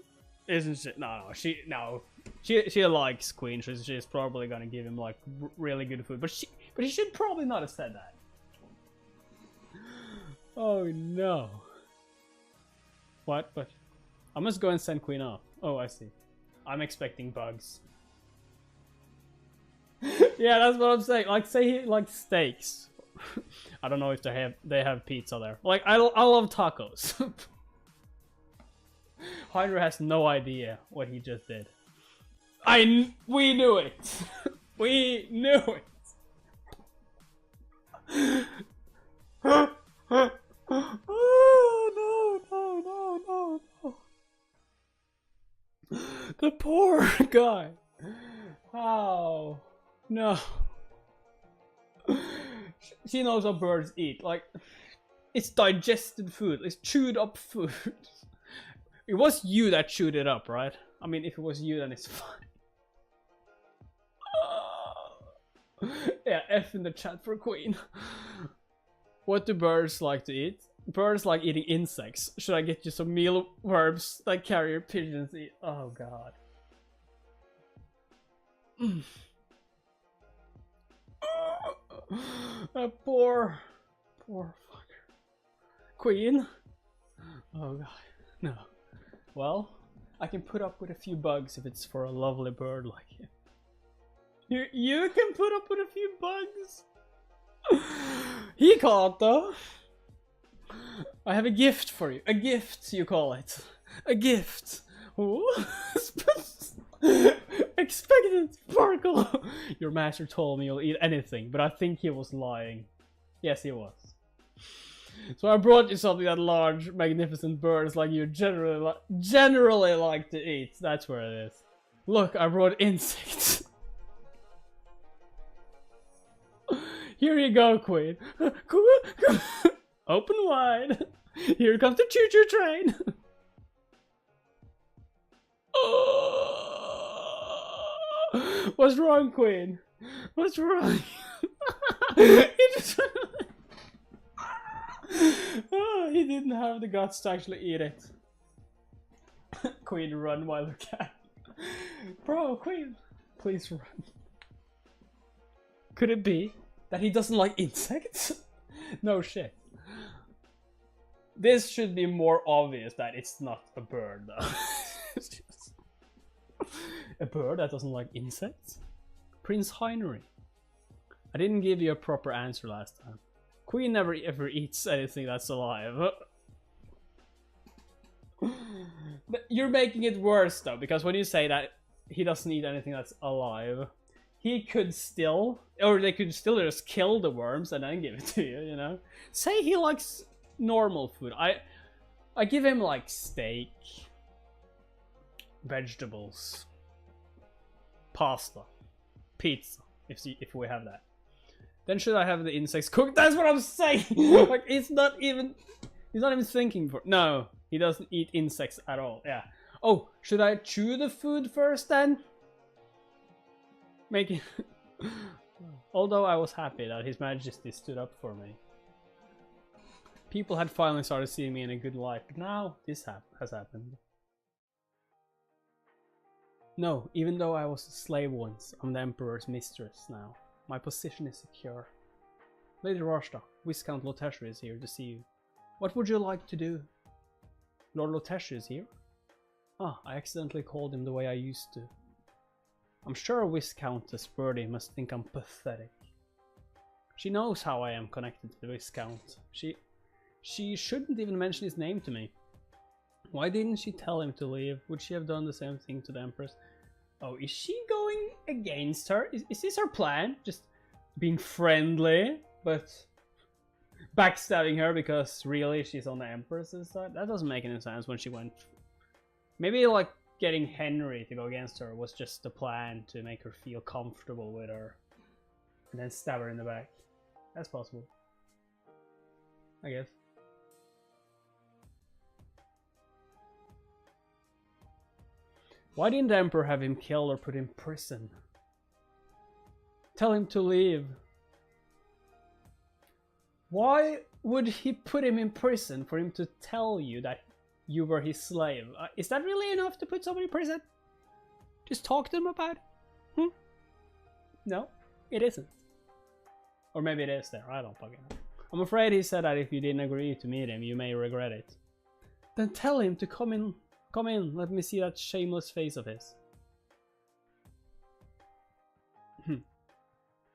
isn't she? No. She likes Queen. She's probably gonna give him like really good food. But he should probably not have said that. Oh no. What? But I must go and send Queen off. Oh, I see. I'm expecting bugs. Yeah, that's what I'm saying. Like, say he likes steaks. I don't know if they have pizza there. Like, I love tacos. Hydra has no idea what he just did. We knew it. We knew it. Oh no. The poor guy. Oh no. She knows what birds eat. Like, it's digested food. It's chewed up food. It was you that chewed it up, right? I mean, if it was you, then it's fine. Yeah, F in the chat for Queen. What do birds like to eat? Birds like eating insects. Should I get you some mealworms that carrier pigeons eat? Oh god. That poor fucker. Queen? Oh god, no. Well, I can put up with a few bugs if it's for a lovely bird like you. You can put up with a few bugs? He can't though. I have a gift for you. A gift, you call it. A gift. Ooh. Expected sparkle. Your master told me you'll eat anything, but I think he was lying. Yes, he was. So I brought you something that large, magnificent birds like you generally like to eat. That's where it is. Look, I brought insects. Here you go, Queen. Open wide. Here comes the choo-choo train. What's wrong, Queen? What's wrong? He just... Oh, he didn't have the guts to actually eat it. Queen, run while you can. Bro, Queen, please run. Could it be that he doesn't like insects? No shit. This should be more obvious that it's not a bird, though. A bird that doesn't like insects? Prince Heinrich. I didn't give you a proper answer last time. Queen never ever eats anything that's alive. But you're making it worse, though, because when you say that he doesn't eat anything that's alive, he could still, or they could still just kill the worms and then give it to you, you know? Say he likes normal food. I give him like steak, vegetables, pasta, pizza, if we have that. Then should I have the insects cooked? That's what I'm saying! Like, he's not even thinking for... No, he doesn't eat insects at all, yeah. Oh, should I chew the food first then? Making... Although I was happy that His Majesty stood up for me. People had finally started seeing me in a good light, but now this has happened. No, even though I was a slave once, I'm the Emperor's mistress now. My position is secure. Lady Rashta, Viscount Loteshri is here to see you. What would you like to do? Lord Loteshri is here? Ah, I accidentally called him the way I used to. I'm sure Viscountess Birdie must think I'm pathetic. She knows how I am connected to the Viscount. She shouldn't even mention his name to me. Why didn't she tell him to leave? Would she have done the same thing to the Empress? Oh, is she going against her? Is this her plan? Just being friendly, but backstabbing her because really she's on the Empress's side? That doesn't make any sense when she went... Maybe like getting Henry to go against her was just the plan to make her feel comfortable with her. And then stab her in the back. That's possible. I guess. Why didn't the Emperor have him killed or put in prison? Tell him to leave. Why would he put him in prison for him to tell you that you were his slave? Is that really enough to put somebody in prison? Just talk to them about it? No, it isn't. Or maybe it is there, I don't fucking know. I'm afraid he said that if you didn't agree to meet him, you may regret it. Then tell him to come in. Come in, let me see that shameless face of his.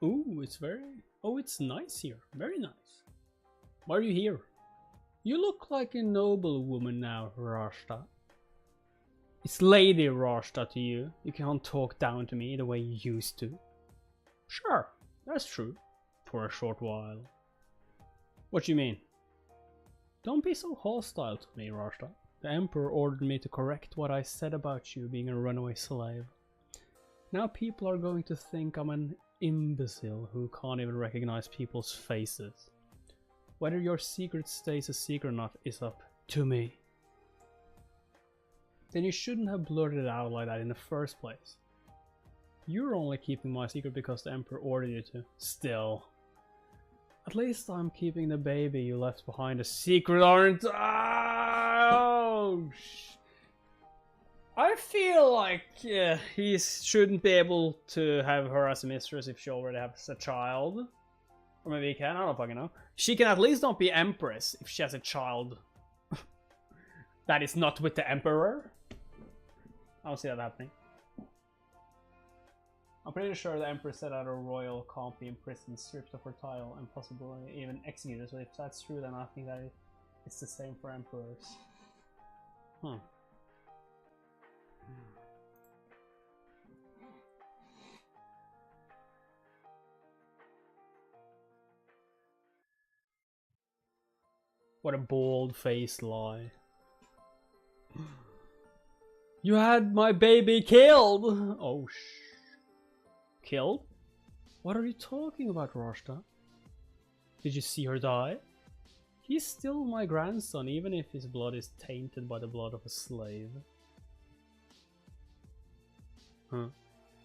Ooh, it's very... Oh, it's nice here. Very nice. Why are you here? You look like a noble woman now, Rashta. It's Lady Rashta to you. You can't talk down to me the way you used to. Sure, that's true. For a short while. What do you mean? Don't be so hostile to me, Rashta. The Emperor ordered me to correct what I said about you being a runaway slave. Now people are going to think I'm an imbecile who can't even recognize people's faces. Whether your secret stays a secret or not is up to me. Then you shouldn't have blurted it out like that in the first place. You're only keeping my secret because the Emperor ordered you to. Still. At least I'm keeping the baby you left behind a secret, aren't I? Oh, I feel like he shouldn't be able to have her as a mistress if she already has a child. Or maybe he can, I don't fucking know. She can at least not be Empress if she has a child that is not with the Emperor. I don't see that happening. I'm pretty sure the Empress said that a royal can't be imprisoned, stripped of her title, and possibly even executed. So if that's true, then I think that it's the same for emperors. What a bold-faced lie. You had my baby killed! Oh, killed? What are you talking about, Rashta? Did you see her die? He's still my grandson, even if his blood is tainted by the blood of a slave.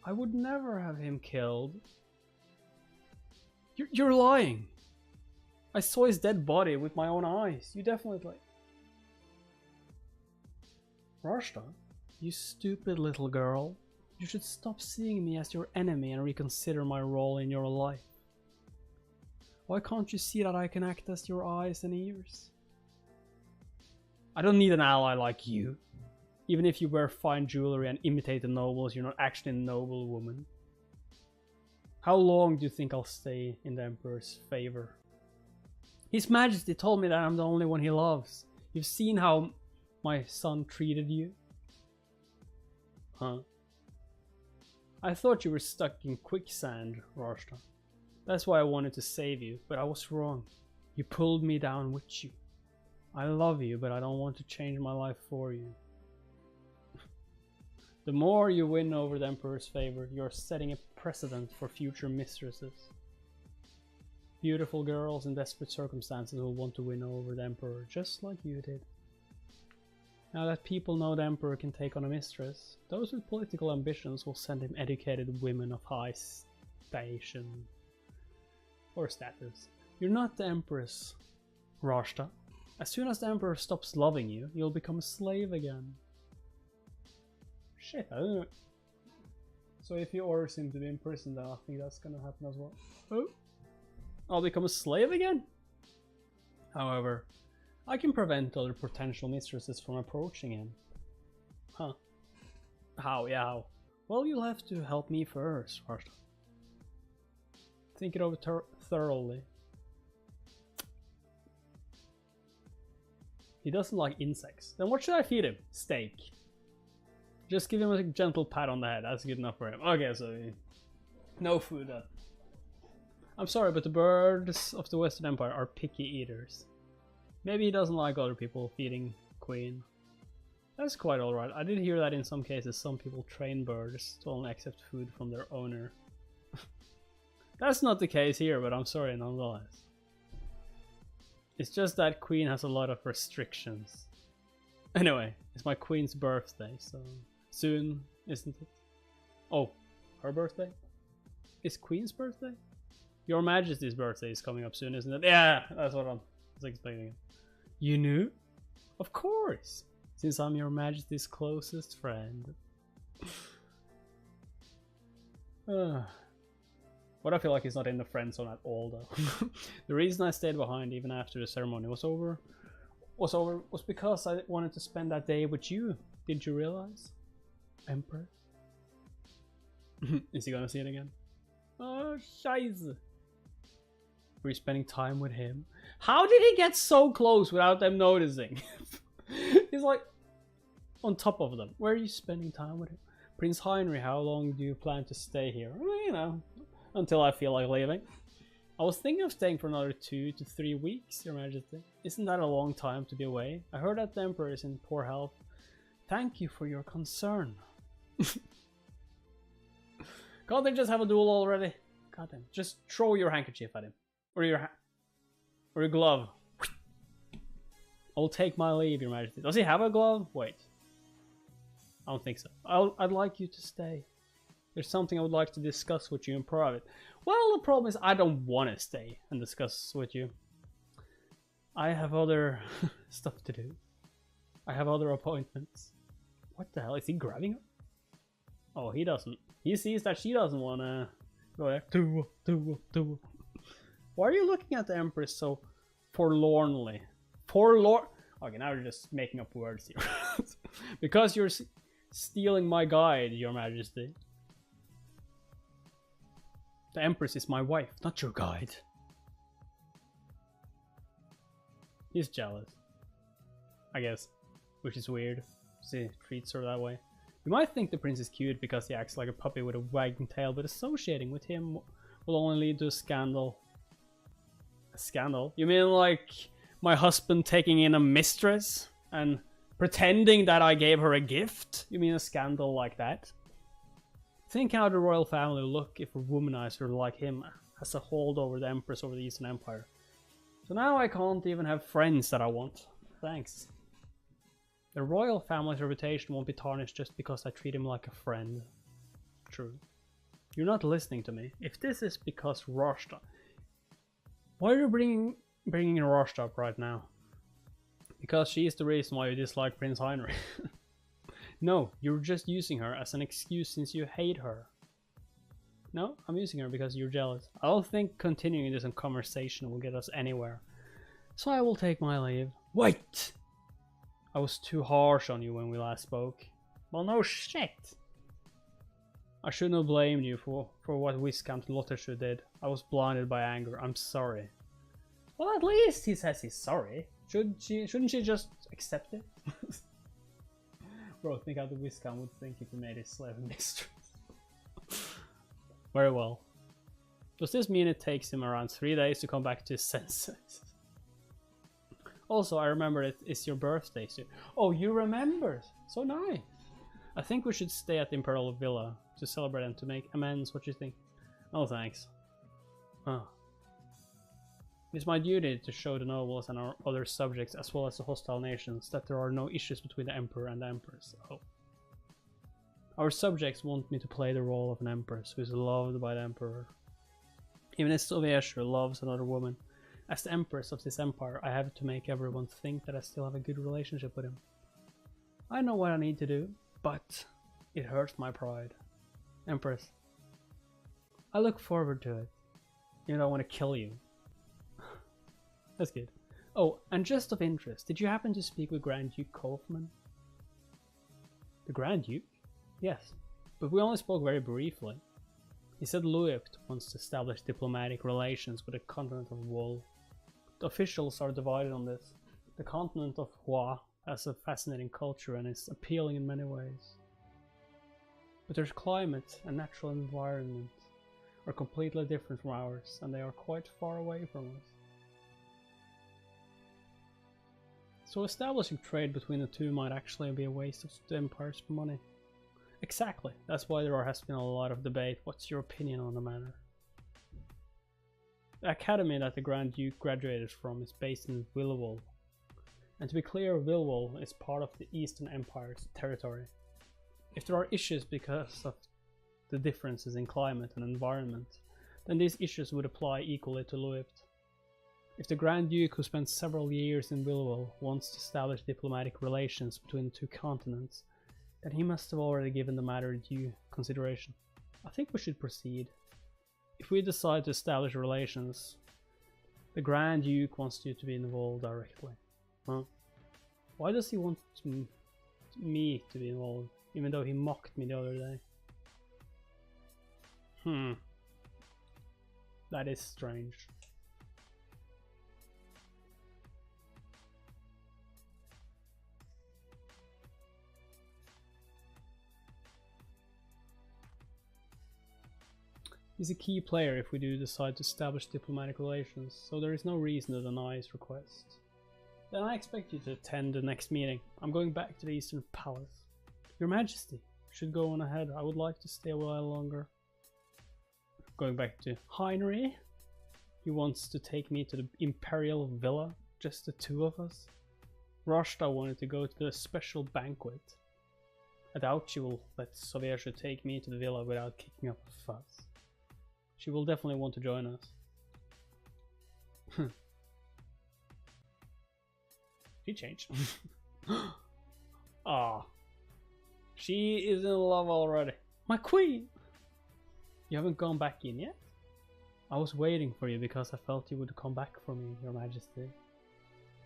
I would never have him killed. You're lying. I saw his dead body with my own eyes. You definitely... Rashta, you stupid little girl. You should stop seeing me as your enemy and reconsider my role in your life. Why can't you see that I can act as your eyes and ears? I don't need an ally like you. Even if you wear fine jewelry and imitate the nobles, you're not actually a noble woman. How long do you think I'll stay in the Emperor's favor? His Majesty told me that I'm the only one he loves. You've seen how my son treated you? Huh? I thought you were stuck in quicksand, Rashta. That's why I wanted to save you, but I was wrong. You pulled me down with you. I love you, but I don't want to change my life for you. The more you win over the Emperor's favor, you're setting a precedent for future mistresses. Beautiful girls in desperate circumstances will want to win over the Emperor, just like you did. Now that people know the Emperor can take on a mistress, those with political ambitions will send him educated women of high station or status. You're not the Empress, Rashta. As soon as the Emperor stops loving you, you'll become a slave again. Shit, I don't know. So if he orders him to be imprisoned, then I think that's gonna happen as well. Oh, I'll become a slave again? However, I can prevent other potential mistresses from approaching him. Huh. How? Yeah, how? Well, you'll have to help me first, Rashta. Think it over thoroughly. He doesn't like insects. Then what should I feed him? Steak. Just give him a gentle pat on the head. That's good enough for him. Okay, so no food. I'm sorry, but the birds of the Western Empire are picky eaters. Maybe he doesn't like other people feeding Queen. That's quite alright. I did hear that in some cases some people train birds to only accept food from their owner. That's not the case here, but I'm sorry nonetheless. It's just that Queen has a lot of restrictions. Anyway, it's my Queen's birthday, so soon, isn't it? Oh, her birthday? Is Queen's birthday? Your Majesty's birthday is coming up soon, isn't it? Yeah, that's what I was expecting. You knew? Of course, since I'm your Majesty's closest friend. What I feel like he's not in the friend zone at all, though. The reason I stayed behind even after the ceremony was over was because I wanted to spend that day with you. Did you realize? Emperor? Is he gonna see it again? Oh, scheiße. Were you spending time with him? How did he get so close without them noticing? He's like on top of them. Where are you spending time with him? Prince Heinrich, how long do you plan to stay here? Well, you know, until I feel like leaving. I was thinking of staying for another 2 to 3 weeks, Your Majesty. Isn't that a long time to be away? I heard that the Emperor is in poor health. Thank you for your concern. Can't they just have a duel already? God damn. Just throw your handkerchief at him. Or your glove. I'll take my leave, Your Majesty. Does he have a glove? Wait. I don't think so. I'd like you to stay. There's something I would like to discuss with you in private. Well, the problem is I don't want to stay and discuss with you. I have other stuff to do. I have other appointments. What the hell? Is he grabbing her? Oh, he doesn't. He sees that she doesn't want to go there. Why are you looking at the Empress so forlornly? Okay, now you're just making up words here. Because you're stealing my guide, Your Majesty. The Empress is my wife, not your guide. He's jealous, I guess, which is weird. He treats her that way. You might think the prince is cute because he acts like a puppy with a wagging tail, but associating with him will only lead to a scandal. A scandal? You mean like my husband taking in a mistress and pretending that I gave her a gift? You mean a scandal like that? Think how the royal family will look if a womanizer like him has a hold over the Empress over the Eastern Empire. So now I can't even have friends that I want. Thanks. The royal family's reputation won't be tarnished just because I treat him like a friend. True. You're not listening to me. If this is because Roshta... Why are you bringing in Roshta up right now? Because she is the reason why you dislike Prince Heinrich. No, you're just using her as an excuse since you hate her. No, I'm using her because you're jealous. I don't think continuing this conversation will get us anywhere. So I will take my leave. Wait! I was too harsh on you when we last spoke. Well, no shit! I shouldn't have blamed you for what Viscount Lottershoe did. I was blinded by anger. I'm sorry. Well, at least he says he's sorry. Shouldn't she just accept it? Bro, think how the Viscount would think if he made his slave mistress. Very well. Does this mean it takes him around 3 days to come back to his senses? Also, I remember it's your birthday soon. Oh, you remember? So nice. I think we should stay at the Imperial Villa to celebrate and to make amends. What do you think? Oh, thanks. Oh. It's my duty to show the nobles and our other subjects, as well as the hostile nations, that there are no issues between the Emperor and the Empress. Oh. Our subjects want me to play the role of an Empress who is loved by the Emperor. Even if Soviesha loves another woman, as the Empress of this empire, I have to make everyone think that I still have a good relationship with him. I know what I need to do, but it hurts my pride. Empress, I look forward to it, even though I want to kill you. That's good. Oh, and just of interest, did you happen to speak with Grand Duke Kaufman? The Grand Duke? Yes, but we only spoke very briefly. He said Luipt wants to establish diplomatic relations with the continent of Wool. The officials are divided on this. The continent of Hua has a fascinating culture and is appealing in many ways. But their climate and natural environment are completely different from ours, and they are quite far away from us. So establishing trade between the two might actually be a waste of the Empire's money. Exactly, that's why there has been a lot of debate. What's your opinion on the matter? The academy that the Grand Duke graduated from is based in Willowall. And to be clear, Willowall is part of the Eastern Empire's territory. If there are issues because of the differences in climate and environment, then these issues would apply equally to Luipt. If the Grand Duke, who spent several years in Willowall, wants to establish diplomatic relations between the two continents, then he must have already given the matter due consideration. I think we should proceed. If we decide to establish relations, the Grand Duke wants you to be involved directly. Huh? Why does he want me to be involved, even though he mocked me the other day? That is strange. He's a key player if we do decide to establish diplomatic relations, so there is no reason to deny his request. Then I expect you to attend the next meeting. I'm going back to the Eastern Palace. Your Majesty, should go on ahead. I would like to stay a while longer. Going back to Heinrich. He wants to take me to the Imperial Villa, just the two of us. Roshta wanted to go to the special banquet. I doubt she will let Soviesha take me to the villa without kicking up a fuss. She will definitely want to join us. She changed. Ah, she is in love already. My queen! You haven't gone back in yet? I was waiting for you because I felt you would come back for me, Your Majesty.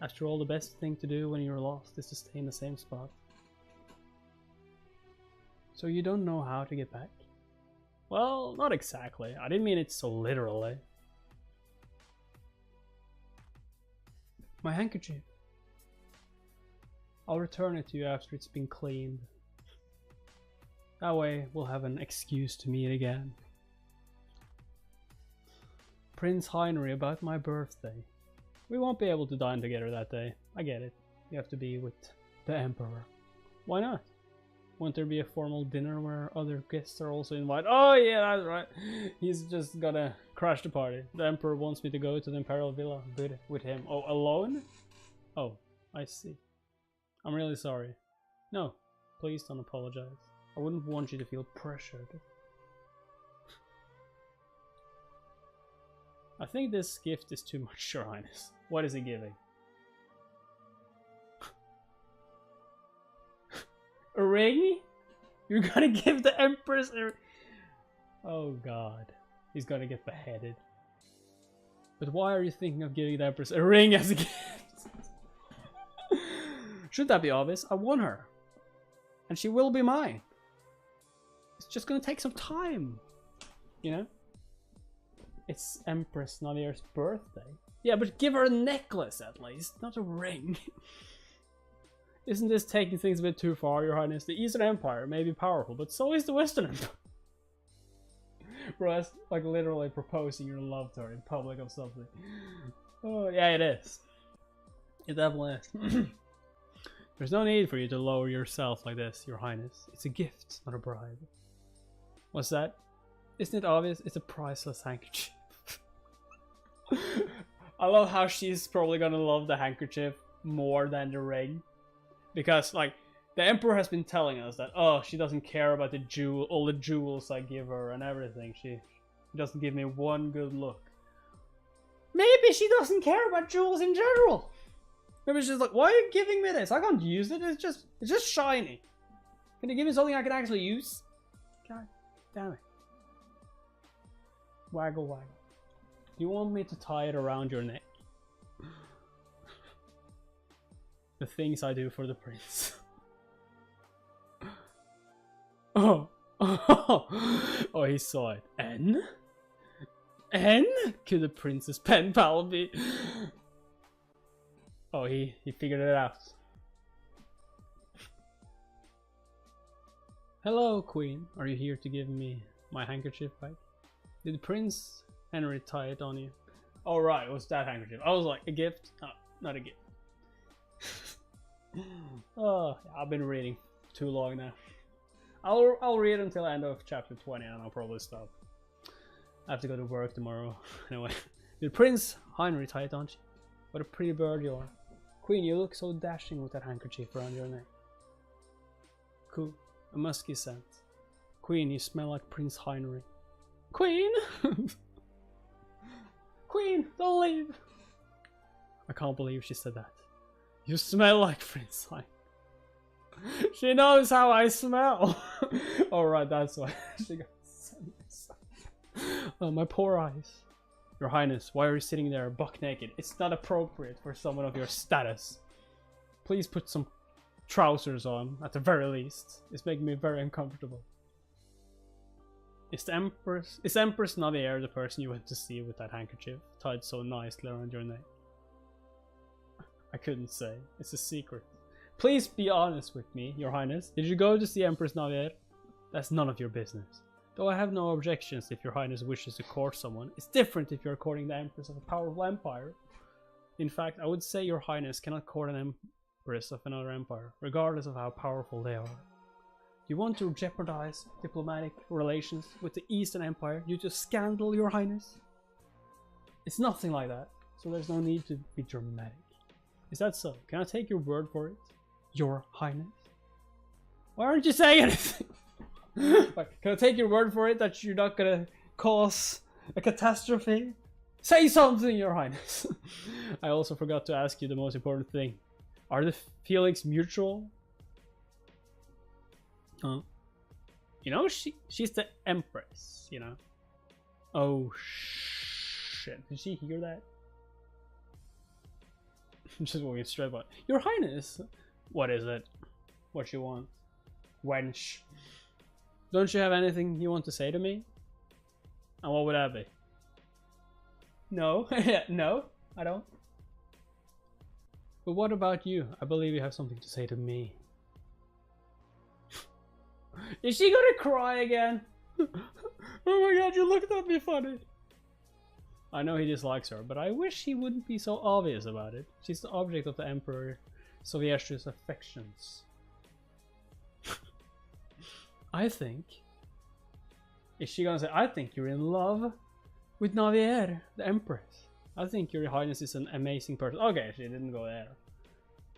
After all, the best thing to do when you're lost is to stay in the same spot. So you don't know how to get back? Well, not exactly. I didn't mean it so literally. My handkerchief. I'll return it to you after it's been cleaned. That way we'll have an excuse to meet again. Prince Heinrich, about my birthday. We won't be able to dine together that day. I get it. You have to be with the Emperor. Why not? Won't there be a formal dinner where other guests are also invited? Oh yeah, that's right. He's just gonna crash the party. The Emperor wants me to go to the Imperial Villa with him. Oh, alone? Oh, I see. I'm really sorry. No, please don't apologize. I wouldn't want you to feel pressured. I think this gift is too much, Your Highness. What is he giving? A ring? You're gonna give the Empress a... Oh god. He's gonna get beheaded. But why are you thinking of giving the Empress a ring as a gift? Should that be obvious? I won her. And she will be mine. It's just gonna take some time. You know? It's Empress Navier's birthday. Yeah, but give her a necklace at least, not a ring. Isn't this taking things a bit too far, Your Highness? The Eastern Empire may be powerful, but so is the Western Empire. Bro, that's like literally proposing your love to her in public or something. Oh, yeah, it is. It definitely is. There's no need for you to lower yourself like this, Your Highness. It's a gift, not a bribe. What's that? Isn't it obvious? It's a priceless handkerchief. I love how she's probably gonna love the handkerchief more than the ring. Because, like, the Emperor has been telling us that, oh, she doesn't care about all the jewels I give her and everything. She doesn't give me one good look. Maybe she doesn't care about jewels in general. Maybe she's like, why are you giving me this? I can't use it. It's just shiny. Can you give me something I can actually use? God damn it. Waggle, waggle. Do you want me to tie it around your neck? The things I do for the prince. Oh. Oh, he saw it. N? N? Could the prince's pen pal be? Oh, he figured it out. Hello, Queen. Are you here to give me my handkerchief back? Did Prince Henry tie it on you? Oh right, it was that handkerchief. I was like, a gift? Oh, not a gift. Oh, I've been reading too long now. I'll read until the end of chapter 20 and I'll probably stop. I have to go to work tomorrow. Anyway, did Prince Henry tie it on you? What a pretty bird you are. Queen, you look so dashing with that handkerchief around your neck. Cool. A musky scent. Queen, you smell like Prince Henry. Queen! Queen, don't leave! I can't believe she said that. You smell like Prince Henry. She knows how I smell! Alright, that's why she got sent this. Oh, my poor eyes. Your Highness, why are you sitting there buck naked? It's not appropriate for someone of your status. Please put some trousers on, at the very least. It's making me very uncomfortable. Is Empress Navier the person you went to see with that handkerchief tied so nicely around your neck? I couldn't say. It's a secret. Please be honest with me, Your Highness. Did you go to see Empress Navier? That's none of your business. Though I have no objections if Your Highness wishes to court someone. It's different if you're courting the Empress of a powerful empire. In fact, I would say Your Highness cannot court an Empress of another empire, regardless of how powerful they are. You want to jeopardize diplomatic relations with the Eastern Empire due to scandal, Your Highness? It's nothing like that, so there's no need to be dramatic. Is that so? Can I take your word for it, Your Highness? Why aren't you saying anything? Like, can I take your word for it that you're not gonna cause a catastrophe? Say something, Your Highness! I also forgot to ask you the most important thing. Are the feelings mutual? You know, she's the Empress, you know? Oh, shit. Did she hear that? Just walking straight by. Your Highness! What is it? What you want? Wench. Don't you have anything you want to say to me? And what would that be? No. No, I don't. But what about you? I believe you have something to say to me. Is she gonna cry again? Oh my god, you looked at me funny. I know he dislikes her, but I wish he wouldn't be so obvious about it. She's the object of the Emperor Soviet's affections. I think... Is she gonna say, I think you're in love with Navier, the Empress. I think Your Highness is an amazing person. Okay, she didn't go there.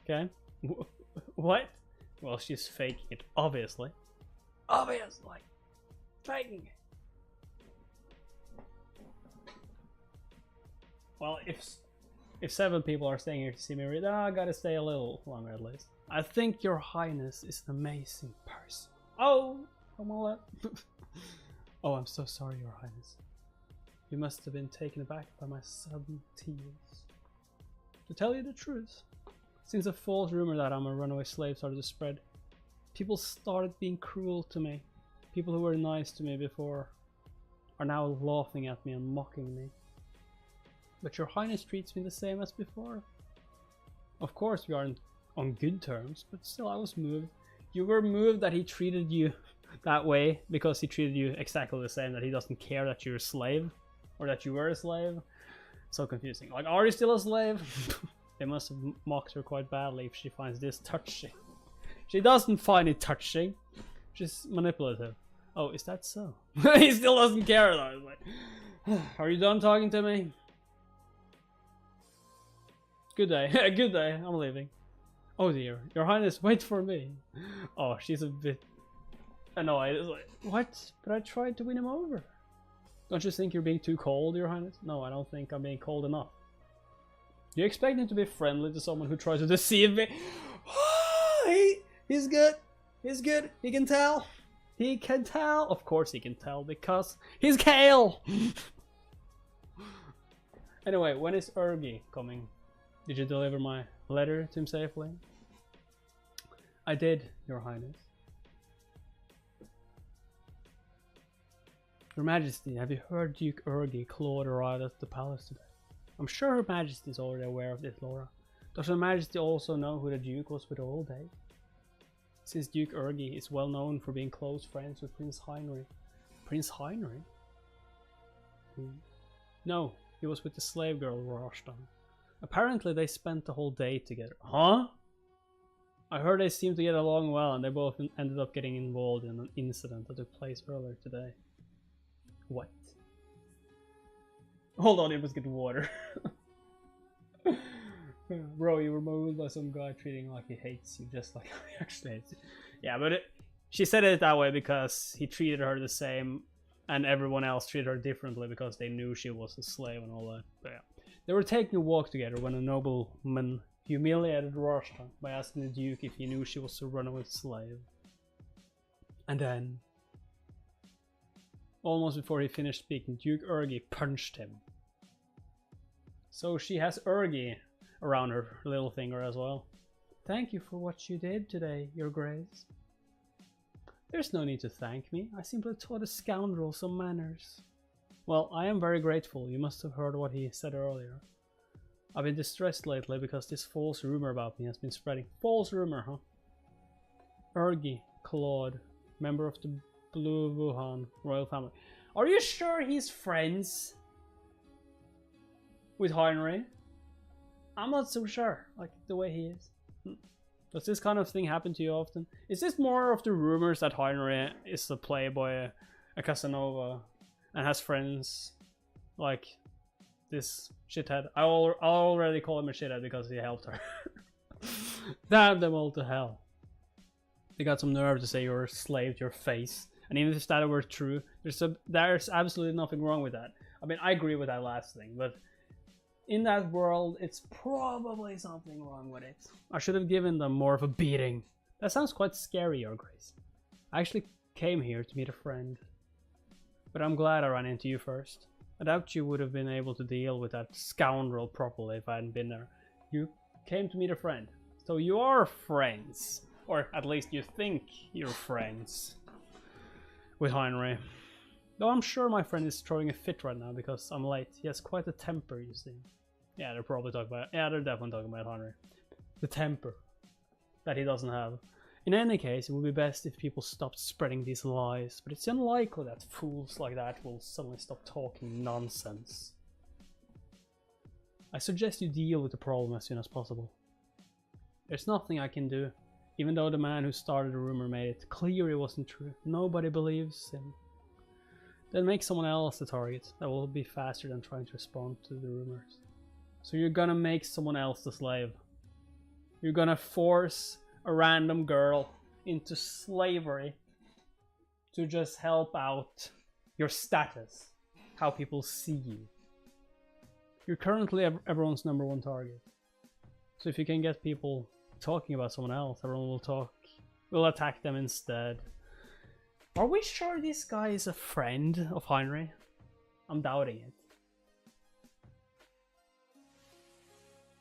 Okay. What? Well, she's faking it, obviously. Obviously. Faking it. Well, if 7 people are staying here to see me read, I gotta stay a little longer at least. I think your highness is an amazing person. Oh, come on. Oh, I'm so sorry, your highness. You must have been taken aback by my sudden tears. To tell you the truth, since a false rumor that I'm a runaway slave started to spread, people started being cruel to me. People who were nice to me before are now laughing at me and mocking me. But your highness treats me the same as before. Of course we aren't on good terms, but still I was moved. You were moved that he treated you that way because he treated you exactly the same, that he doesn't care that you're a slave or that you were a slave. So confusing. Like, are you still a slave? They must have mocked her quite badly if she finds this touching. She doesn't find it touching. She's manipulative. Oh, is that so? He still doesn't care though. Like, are you done talking to me? Good day. Good day. I'm leaving. Oh dear. Your highness, wait for me. Oh, she's a bit annoyed. It's like, what? But I tried to win him over. Don't you think you're being too cold, your highness? No, I don't think I'm being cold enough. You expect him to be friendly to someone who tries to deceive me? He's good. He's good. He can tell. He can tell. Of course he can tell because he's Kale. Anyway, when is Ergi coming? Did you deliver my letter to him safely? I did, your highness. Your Majesty, have you heard Duke Ergi Claude arrived at the palace today? I'm sure Her Majesty is already aware of this, Laura. Does Her Majesty also know who the Duke was with all day? Since Duke Ergi is well known for being close friends with Prince Heinrich. Prince Heinrich? No, he was with the slave girl Rashtan. Apparently they spent the whole day together. Huh? I heard they seemed to get along well and they both ended up getting involved in an incident that took place earlier today. What? Hold on, it was getting water. Bro, you were moved by some guy treating like he hates you, just like he actually hates you. Yeah, but she said it that way because he treated her the same and everyone else treated her differently because they knew she was a slave and all that. But yeah. They were taking a walk together when a nobleman humiliated Rashtan by asking the Duke if he knew she was a runaway slave. And then, almost before he finished speaking, Duke Ergi punched him. So she has Ergi around her little finger as well. Thank you for what you did today, Your Grace. There's no need to thank me. I simply taught a scoundrel some manners. Well, I am very grateful. You must have heard what he said earlier. I've been distressed lately because this false rumor about me has been spreading. False rumor, huh? Ergi Claude, member of the Blue Wuhan royal family. Are you sure he's friends with Heinrich? I'm not so sure, like the way he is. Does this kind of thing happen to you often? Is this more of the rumors that Heinrich is a playboy, a Casanova, and has friends like this shithead? I'll already call him a shithead because he helped her. Damn them all to hell. They got some nerve to say you're a slave to your face. And even if that were true, there's absolutely nothing wrong with that. I mean, I agree with that last thing, but in that world, it's probably something wrong with it. I should have given them more of a beating. That sounds quite scary, Your Grace. I actually came here to meet a friend. But I'm glad I ran into you first. I doubt you would have been able to deal with that scoundrel properly if I hadn't been there. You came to meet a friend. So you are friends. Or at least you think you're friends with Heinrich. Though I'm sure my friend is throwing a fit right now because I'm late. He has quite a temper, you see. Yeah, they're probably talking about... Yeah, they're definitely talking about Heinrich. The temper that he doesn't have. In any case, it would be best if people stopped spreading these lies, but it's unlikely that fools like that will suddenly stop talking nonsense. I suggest you deal with the problem as soon as possible. There's nothing I can do, even though the man who started the rumor made it clear it wasn't true. Nobody believes him. Then make someone else the target. That will be faster than trying to respond to the rumors. So you're gonna make someone else the slave. You're gonna force a random girl into slavery to just help out your status, how people see you. You're currently everyone's #1 target. So if you can get people talking about someone else, everyone will attack them instead. Are we sure this guy is a friend of Heinrich? I'm doubting it.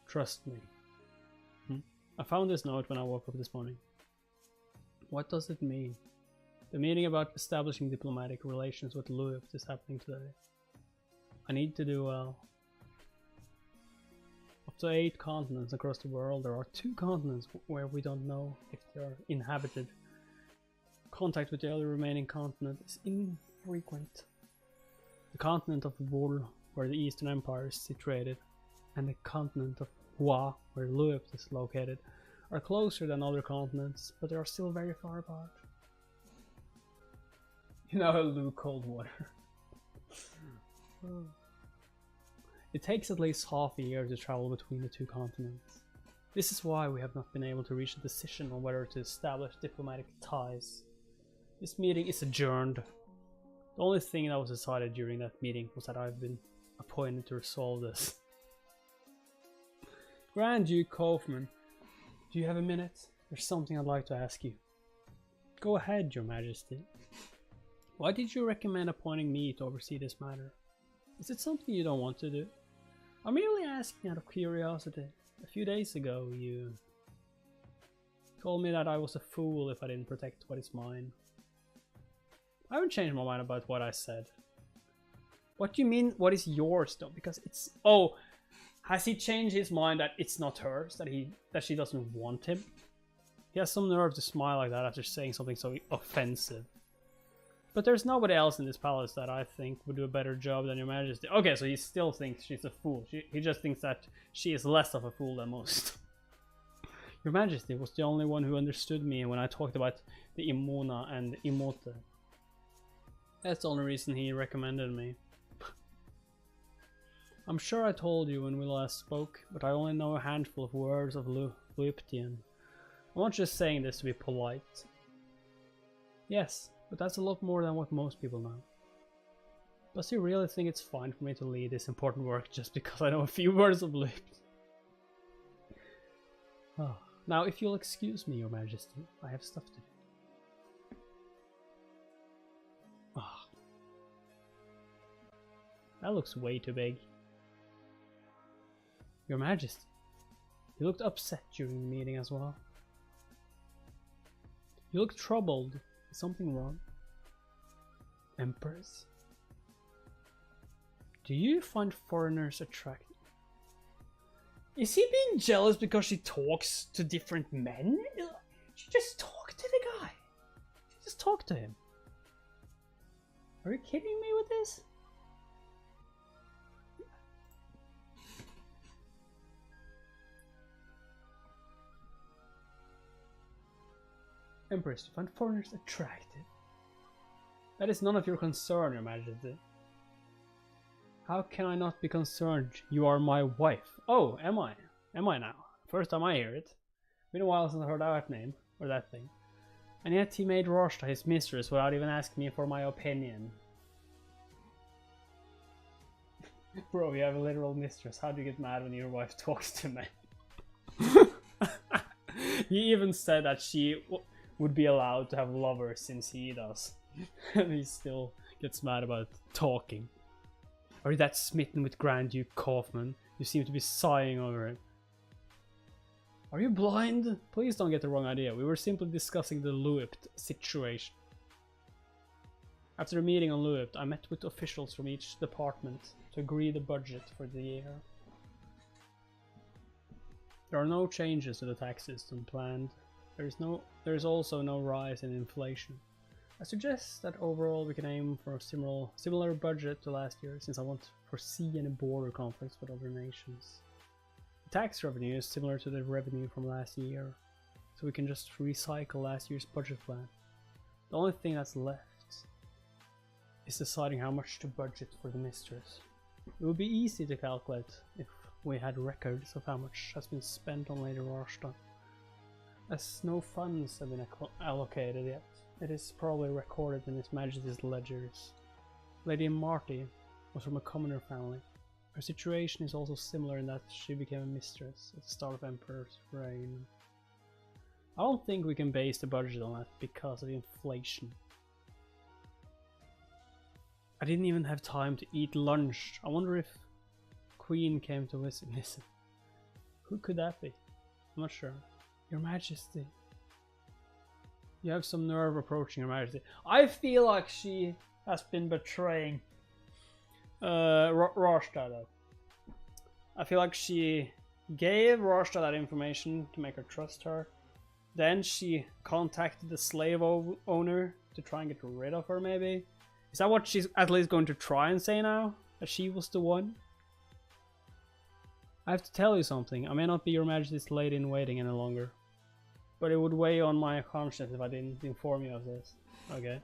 Trust me. I found this note when I woke up this morning. What does it mean? The meeting about establishing diplomatic relations with Louis is happening today. I need to do well. Up to 8 continents across the world, there are 2 continents where we don't know if they are inhabited. Contact with the other remaining continent is infrequent. The continent of Wool, where the Eastern Empire is situated, and the continent of Hua, where Louis is located, are closer than other continents, but they are still very far apart. You know, Lou cold water. It takes at least half a year to travel between the 2 continents. This is why we have not been able to reach a decision on whether to establish diplomatic ties. This meeting is adjourned. The only thing that was decided during that meeting was that I've been appointed to resolve this. Grand Duke Kaufman, do you have a minute? There's something I'd like to ask you. Go ahead, Your Majesty. Why did you recommend appointing me to oversee this matter? Is it something you don't want to do? I'm merely asking out of curiosity. A few days ago, you told me that I was a fool if I didn't protect what is mine. I haven't changed my mind about what I said. What do you mean, what is yours, though? Because it's... Oh, has he changed his mind that it's not hers? That she doesn't want him? He has some nerve to smile like that after saying something so offensive. But there's nobody else in this palace that I think would do a better job than Your Majesty. Okay, so he still thinks she's a fool. He just thinks that she is less of a fool than most. Your Majesty was the only one who understood me when I talked about the Imona and Imote. That's the only reason he recommended me. I'm sure I told you when we last spoke, but I only know a handful of words of Webtoon. I'm not just saying this to be polite. Yes, but that's a lot more than what most people know. Does he really think it's fine for me to lead this important work just because I know a few words of Webtoon? Oh. Now, if you'll excuse me, Your Majesty, I have stuff to do. Oh. That looks way too big. Your Majesty, you looked upset during the meeting as well. You look troubled. Is something wrong? Empress? Do you find foreigners attractive? Is he being jealous because she talks to different men? She just talk to the guy. She just talk to him. Are you kidding me with this? Empress, you find foreigners attractive? That is none of your concern, Your Majesty. How can I not be concerned? You are my wife. Oh, am I? Am I now? First time I hear it. Been a while since I heard that name, or that thing. And yet he made Rashta his mistress without even asking me for my opinion. Bro, you have a literal mistress. How do you get mad when your wife talks to men? He even said that she would be allowed to have lovers since he does. And he still gets mad about talking. Are you that smitten with Grand Duke Kaufman? You seem to be sighing over it. Are you blind? Please don't get the wrong idea. We were simply discussing the Luipt situation. After the meeting on Luipt, I met with officials from each department to agree the budget for the year. There are no changes to the tax system planned. There is also no rise in inflation. I suggest that overall we can aim for a similar budget to last year, since I won't foresee any border conflicts with other nations. The tax revenue is similar to the revenue from last year, so we can just recycle last year's budget plan. The only thing that's left is deciding how much to budget for the mistress. It would be easy to calculate if we had records of how much has been spent on Lady Rashta. As no funds have been allocated yet, it is probably recorded in His Majesty's ledgers. Lady Marty was from a commoner family. Her situation is also similar in that she became a mistress at the start of Emperor's reign. I don't think we can base the budget on that because of inflation. I didn't even have time to eat lunch. I wonder if Queen came to visit. Listen, who could that be? I'm not sure. Your Majesty. You have some nerve approaching Your Majesty. I feel like she has been betraying Rashta though. I feel like she gave Rashta that information to make her trust her. Then she contacted the slave owner to try and get rid of her, maybe? Is that what she's at least going to try and say now? That she was the one? I have to tell you something. I may not be Your Majesty's lady in waiting any longer. But it would weigh on my conscience if I didn't inform you of this. Okay.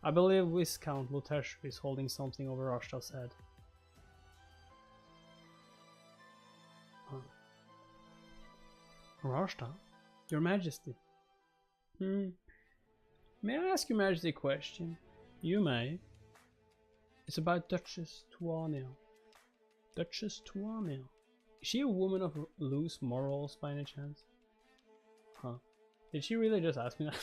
I believe Viscount Lutesh is holding something over Rashta's head. Huh. Rashta? Your Majesty? May I ask Your Majesty a question? You may. It's about Duchess Tuania. Duchess Tuania. Is she a woman of loose morals by any chance? Huh. Did she really just ask me that?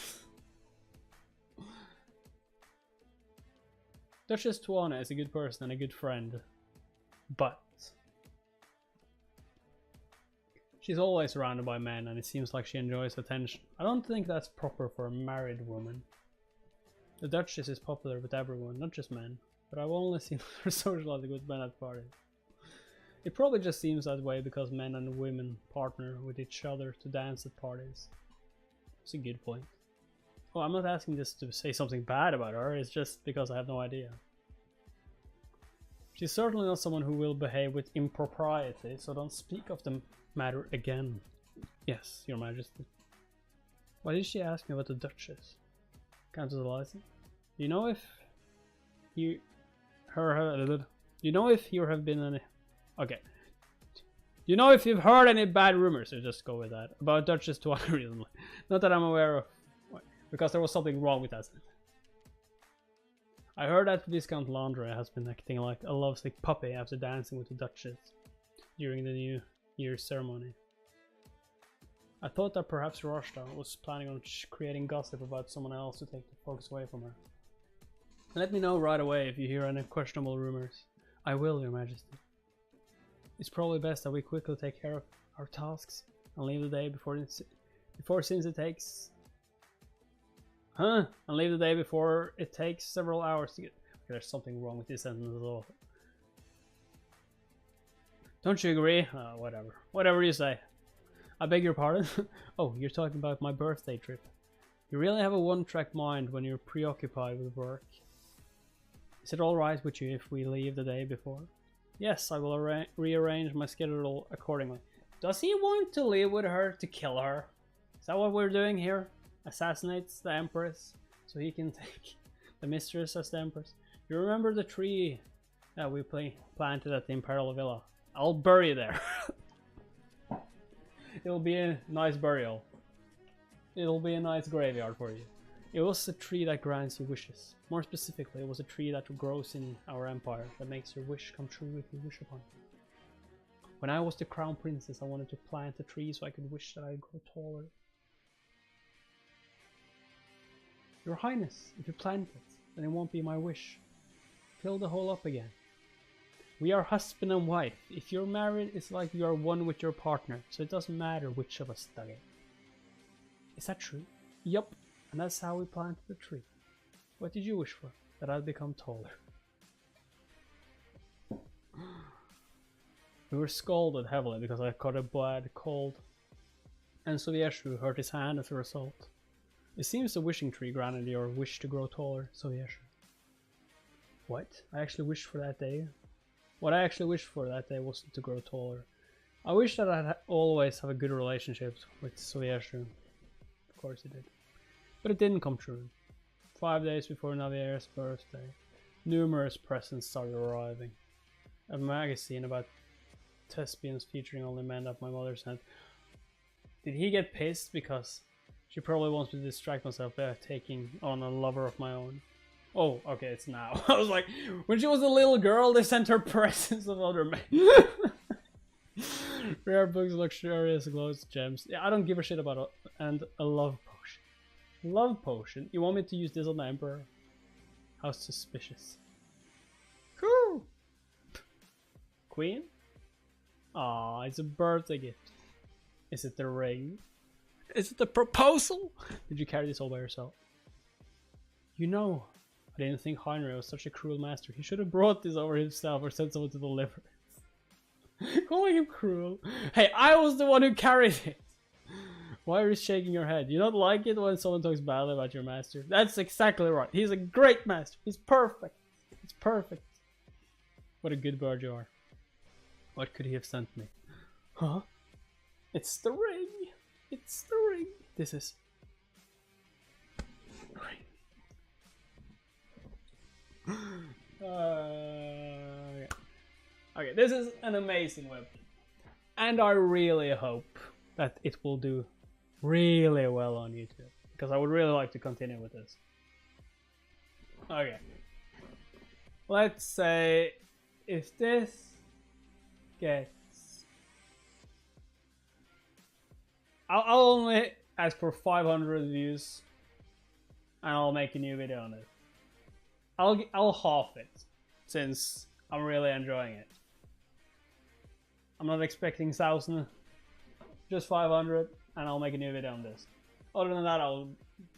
Duchess Tuana is a good person and a good friend. But she's always surrounded by men and it seems like she enjoys attention. I don't think that's proper for a married woman. The Duchess is popular with everyone, not just men. But I've only seen her socializing with men at parties. It probably just seems that way because men and women partner with each other to dance at parties. It's a good point. Oh, I'm not asking this to say something bad about her, it's just because I have no idea. She's certainly not someone who will behave with impropriety, so don't speak of the matter again. Yes, Your Majesty. Why did she ask me about the Duchess? Countess Eliza? Do you know if you have been any... Okay. Do you know if you've heard any bad rumors? So just go with that. About Duchess Tuana recently. Not that I'm aware of. Because there was something wrong with that. I heard that Viscount Landry has been acting like a lovesick puppy after dancing with the Duchess during the New Year's ceremony. I thought that perhaps Rashta was planning on creating gossip about someone else to take the focus away from her. Let me know right away if you hear any questionable rumors. I will, Your Majesty. It's probably best that we quickly take care of our tasks and leave the day since it takes... And leave the day before it takes several hours to get... Okay, there's something wrong with this sentence as well. Don't you agree? Whatever. Whatever you say. I beg your pardon? Oh, you're talking about my birthday trip. You really have a one-track mind when you're preoccupied with work. Is it alright with you if we leave the day before? Yes, I will rearrange my schedule accordingly. Does he want to leave with her to kill her? Is that what we're doing here? Assassinates the Empress so he can take the mistress as the Empress. You remember the tree that we planted at the Imperial Villa? I'll bury you there. It'll be a nice burial. It'll be a nice graveyard for you. It was a tree that grants you wishes. More specifically, it was a tree that grows in our empire that makes your wish come true if you wish upon it. When I was the crown princess, I wanted to plant a tree so I could wish that I'd grow taller. Your Highness, if you plant it, then it won't be my wish. Fill the hole up again. We are husband and wife. If you're married, it's like you are one with your partner, so it doesn't matter which of us dug it. Is that true? Yup, and that's how we planted the tree. What did you wish for? That I'd become taller. We were scolded heavily because I caught a bad cold, and Sovieshu hurt his hand as a result. It seems the wishing tree granted your wish to grow taller, Sovieshu. What? I actually wished for that day? What I actually wished for that day wasn't to grow taller. I wish that I'd always have a good relationship with Sovieshu. Of course it did. But it didn't come true. 5 days before Navier's birthday, numerous presents started arriving. A magazine about thespians featuring only men that my mother sent. Did he get pissed because she probably wants me to distract myself by taking on a lover of my own? Oh, okay, it's now. I was like, when she was a little girl, they sent her presents of other men. Rare books, luxurious glows, gems. Yeah, I don't give a shit about it. And a love potion. Love potion? You want me to use this on the Emperor? How suspicious. Cool. Queen? Aw, it's a birthday gift. Is it the ring? Is it the proposal? Did you carry this all by yourself? You know, I didn't think Heinrich was such a cruel master. He should have brought this over himself or sent someone to deliver it. Calling him cruel. Hey, I was the one who carried it. Why are you shaking your head? You don't like it when someone talks badly about your master? That's exactly right. He's a great master. He's perfect. It's perfect. What a good bird you are. What could he have sent me? Huh? It's the ring. It's the ring. This is the ring. Okay, this is an amazing web. And I really hope that it will do really well on YouTube. Because I would really like to continue with this. Okay. Let's say if this gets... I'll only ask for 500 views and I'll make a new video on it. I'll half it since I'm really enjoying it. I'm not expecting 1,000, just 500, and I'll make a new video on this. Other than that, I'll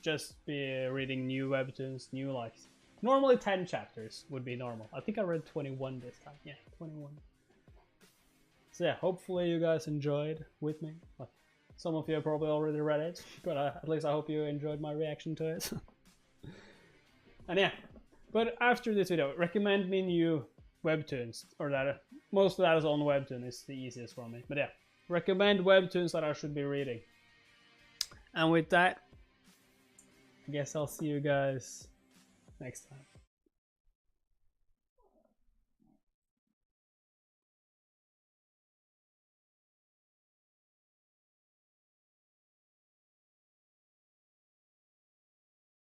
just be reading new webtoons, new likes. Normally 10 chapters would be normal. I think I read 21 this time. Yeah, 21. So yeah, hopefully you guys enjoyed with me. Well, some of you have probably already read it, but at least I hope you enjoyed my reaction to it. And yeah, but after this video, recommend me new webtoons, or that most of that is on Webtoon, is the easiest for me. But yeah, recommend webtoons that I should be reading. And with that, I guess I'll see you guys next time.